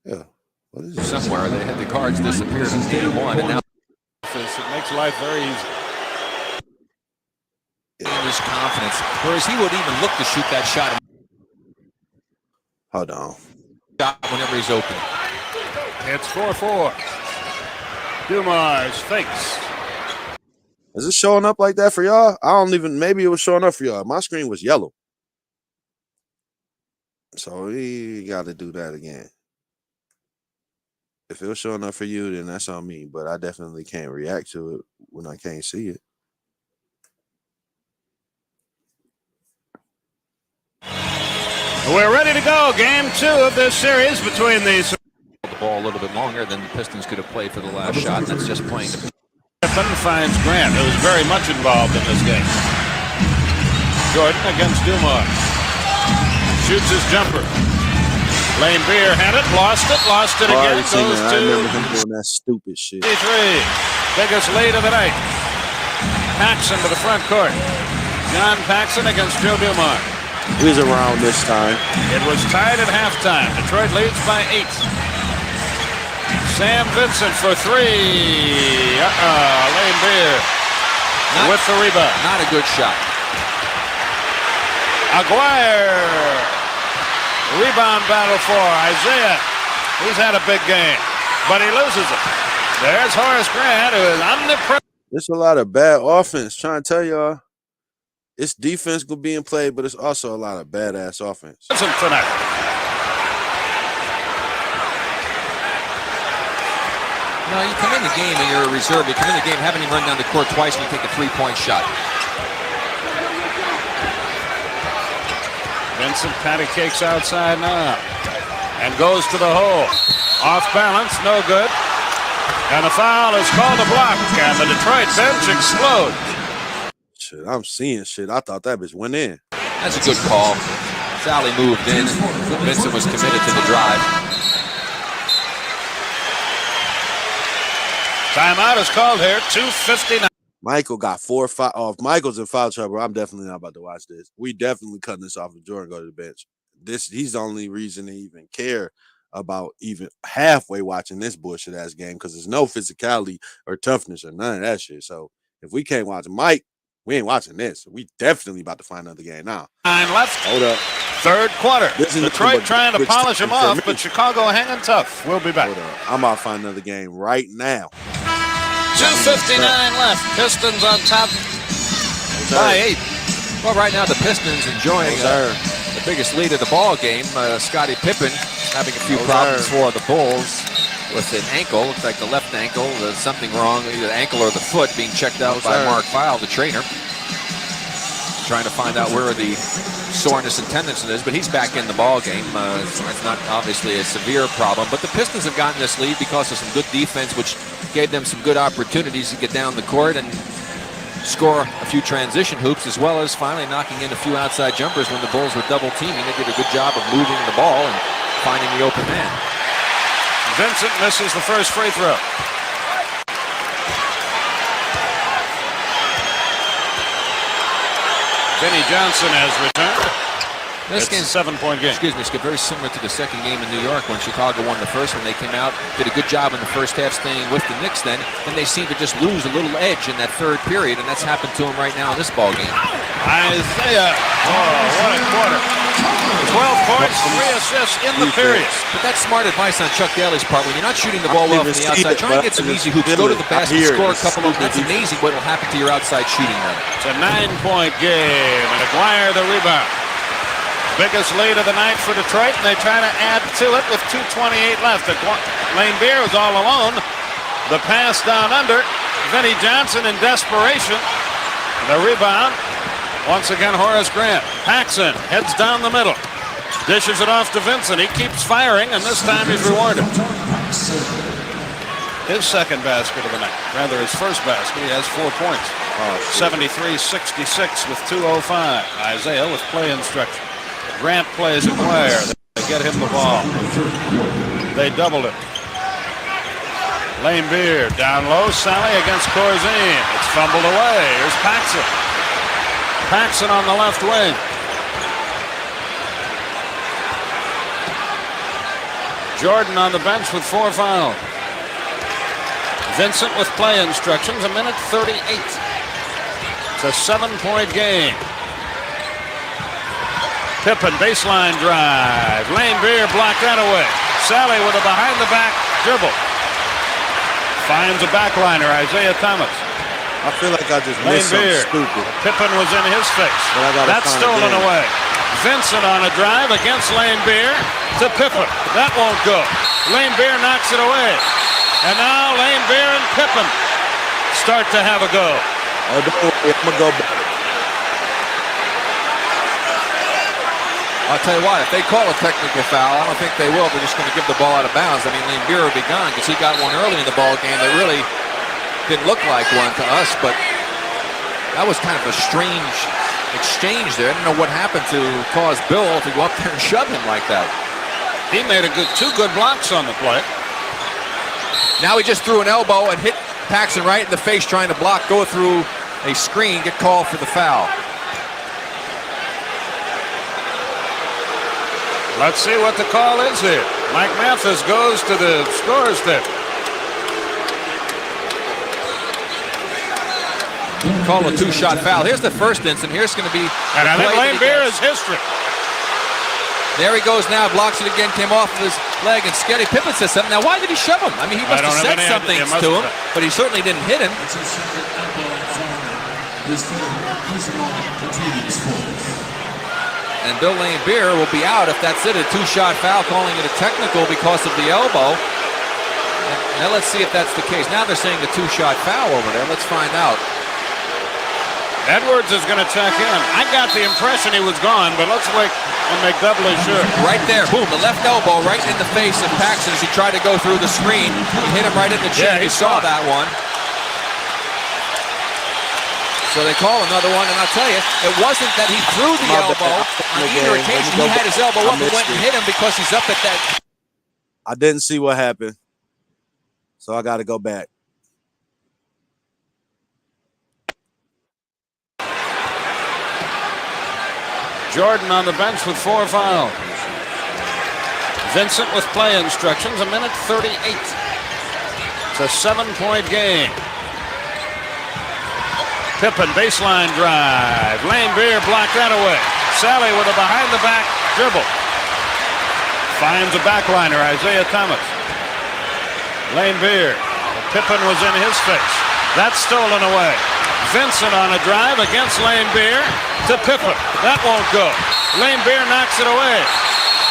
Yeah. What is this? Somewhere they had the cards disappear since game one, and now It makes life very easy. in his confidence, whereas he would even look to shoot that shot Hold on. whenever he's open. It's 4-4. Dumars fakes. Is it showing up like that for y'all? I don't even, maybe it was showing up for y'all. My screen was yellow. So we got to do that again. If it was showing up for you, then that's on me. But I definitely can't react to it when I can't see it. We're ready to go. Game 2 of this series between these. The ball a little bit longer than the Pistons could have played for the last shot. And that's just playing the Pippen finds Grant, who's very much involved in this game. Jordan against Dumars. Shoots his jumper. Lane Beer had it, lost it again. Goes I remember him to doing that stupid shit. 3. Biggest lead of the night. Paxson to the front court. John Paxson against Joe Dumars. He was around this time. It was tied at halftime. Detroit leads by 8. Sam Vincent for 3. Lane Beer with the rebound. not a good shot. Aguirre. Rebound battle for Isaiah. He's had a big game, but he loses it. There's Horace Grant, who is omnipresent. There's a lot of bad offense. Trying to tell y'all, it's defense gonna be in play, but it's also a lot of badass offense. Tonight. No, you come in the game and you're a reserve. You come in the game having him run down the court twice and you take a three-point shot. Vincent patty cakes outside now and goes to the hole. Off balance, no good. And a foul is called a block, and the Detroit bench explodes. Shit, I'm seeing shit. I thought that bitch went in. That's a good call. Sally moved in. Vincent was committed to the drive. Timeout is called here, 2:59. Michael got 4 or 5. Oh, if Michael's in foul trouble, I'm definitely not about to watch this. We definitely cutting this off if Jordan go to the bench. He's the only reason to even care about even halfway watching this bullshit ass game, because there's no physicality or toughness or none of that shit. So if we can't watch Mike, we ain't watching this. We definitely about to find another game now. 9 left. Hold up. Third quarter. This is Detroit trying to good polish him stuff for off, me. but Chicago hanging tough. We'll be back. Hold up. I'm about to find another game right now. 2:59 left. Pistons on top By 8. Well, right now the Pistons enjoying the biggest lead of the ball game. Scottie Pippen having a few problems for the Bulls with an ankle. Looks like the left ankle. There's something wrong, either the ankle or the foot, being checked out by Mark Feil, the trainer. Trying to find out where the soreness and tenderness is, but he's back in the ball game. It's not obviously a severe problem, but the Pistons have gotten this lead because of some good defense, which gave them some good opportunities to get down the court and score a few transition hoops, as well as finally knocking in a few outside jumpers when the Bulls were double teaming. They did a good job of moving the ball and finding the open man. Vincent misses the first free throw. Vinnie Johnson has returned. This It's game, a 7-point game. excuse me, Skip, very similar to the second game in New York when Chicago won the first one. They came out, did a good job in the first half staying with the Knicks then, and they seem to just lose a little edge in that third period, and that's happened to them right now in this ball game. Isaiah, what a quarter. 12 points, 3 assists in the period. But that's smart advice on Chuck Daly's part. When you're not shooting the ball well from the outside, try and get some easy hoops. Go to the basket, score a couple of them. That's amazing what will happen to your outside shooting then. It's a 9-point game, and Aguirre the rebound. Biggest lead of the night for Detroit, and they try to add to it with 2:28 left. Lane Beer was all alone. The pass down under. Vinnie Johnson in desperation. The rebound. Once again, Horace Grant. Paxson heads down the middle. Dishes it off to Vincent. He keeps firing, and this time he's rewarded. His second basket of the night. Rather, his first basket. He has 4 points. 73-66 with 2:05. Isaiah with play instruction. Grant plays it where they get him the ball. They doubled it. Lane Beer down low. Sally against Corzine. It's fumbled away. Here's Paxson. Paxson on the left wing. Jordan on the bench with 4 fouls. Vincent with play instructions. 1:38. It's a 7-point game. Pippen baseline drive. Lane Beer blocked that away. Sally with a behind-the-back dribble. Finds a backliner, Isaiah Thomas. I feel like I just Lane missed something Beer. stupid. Pippen was in his face. That's stolen away. Vincent on a drive against Lane Beer to Pippen. That won't go. Lane Beer knocks it away. And now Lane Beer and Pippen start to have a go. Oh, don't worry, I'm going to go back. I'll tell you what, if they call a technical foul, I don't think they will. They're just going to give the ball out of bounds. I mean, Lane Beer will be gone because he got one early in the ball game that really didn't look like one to us, but that was kind of a strange exchange there. I don't know what happened to cause Bill to go up there and shove him like that. He made two good blocks on the play. Now he just threw an elbow and hit Paxson right in the face trying to block, go through a screen, get called for the foul. Let's see what the call is here. Mike Mathis goes to the scorer's table. Call a 2-shot foul. Here's the first incident. Here's going to be. And I think Lane Beer is history. There he goes now, blocks it again, came off of his leg, and Scottie Pippen says something. Now, why did he shove him? I mean, he must have said something to him, but he certainly didn't hit him. And Bill Lane Beer will be out if that's it. A 2-shot foul, calling it a technical because of the elbow. Now let's see if that's the case. Now they're saying a 2-shot foul over there. Let's find out. Edwards is going to check in. I got the impression he was gone, but let's wait and make doubly sure. Right there, boom, the left elbow right in the face of Paxson as he tried to go through the screen. He hit him right in the chin. Yeah, he saw that one. So they call another one, and I'll tell you, it wasn't that he threw the elbow. On either occasion, he had his elbow up and went and hit him because he's up at that. I didn't see what happened, so I got to go back. Jordan on the bench with 4 fouls. Vincent with play instructions. 1:38. It's a 7-point game. Pippen baseline drive. Lane Beer blocked that away. Sally with a behind-the-back dribble. Finds a backliner, Isaiah Thomas. Lane Beer. Pippen was in his face. That's stolen away. Vincent on a drive against Lane Beer to Pippen. That won't go. Lane Beer knocks it away.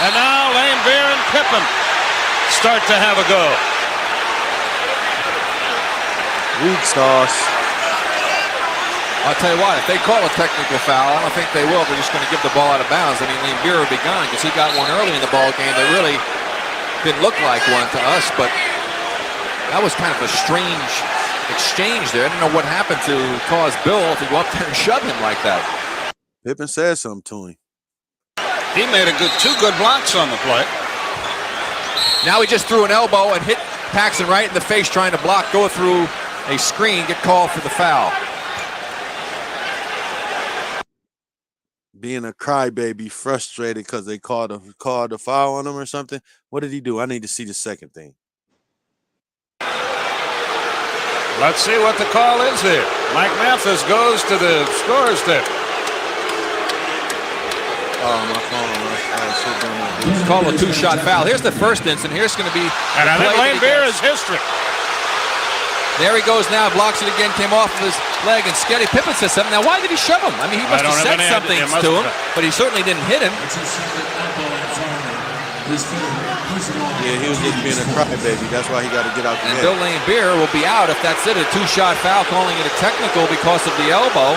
And now Lane Beer and Pippen start to have a go. Weak sauce. I'll tell you what, if they call a technical foul, I don't think they will. They're just going to give the ball out of bounds. I mean, Lane Beer will be gone because he got one early in the ball game that really didn't look like one to us, but that was kind of a strange exchange there. I don't know what happened to cause Bill to go up there and shove him like that. Pippen said something to him. He made two good blocks on the play. Now he just threw an elbow and hit Paxson right in the face trying to block, go through a screen, get called for the foul. Being a crybaby, frustrated because they called a foul on him or something. What did he do? I need to see the second thing. Let's see what the call is here. Mike Mathis goes to the scorer's table. Oh, my phone. Call a 2-shot foul. Here's the first incident. Here's going to be. And I think Lane Beer is history. There he goes now, blocks it again, came off of his leg, and Scottie Pippen says something. Now, why did he shove him? I mean, he must have said something to him, but he certainly didn't hit him. Yeah, he was just being a crybaby. That's why he got to get out the And Bill Lane Beer will be out if that's it. A 2-shot foul, calling it a technical because of the elbow.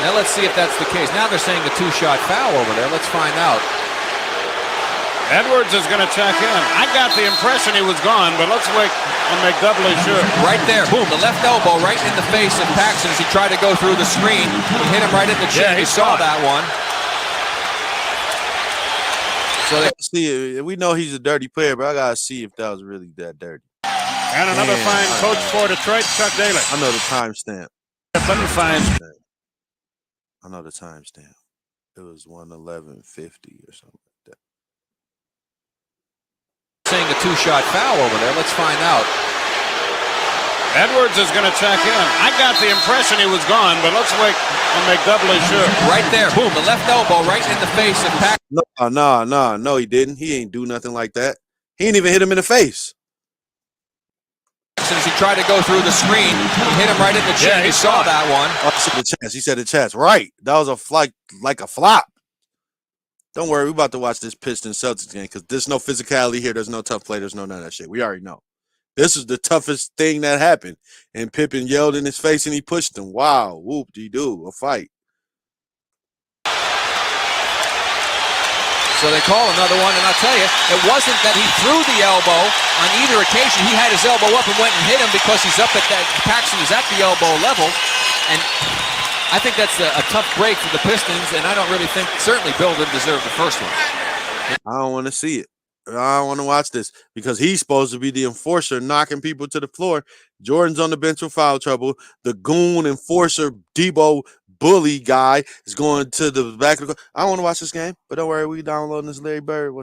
Now let's see if that's the case. Now they're saying a 2-shot foul over there. Let's find out. Edwards is going to check in. I got the impression he was gone, but let's wait and make doubly sure. Right there, boom, the left elbow right in the face of Paxson as he tried to go through the screen. He hit him right in the chin. Yeah, he you saw that one. So they see, we know he's a dirty player, but I gotta see if that was really that dirty. And another fine coach for Detroit, Chuck Daly. I know the timestamp. Fine. I know the timestamp. It was 1:11:50 or something like that. saying a two-shot foul over there. Let's find out. Edwards is going to check in. I got the impression he was gone, but let's wait and make doubly sure. Right there, boom, the left elbow right in the face of Paxson. No, he didn't. He ain't do nothing like that. He ain't even hit him in the face. As he tried to go through the screen, he hit him right in the chin. Yeah, you saw that one. Oh, he said the chest. He said the chest. Right. That was like a flop. Don't worry, we're about to watch this Pistons Celtics game because there's no physicality here. There's no tough play. There's no none of that shit. We already know. This is the toughest thing that happened. And Pippen yelled in his face and he pushed him. Wow. Whoop-de-doo. A fight. So they call another one, and I'll tell you, it wasn't that he threw the elbow on either occasion. He had his elbow up and went and hit him because he's up at that. Paxson is at the elbow level, and I think that's a tough break for the Pistons, and I don't really think, certainly Bill didn't deserve the first one. I don't want to see it. I don't want to watch this because he's supposed to be the enforcer knocking people to the floor. Jordan's on the bench with foul trouble. The goon enforcer, Debo bully guy is going to the back of the court. I don't want to watch this game, but don't worry, we downloading this Larry Bird.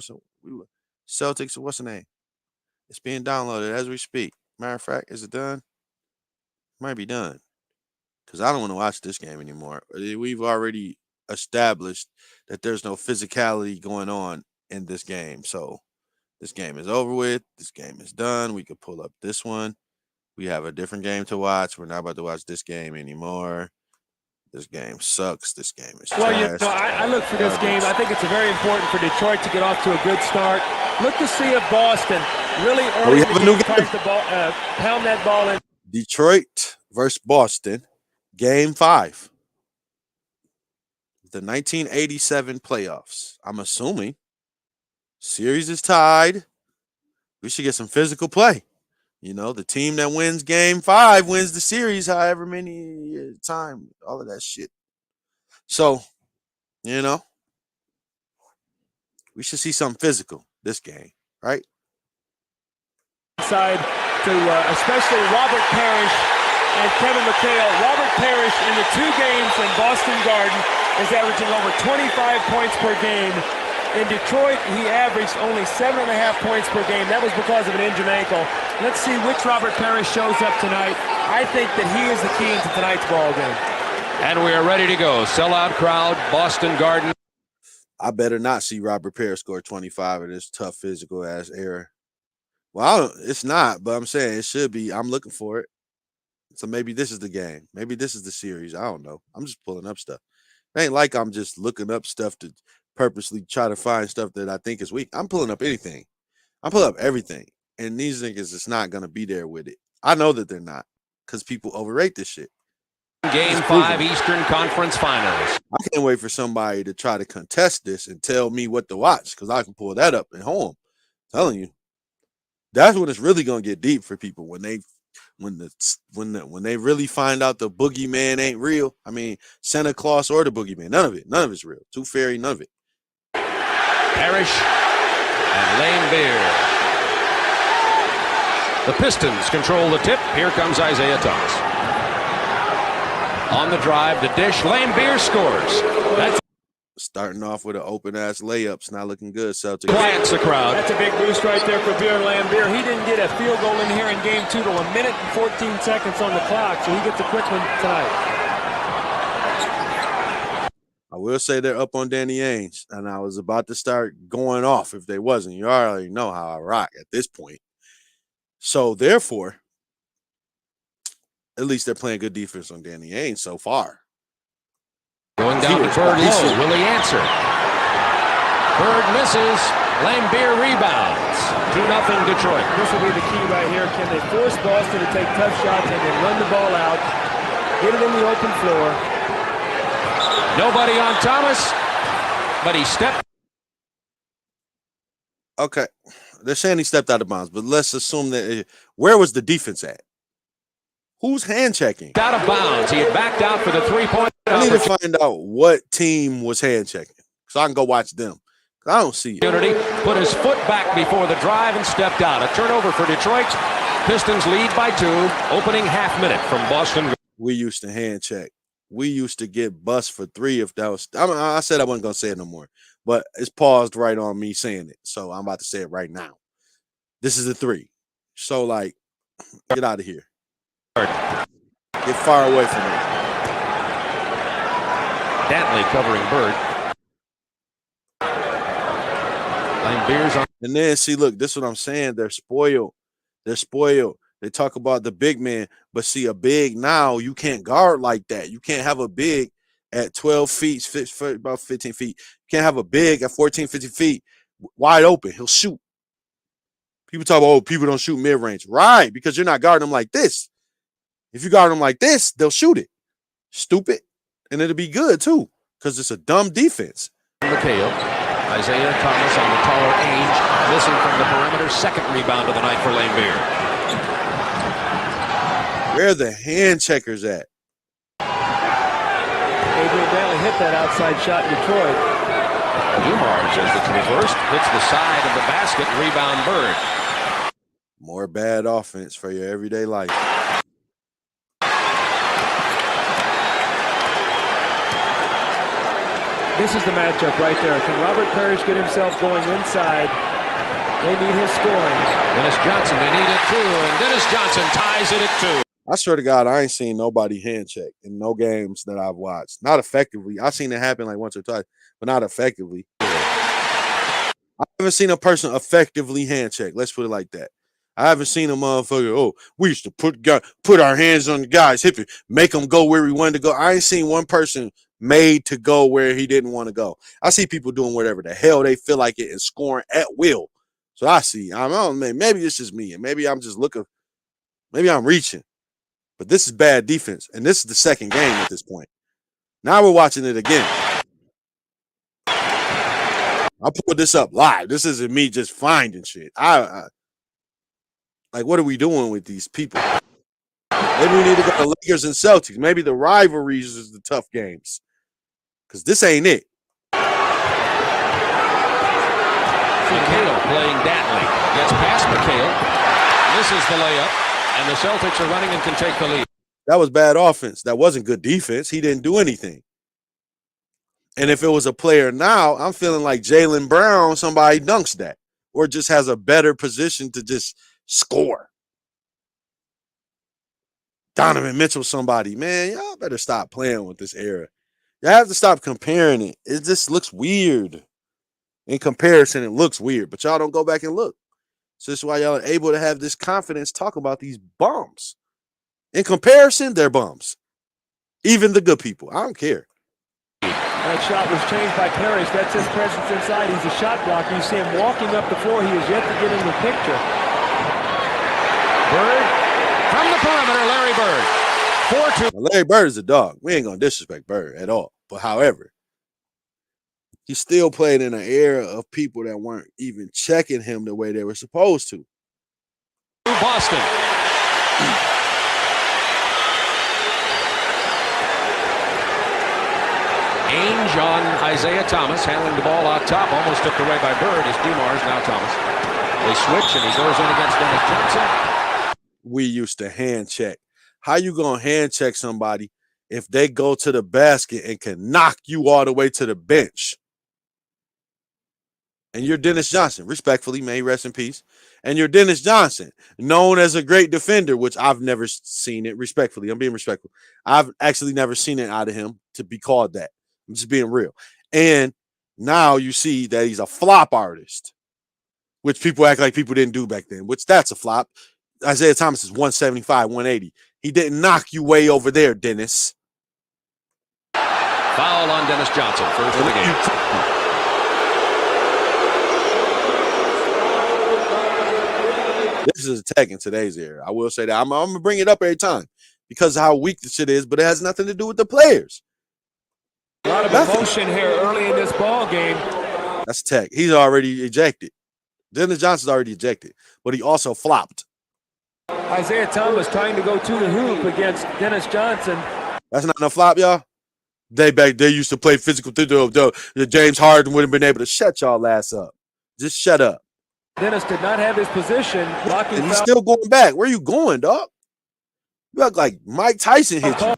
Celtics, what's the name? It's being downloaded as we speak. Matter of fact, is it done? Might be done. Because I don't want to watch this game anymore. We've already established that there's no physicality going on in this game. So this game is over with. This game is done. We could pull up this one. We have a different game to watch. We're not about to watch this game anymore. This game sucks. This game is trash. Well, you know, I look for this game. I think it's very important for Detroit to get off to a good start. Look to see if Boston really early tries to pound that ball in. Detroit versus Boston, Game 5. The 1987 playoffs. I'm assuming. Series is tied. We should get some physical play. You know, the team that wins Game 5 wins the series, however many time, all of that shit. So, you know, we should see something physical this game, right? Side to especially Robert Parrish and Kevin McHale. Robert Parrish in the 2 games in Boston Garden is averaging over 25 points per game. In Detroit, he averaged only 7.5 points per game. That was because of an injured ankle. Let's see which Robert Parrish shows up tonight. I think that he is the key to tonight's ball game. And we are ready to go. Sellout crowd, Boston Garden. I better not see Robert Parrish score 25 in this tough physical ass era. Well, it's not, but I'm saying it should be. I'm looking for it. So maybe this is the game. Maybe this is the series. I don't know. I'm just pulling up stuff. It ain't like I'm just looking up stuff to purposely try to find stuff that I think is weak. I'm pulling up anything. I'm pulling up everything. And these niggas is not going to be there with it. I know that they're not because people overrate this shit. Game 5 Eastern Conference Finals. I can't wait for somebody to try to contest this and tell me what to watch because I can pull that up at home. I'm telling you. That's when it's really going to get deep for people when they really find out the boogeyman ain't real. I mean, Santa Claus or the boogeyman, none of it's real. Tooth Fairy, none of it. Parrish and Lane Beer. The Pistons control the tip. Here comes Isaiah Thomas. On the drive, the dish. Lane Beer scores. That's starting off with an open-ass layups. Not looking good, Celtics. quiets the crowd. That's a big boost right there for Beer Lambeer. He didn't get a field goal in here in Game 2 till 1 minute and 14 seconds on the clock, so he gets a quick one tonight. I will say they're up on Danny Ainge, and I was about to start going off if they wasn't. You already know how I rock at this point. So, therefore, at least they're playing good defense on Danny Ainge so far. Going down to Bird low. Will he answer? Bird misses. Lane Beer rebounds. 2-0 Detroit. This will be the key right here. Can they force Boston to take tough shots and then run the ball out, get it in the open floor? Nobody on Thomas, but he stepped. Okay. They're saying he stepped out of bounds, but let's assume that where was the defense at? Who's hand checking? Out of bounds. He had backed out for the 3-point. I need to find out what team was hand checking so I can go watch them. I don't see it. Put his foot back before the drive and stepped out. A turnover for Detroit. Pistons lead by 2. Opening half minute from Boston. We used to hand check. We used to get bust for 3 if that was. I said I wasn't going to say it no more, but it's paused right on me saying it. So I'm about to say it right now. This is a 3. So, like, get out of here. Get far away from me. Dantley covering Bird. Beers on. And then, see, look, this is what I'm saying. They're spoiled. They're spoiled. They talk about the big man, but see, a big now, you can't guard like that. You can't have a big at 12 feet, about 15 feet. You can't have a big at 14, 15 feet wide open. He'll shoot. People talk about, oh, people don't shoot mid-range. Right, because you're not guarding them like this. If you guard them like this, they'll shoot it. Stupid. And it'll be good, too, because it's a dumb defense. McHale. Isaiah Thomas on the taller Ainge, missing from the perimeter. Second rebound of the night for Laimbeer. Where are the hand checkers at? Adrian Dantley hit that outside shot in Detroit. Dumars, as it's reversed, hits the side of the basket. Rebound Bird. More bad offense for your everyday life. This is the matchup right there. Can Robert Parrish get himself going inside? They need his scoring. Dennis Johnson, they need it too, and Dennis Johnson ties it at 2. I swear to God, I ain't seen nobody hand check in no games that I've watched. Not effectively. I've seen it happen like once or twice, but not effectively. I haven't seen a person effectively hand check. Let's put it like that. I haven't seen a motherfucker, oh, we used to put our hands on the guy's hip and make him go where he wanted to go. I ain't seen one person made to go where he didn't want to go. I see people doing whatever the hell they feel like it and scoring at will. So I see. I don't know, maybe it's just me, and maybe I'm just looking. Maybe I'm reaching. But this is bad defense, and this is the second game at this point. Now we're watching it again. I pulled this up live. This isn't me just finding shit. Like, what are we doing with these people? Maybe we need to go to Lakers and Celtics. Maybe the rivalries is the tough games. Because this ain't it. McHale playing Dantley. Gets past McHale. Misses the layup. And the Celtics are running and can take the lead. That was bad offense. That wasn't good defense. He didn't do anything. And if it was a player now, I'm feeling like Jaylen Brown, somebody dunks that. Or just has a better position to just score. Donovan Mitchell, somebody. Man, y'all better stop playing with this era. Y'all have to stop comparing it. It just looks weird. In comparison, it looks weird. But y'all don't go back and look. So this is why y'all are able to have this confidence talk about these bums. In comparison, they're bums. Even the good people. I don't care. That shot was changed by Parrish. That's his presence inside. He's a shot blocker. You see him walking up the floor. He is yet to get in the picture. Bird from the perimeter, Larry Bird. 4-2. Now, Larry Bird is a dog. We ain't going to disrespect Bird at all. But however, he still played in an era of people that weren't even checking him the way they were supposed to. Boston. Ainge on Isaiah Thomas, handling the ball out top, almost tipped away by Bird. Is Dumars, now Thomas. They switch, and he goes in against Dennis Johnson. We used to hand check. How you going to hand check somebody if they go to the basket and can knock you all the way to the bench? And you're Dennis Johnson, respectfully, may he rest in peace. And you're Dennis Johnson, known as a great defender, which I've never seen it, respectfully. I'm being respectful. I've actually never seen it out of him to be called that. I'm just being real. And now you see that he's a flop artist, which people act like people didn't do back then, which that's a flop. Isaiah Thomas is 175, 180. He didn't knock you way over there, Dennis. Foul on Dennis Johnson, first of the game. This is a tech in today's era. I will say that. I'm going to bring it up every time because of how weak the shit is, but it has nothing to do with the players. A lot of emotion here early in this ball game. That's tech. He's already ejected. Dennis Johnson's already ejected, but he also flopped. Isaiah Thomas trying to go to the hoop against Dennis Johnson. That's not a flop, y'all. They used to play physical. James Harden wouldn't have been able to shut y'all ass up. Just shut up. Dennis did not have his position. And he's still going back. Where you going, dog? You look like Mike Tyson hit you.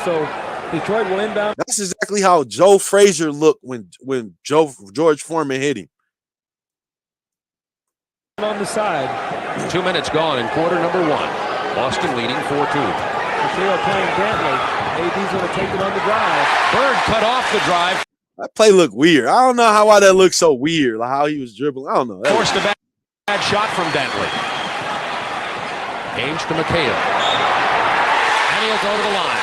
So Detroit will inbound. That's exactly how Joe Frazier looked when George Foreman hit him. On the side. 2 minutes gone in quarter number 1. Boston leading 4-2. McHale playing Bentley. AD's going to take it on the drive. Bird cut off the drive. That play looked weird. I don't know why that looked so weird. Like how he was dribbling. I don't know. Forced a bad shot from Bentley. Ainge to McHale. And he'll go to the line.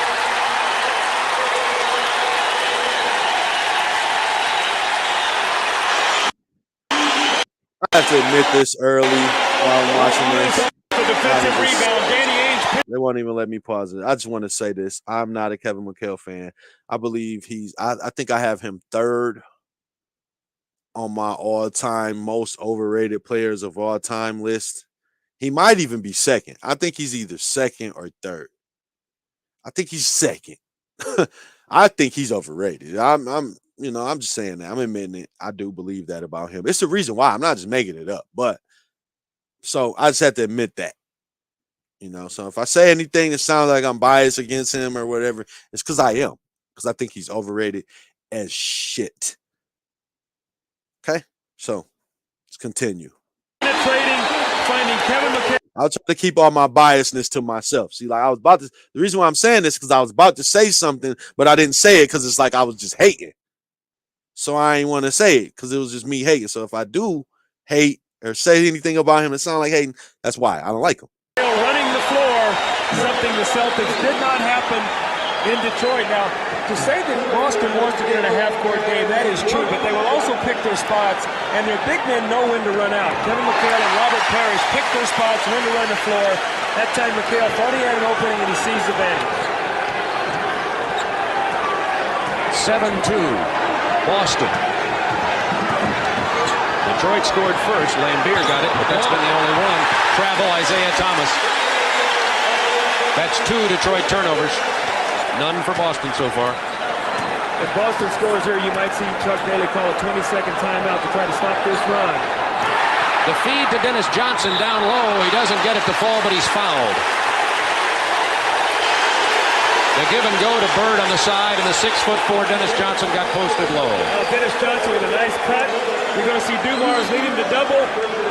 I have to admit this early while I'm watching this. The defensive rebound. Danny Ainge. They won't even let me pause it. I just want to say this. I'm not a Kevin McHale fan. I believe I think I have him third on my all-time most overrated players of all time list. He might even be second. I think he's either second or third. I think he's second. I think he's overrated. I'm just saying that. I'm admitting it. I do believe that about him. It's the reason why. I'm not just making it up. But so I just have to admit that. So if I say anything that sounds like I'm biased against him or whatever, it's because I am. Because I think he's overrated as shit. Okay? So let's continue. Finding Kevin McHale. I'll try to keep all my biasness to myself. See, like the reason why I'm saying this is because I was about to say something, but I didn't say it because it's like I was just hating. So I ain't want to say it because it was just me hating. So if I do hate or say anything about him that sound like hating, that's why I don't like him. Running the floor, something the Celtics did not happen in Detroit. Now, to say that Boston wants to get in a half-court game, that is true, but they will also pick their spots, and their big men know when to run out. Kevin McHale and Robert Parrish pick their spots, when to run the floor. That time, McHale thought he had an opening, and he sees the advantage. 7-2, Boston. Detroit scored first. Lambeer got it, but that's been the only one. Travel, Isaiah Thomas. That's 2 Detroit turnovers. None for Boston so far. If Boston scores here, you might see Chuck Daly call a 20-second timeout to try to stop this run. The feed to Dennis Johnson down low. He doesn't get it to fall, but he's fouled. The give and go to Bird on the side, and the 6'4" Dennis Johnson got posted low. Dennis Johnson with a nice cut. You're going to see Dumars leading to double.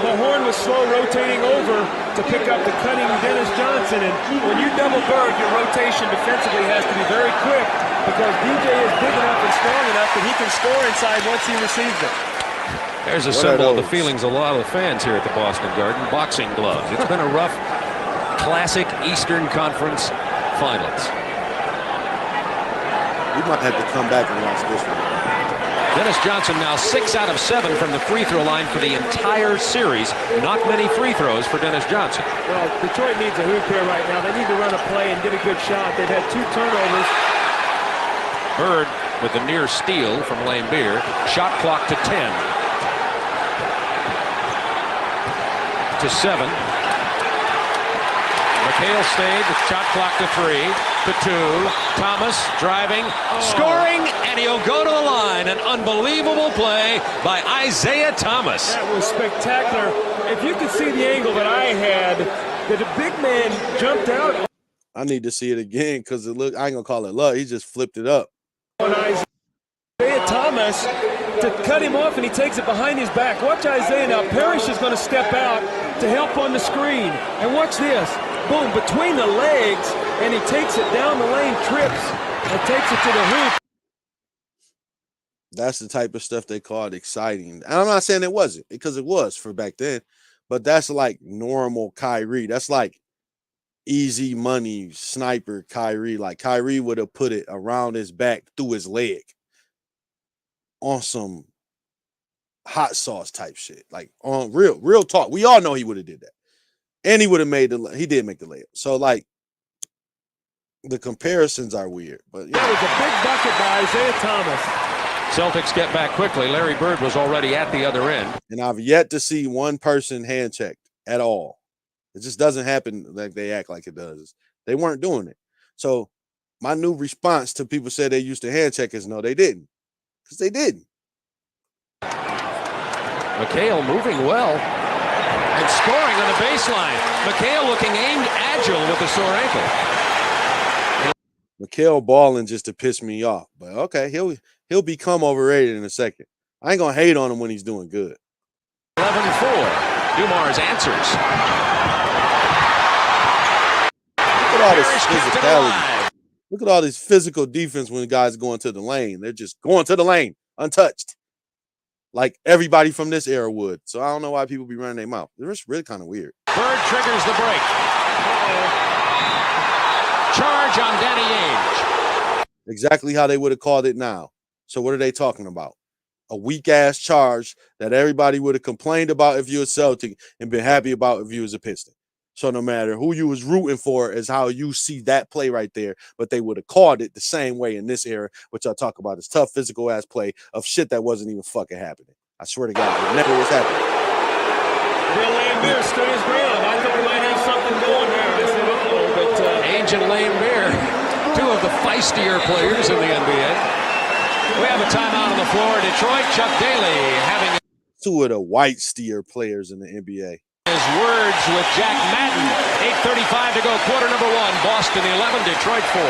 Mahorn was slow rotating over to pick up the cutting Dennis Johnson. And when you double Bird, your rotation defensively has to be very quick because DJ is big enough and strong enough that he can score inside once he receives it. There's a symbol of the feelings of a lot of the fans here at the Boston Garden. Boxing gloves. It's been a rough classic Eastern Conference Finals. We might have to come back and watch this one. Dennis Johnson now 6 out of 7 from the free throw line for the entire series. Not many free throws for Dennis Johnson. Well, Detroit needs a hoop here right now. They need to run a play and get a good shot. They've had 2 turnovers. Bird with the near steal from Lambeer. Shot clock to 10. To 7. McHale stayed. The shot clock to 3. To 2. Thomas driving, scoring, and he'll go to the line. An unbelievable play by Isaiah Thomas. That was spectacular. If you could see the angle that I had, that the big man jumped out. I need to see it again because it looked. I ain't gonna call it luck. He just flipped it up. On Isaiah Thomas to cut him off, and he takes it behind his back. Watch Isaiah now. Parrish is going to step out to help on the screen, and watch this. Boom, between the legs, and he takes it down the lane, trips, and takes it to the hoop. That's the type of stuff they called exciting. And I'm not saying it wasn't, because it was for back then, but that's like normal Kyrie. That's like easy money sniper Kyrie. Like Kyrie would have put it around his back through his leg on some hot sauce type shit. Like on real talk. We all know he would have did that. And he would have made he did make the layup. So like the comparisons are weird, but that was a big bucket by Isaiah Thomas. Celtics get back quickly. Larry Bird was already at the other end. And I've yet to see one person hand checked at all. It just doesn't happen like they act like it does. They weren't doing it. So my new response to people say they used to hand check is no, they didn't. Because they didn't. McHale moving well and scoring on the baseline. McHale looking aimed agile with a sore ankle. McHale balling just to piss me off. But okay, he'll become overrated in a second. I ain't gonna hate on him when he's doing good. 11-4. Dumars answers. Look at all this physicality. Look at all this physical defense when the guys go into the lane. They're just going to the lane untouched. Like everybody from this era would. So I don't know why people be running their mouth. It's really kind of weird. Bird triggers the break. Charge on Danny Ainge. Exactly how they would have called it now. So what are they talking about? A weak-ass charge that everybody would have complained about if you were Celtic and been happy about if you was a Piston. So no matter who you was rooting for is how you see that play right there. But they would have called it the same way in this era, which I'll talk about is tough physical-ass play of shit that wasn't even fucking happening. I swear to God, it never was happening. Bill Lambier stood his ground. I thought we might have something going there. I stood up a little bit. Ainge and Lambier, two of the feistier players in the NBA. We have a timeout on the floor. Detroit, Chuck Daly having two of the white steer players in the NBA. his words with Jack Madden. 8:35 to go, quarter number one. Boston 11, Detroit 4.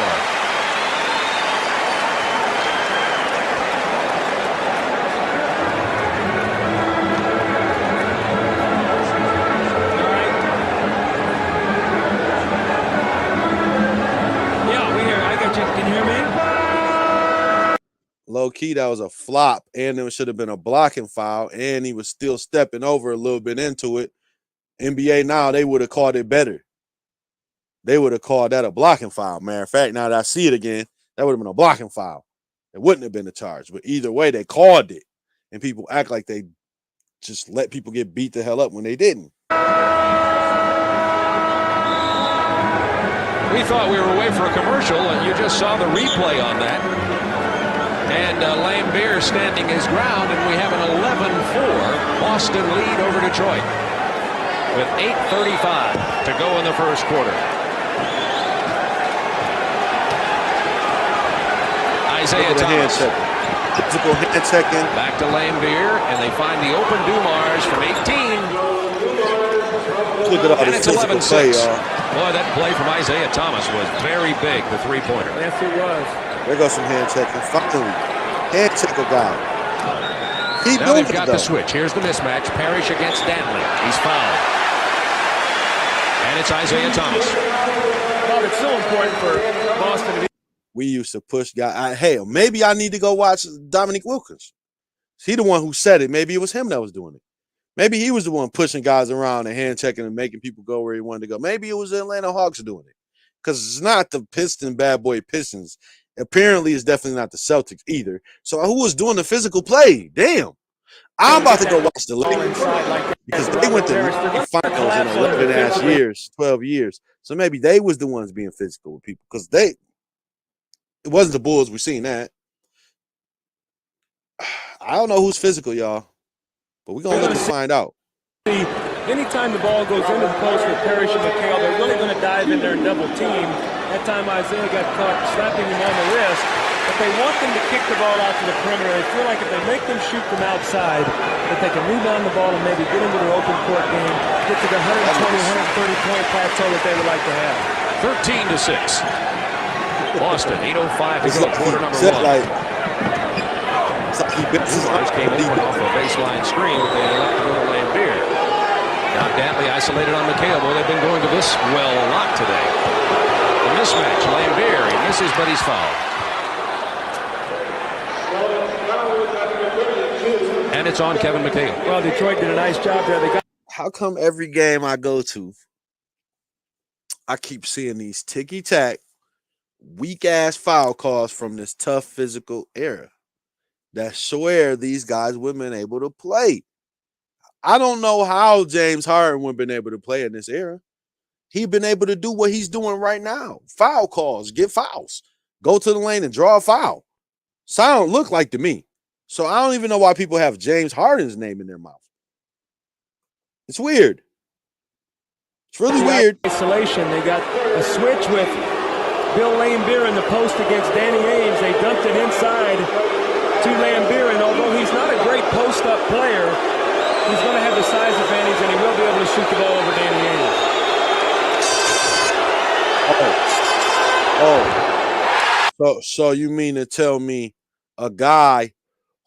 Low key, that was a flop, and there should have been a blocking foul, and he was still stepping over a little bit into it. NBA now, they would have called it better. They would have called that a blocking foul. Matter of fact, now that I see it again, that would have been a blocking foul. It wouldn't have been a charge, but either way, they called it, and people act like they just let people get beat the hell up when they didn't. We thought we were away for a commercial, and you just saw the replay on that. And Lambier standing his ground, and we have an 11-4 Boston lead over Detroit with 8:35 to go in the first quarter. Isaiah Thomas. Typical hand checking. Back to Lambier, and they find the open Dumars from 18. Look at all And this it's physical 11-6. play, y'all. Boy, that play from Isaiah Thomas was very big, the three-pointer. Yes, it was. There goes some hand checking. Finally, hand check a guy. Keep Now doing they've it, got though. the switch. Here's the mismatch. Parrish against Danley. He's fouled. And it's Isaiah Thomas. Bob, it's so important for Boston to be. We used to push guys. Hell, maybe I need to go watch Dominique Wilkins. He the one who said it. Maybe it was him that was doing it. Maybe he was the one pushing guys around and hand checking and making people go where he wanted to go. Maybe it was the Atlanta Hawks doing it. Because it's not the bad boy Pistons. Apparently, it's definitely not the Celtics either. So who was doing the physical play? Damn. I'm about to go watch the Lakers because they went to the finals in 11 years, 12 years. So maybe they was the ones being physical with people because it wasn't the Bulls. We've seen that. I don't know who's physical, y'all, but we're going to look and find out. Anytime the ball goes into the post with Parrish and McHale, they're really going to dive in there and double team. That time Isaiah got caught slapping him on the wrist. But they want them to kick the ball out to the perimeter. They feel like if they make them shoot from outside, that they can rebound the ball and maybe get into their open court game, get to the 120, 130-point plateau that they would like to have. 13-6. Boston, 8:05 to go, quarter number one. Dumars came open off a baseline screen, but they left to go to Lambier. Now Dantley isolated on McHale. Boy, they've been going to this well a lot today. The mismatch, Lambier, he misses, but he's fouled. And it's on Kevin McHale. Well, Detroit did a nice job there. How come every game I go to, I keep seeing these ticky-tack, weak-ass foul calls from this tough physical era that swear these guys would have been able to play? I don't know how James Harden would have been able to play in this era. He'd been able to do what he's doing right now. Foul calls, get fouls, go to the lane and draw a foul. Sound look like to me. So I don't even know why people have James Harden's name in their mouth. It's weird. It's really weird. Isolation. They got a switch with Bill Laimbeer in the post against Danny Ainge. They dumped it inside to Laimbeer, and although he's not a great post-up player, he's going to have the size advantage, and he will be able to shoot the ball over Danny Ainge. So you mean to tell me a guy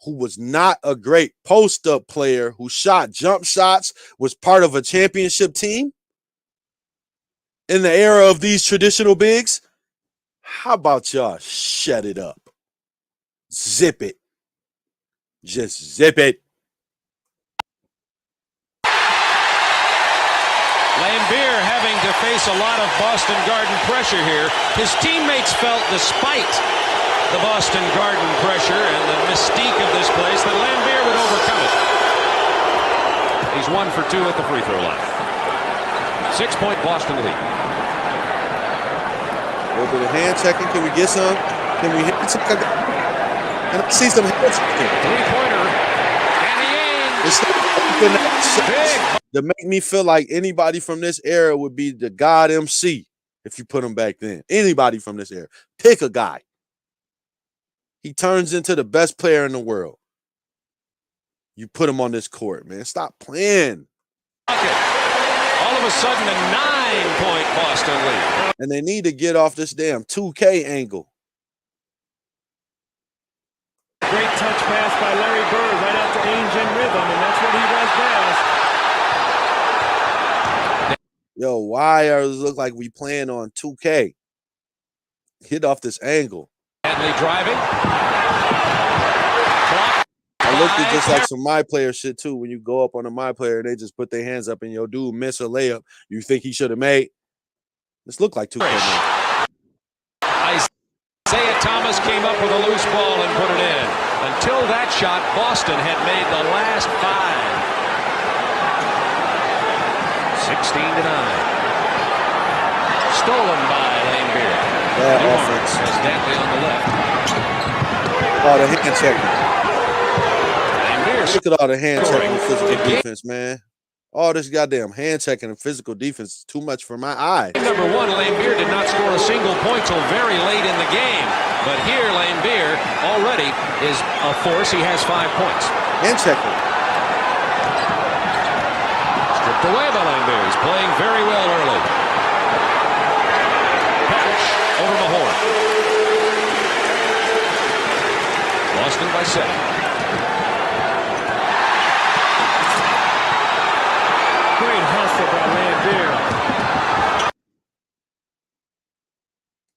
who was not a great post-up player, who shot jump shots, was part of a championship team in the era of these traditional bigs? How about y'all shut it up? Zip it. Just zip it. Laimbeer having to face a lot of Boston Garden pressure here. His teammates felt, despite the Boston Garden pressure and the mystique of this place, that Laimbeer would overcome it. He's 1 for 2 at the free throw line. 6-point Boston lead. A little bit of hand checking. Can we get some? Can we hit some? Can I see some hand checking? Three-pointer. Big. To make me feel like anybody from this era would be the God MC if you put him back then. Anybody from this era. Pick a guy. He turns into the best player in the world. You put him on this court, man. Stop playing. All of a sudden, a 9-point Boston lead. And they need to get off this damn 2K angle. Great touch pass by Larry Bird right out to Ainge in rhythm, and that's what he does best. Yo, why does it look like we playing on 2K? Hit off this angle. Henley driving. I looked at just like some My Player shit too. When you go up on a My Player, they just put their hands up and your dude miss a layup you think he should have made. This looked like 2K. Isaiah Thomas came up with a loose ball and put it in. Until that shot, Boston had made the last 5. 16-9. Stolen by Laimbeer. Bad offense. Has Dantley on the left. Oh, the hand checking. Look at all the hand checking and physical defense, man. All this goddamn hand checking and physical defense is too much for my eye. Number 1, Laimbeer did not score a single point till very late in the game. But here, Laimbeer already is a force. He has 5 points. Hand checking. Stripped away by Laimbeer. He's playing very well early. Patch over Mahorn. Boston by 7. Great hustle by Laimbeer.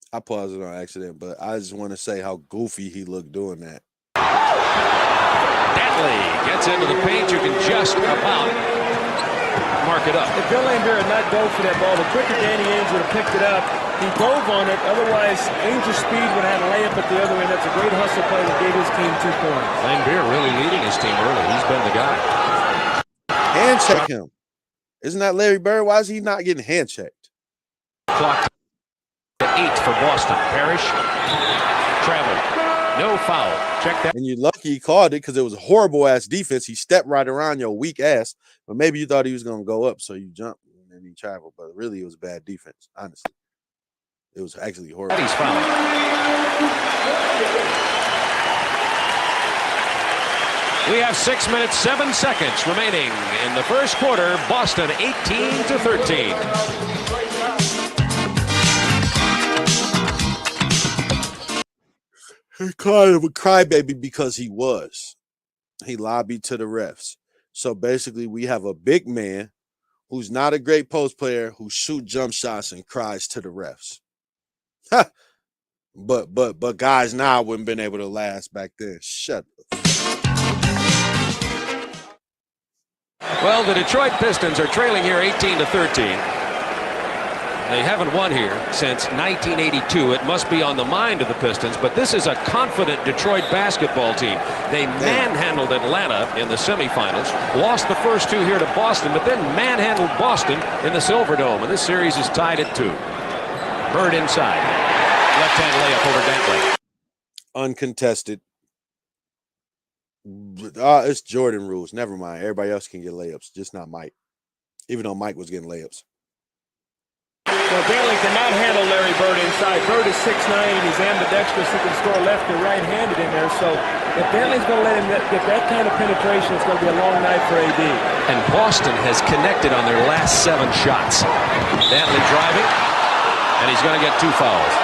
I paused it on accident, but I just want to say how goofy he looked doing that. Dantley gets into the paint. You can just about mark it up. If Bill Laimbeer had not dove for that ball, the quicker Danny Ainge would have picked it up. He dove on it. Otherwise, Ainge's speed would have had a layup at the other end. That's a great hustle play that gave his team 2 points. Laimbeer really leading his team early. He's been the guy. Hand check him. Isn't that Larry Bird? Why is he not getting hand checked? Clock to 8 for Boston. Parrish traveled. No foul. Check that. And you're lucky he called it because it was a horrible ass defense. He stepped right around your weak ass, but maybe you thought he was gonna go up, so you jumped and then he traveled. But really, it was bad defense. Honestly, it was actually horrible. He's fouled. We have 6 minutes, 7 seconds remaining in the first quarter. Boston 18-13. He called him a crybaby because he was. He lobbied to the refs. So basically, we have a big man who's not a great post player who shoots jump shots and cries to the refs. But guys now wouldn't been able to last back then. Shut up. Well, the Detroit Pistons are trailing here 18-13. They haven't won here since 1982. It must be on the mind of the Pistons, but this is a confident Detroit basketball team. They manhandled Atlanta in the semifinals, lost the first 2 here to Boston, but then manhandled Boston in the Silverdome, and this series is tied at 2. Bird inside. Left-hand layup over Dantley. Uncontested. It's Jordan rules. Never mind. Everybody else can get layups, just not Mike. Even though Mike was getting layups. Well, Dantley cannot handle Larry Bird inside. Bird is 6'9", and he's ambidextrous. He can score left or right-handed in there. So if Dantley's going to let him get that kind of penetration, it's going to be a long night for AD. And Boston has connected on their last 7 shots. Dantley driving, and he's going to get 2 fouls.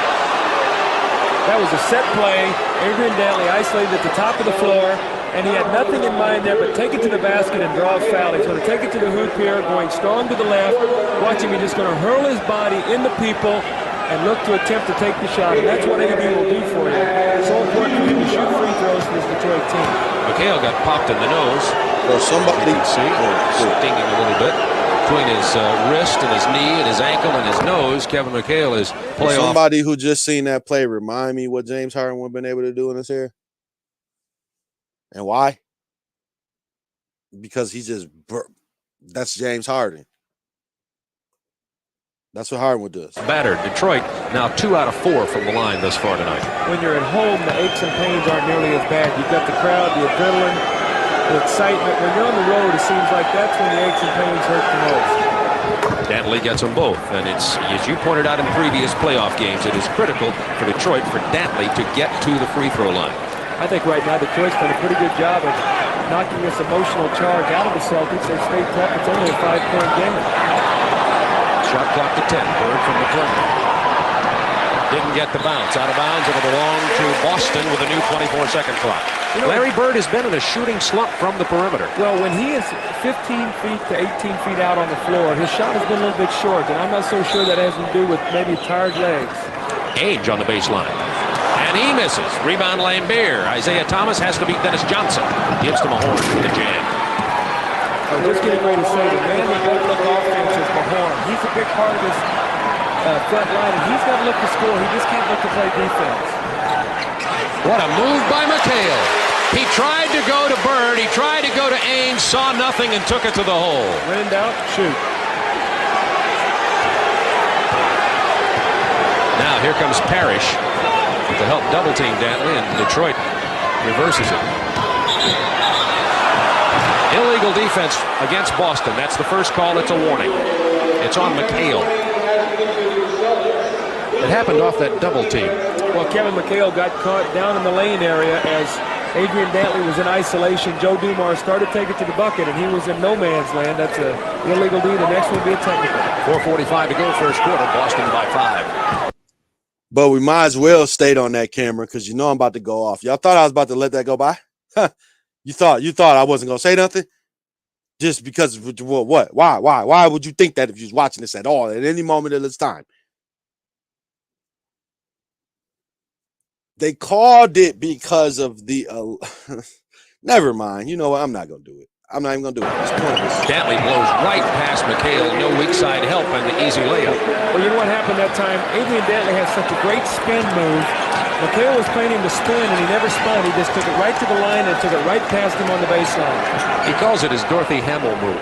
That was a set play. Adrian Dantley isolated at the top of the floor, and he had nothing in mind there but take it to the basket and draw a foul. He's going to take it to the hoop here, going strong to the left. Watch him, he's just going to hurl his body into people and look to attempt to take the shot. And that's what AD will do for you. It's so important for him to shoot free throws for this Detroit team. McHale got popped in the nose. Or somebody. You can see stinging a little bit. Between his wrist and his knee and his ankle and his nose, Kevin McHale is playoff. Somebody who just seen that play remind me what James Harden would have been able to do in his hair. And why? Because he just that's James Harden. That's what Harden would do. Battered. Detroit now 2 out of 4 from the line thus far tonight. When you're at home, the aches and pains aren't nearly as bad. You've got the crowd, the adrenaline, the excitement. When you're on the road, it seems like that's when the aches and pains hurt the most. Dantley gets them both, and it's, as you pointed out in previous playoff games, it is critical for Detroit for Dantley to get to the free throw line. I think right now Detroit's done a pretty good job of knocking this emotional charge out of the Celtics. They've stayed tough. It's only a 5-point game. Shot clock to 10. Bird from the perimeter. Didn't get the bounce. Out of bounds. It'll belong to Boston with a new 24-second clock. You know, Larry Bird has been in a shooting slump from the perimeter. Well, when he is 15 feet to 18 feet out on the floor, his shot has been a little bit short, and I'm not so sure that has to do with maybe tired legs. Age on the baseline. And he misses. Rebound Lambeer. Isaiah Thomas has to beat Dennis Johnson. Gives them a horn for the jam. I was just getting ready to say, the man who does look offense is Mahorn. He's a big part of this front line, and he's got to look to score. He just can't look to play defense. What a move by McHale. He tried to go to Bird. He tried to go to Ainge, saw nothing, and took it to the hole. When in doubt, shoot. Now here comes Parrish to help double-team Dantley, and Detroit reverses it. Illegal defense against Boston. That's the first call. It's a warning. It's on McHale. It happened off that double team. Well, Kevin McHale got caught down in the lane area as Adrian Dantley was in isolation. Joe Dumars started to take it to the bucket, and he was in no man's land. That's an illegal D. The next one will be a technical. 4:45 to go, first quarter. Boston by 5. But we might as well stayed on that camera because you know I'm about to go off. Y'all thought I was about to let that go by? You thought I wasn't gonna say nothing? Just because what? Why would you think that if you was watching this at all at any moment of this time? They called it because of the never mind. You know what? I'm not gonna do it. I'm not even gonna do it. It's pointless. Dantley blows right past McHale. No weak side help and the easy layup. Well, you know what happened that time? Adrian Dantley had such a great spin move. McHale was playing him to spin, and he never spun. He just took it right to the line and took it right past him on the baseline. He calls it his Dorothy Hamill move.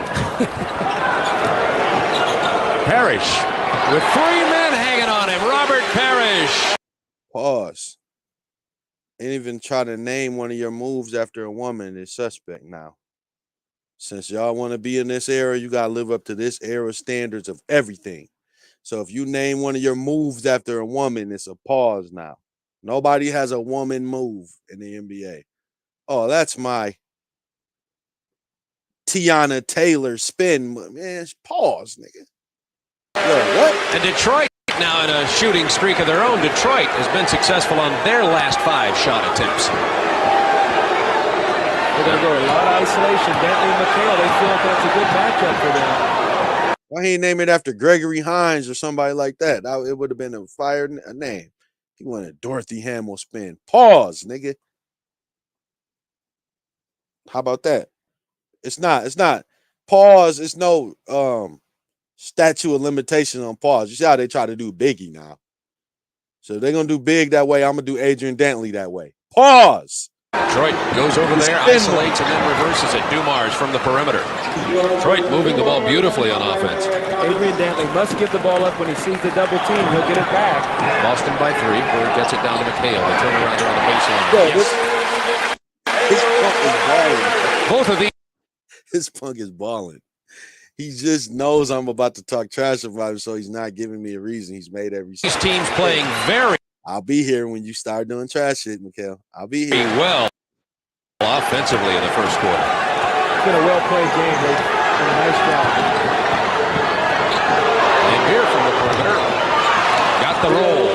Parrish with 3 men hanging on him. Robert Parrish. Pause. And even try to name one of your moves after a woman is suspect now. Since y'all want to be in this era, you got to live up to this era standards of everything. So if you name one of your moves after a woman, it's a pause now. Nobody has a woman move in the NBA. Oh, that's my Tiana Taylor spin. Man, pause, nigga. Yo, what? And Detroit now in a shooting streak of their own. Detroit has been successful on their last 5 shot attempts. They're going to go a lot of isolation. Dantley and McHale, they feel like that's a good matchup for them. Why he name it after Gregory Hines or somebody like that? It would have been a fire name. He wanted Dorothy Hamill spin. Pause, nigga. How about that? It's not. Pause. It's no statute of limitation on pause. You see how they try to do Biggie now. So they're going to do Big that way. I'm going to do Adrian Dantley that way. Pause. Detroit goes over there, isolates, and then reverses it. Dumars from the perimeter. Detroit moving the ball beautifully on offense. Adrian Dantley must give the ball up when he sees the double team. He'll get it back. Boston by 3. Bird gets it down to McHale. They turn around there on the baseline. Bro, this pump is Both of This punk is balling. He just knows I'm about to talk trash about him, so he's not giving me a reason. He's made every these teams playing very I'll be here when you start doing trash shit, Mikhail. I'll be here. well offensively in the first quarter. It's been a well-played game. They've done a nice job. Lambeer from the perimeter. Got the roll.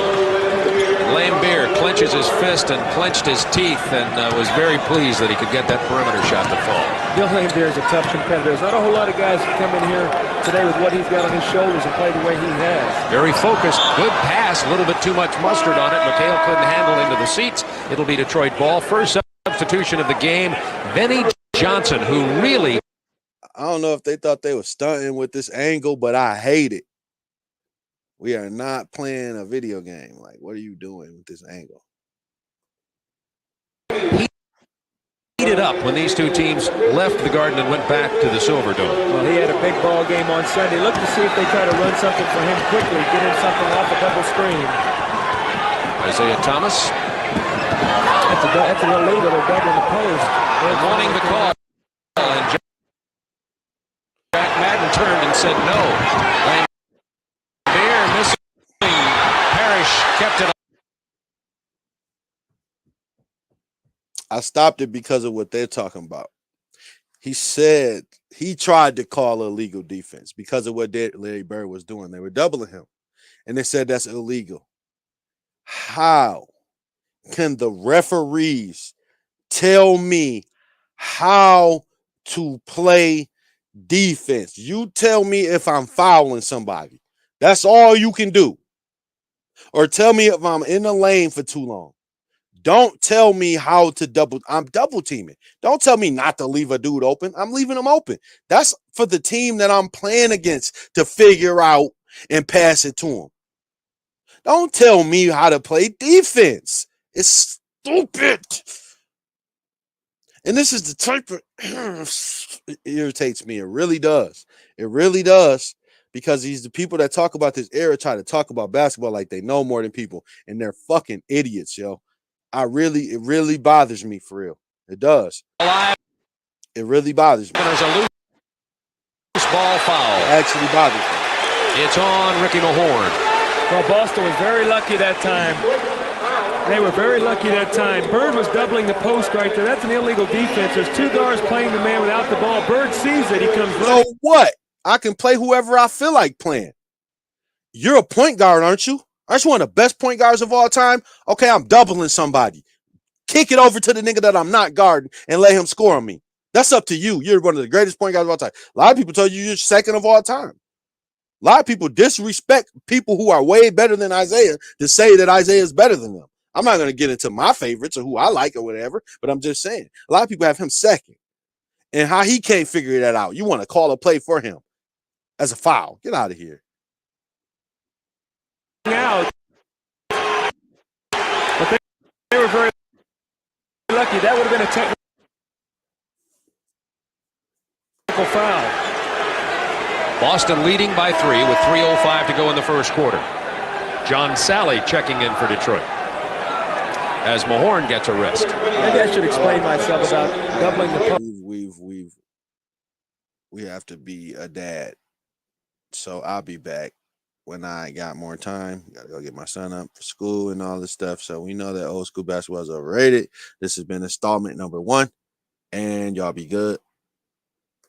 Lambeer clenches his fist and clenched his teeth and was very pleased that he could get that perimeter shot to fall. Bill Lambeer is a tough competitor. There's not a whole lot of guys that come in here today with what he's got on his shoulders and play the way he has. Very focused. Good pass. A little bit too much mustard on it. McHale couldn't handle into the seats. It'll be Detroit ball. First substitution of the game. Benny Johnson, who really... I don't know if they thought they were stunting with this angle, but I hate it. We are not playing a video game. Like, what are you doing with this angle? Heated up when these two teams left the Garden and went back to the Silverdome. Well, he had a big ball game on Sunday. Look to see if they try to run something for him quickly, get him something off a double screen. Isaiah Thomas. That's an illegal. They're doubling the post. They're wanting the call. And Jack Madden turned and said no. Lambeer missing. Parrish kept it. I stopped it because of what they're talking about. He said he tried to call illegal defense because of what Larry Bird was doing. They were doubling him, and they said that's illegal. How can the referees tell me how to play defense? You tell me if I'm fouling somebody. That's all you can do. Or tell me if I'm in the lane for too long. Don't tell me how to double. I'm double teaming. Don't tell me not to leave a dude open. I'm leaving him open. That's for the team that I'm playing against to figure out and pass it to him. Don't tell me how to play defense. It's stupid. And this is the type of it irritates me. It really does. It really does. Because these the people that talk about this era try to talk about basketball like they know more than people, and they're fucking idiots, yo. It really bothers me for real. It does. It really bothers me. There's a loose ball foul. It actually bothers me. It's on Ricky Mahorn. Well, Boston was very lucky that time. They were very lucky that time. Bird was doubling the post right there. That's an illegal defense. There's two guards playing the man without the ball. Bird sees it. He comes right. So what? I can play whoever I feel like playing. You're a point guard, aren't you? Aren't you one of the best point guards of all time? Okay, I'm doubling somebody. Kick it over to the nigga that I'm not guarding and let him score on me. That's up to you. You're one of the greatest point guards of all time. A lot of people tell you you're second of all time. A lot of people disrespect people who are way better than Isaiah to say that Isaiah is better than them. I'm not going to get into my favorites or who I like or whatever, but I'm just saying. A lot of people have him second. And how he can't figure that out. You want to call a play for him as a foul. Get out of here. Out. But they were very lucky. That would have been a technical foul. Boston leading by 3 with 3:05 to go in the first quarter. John Sally checking in for Detroit as Mahorn gets a rest. Maybe I should explain myself about doubling the post. We have to be a dad. So I'll be back when I got more time. Gotta go get my son up for school and all this stuff. So we know that old school basketball is overrated. This has been installment number 1, and y'all be good.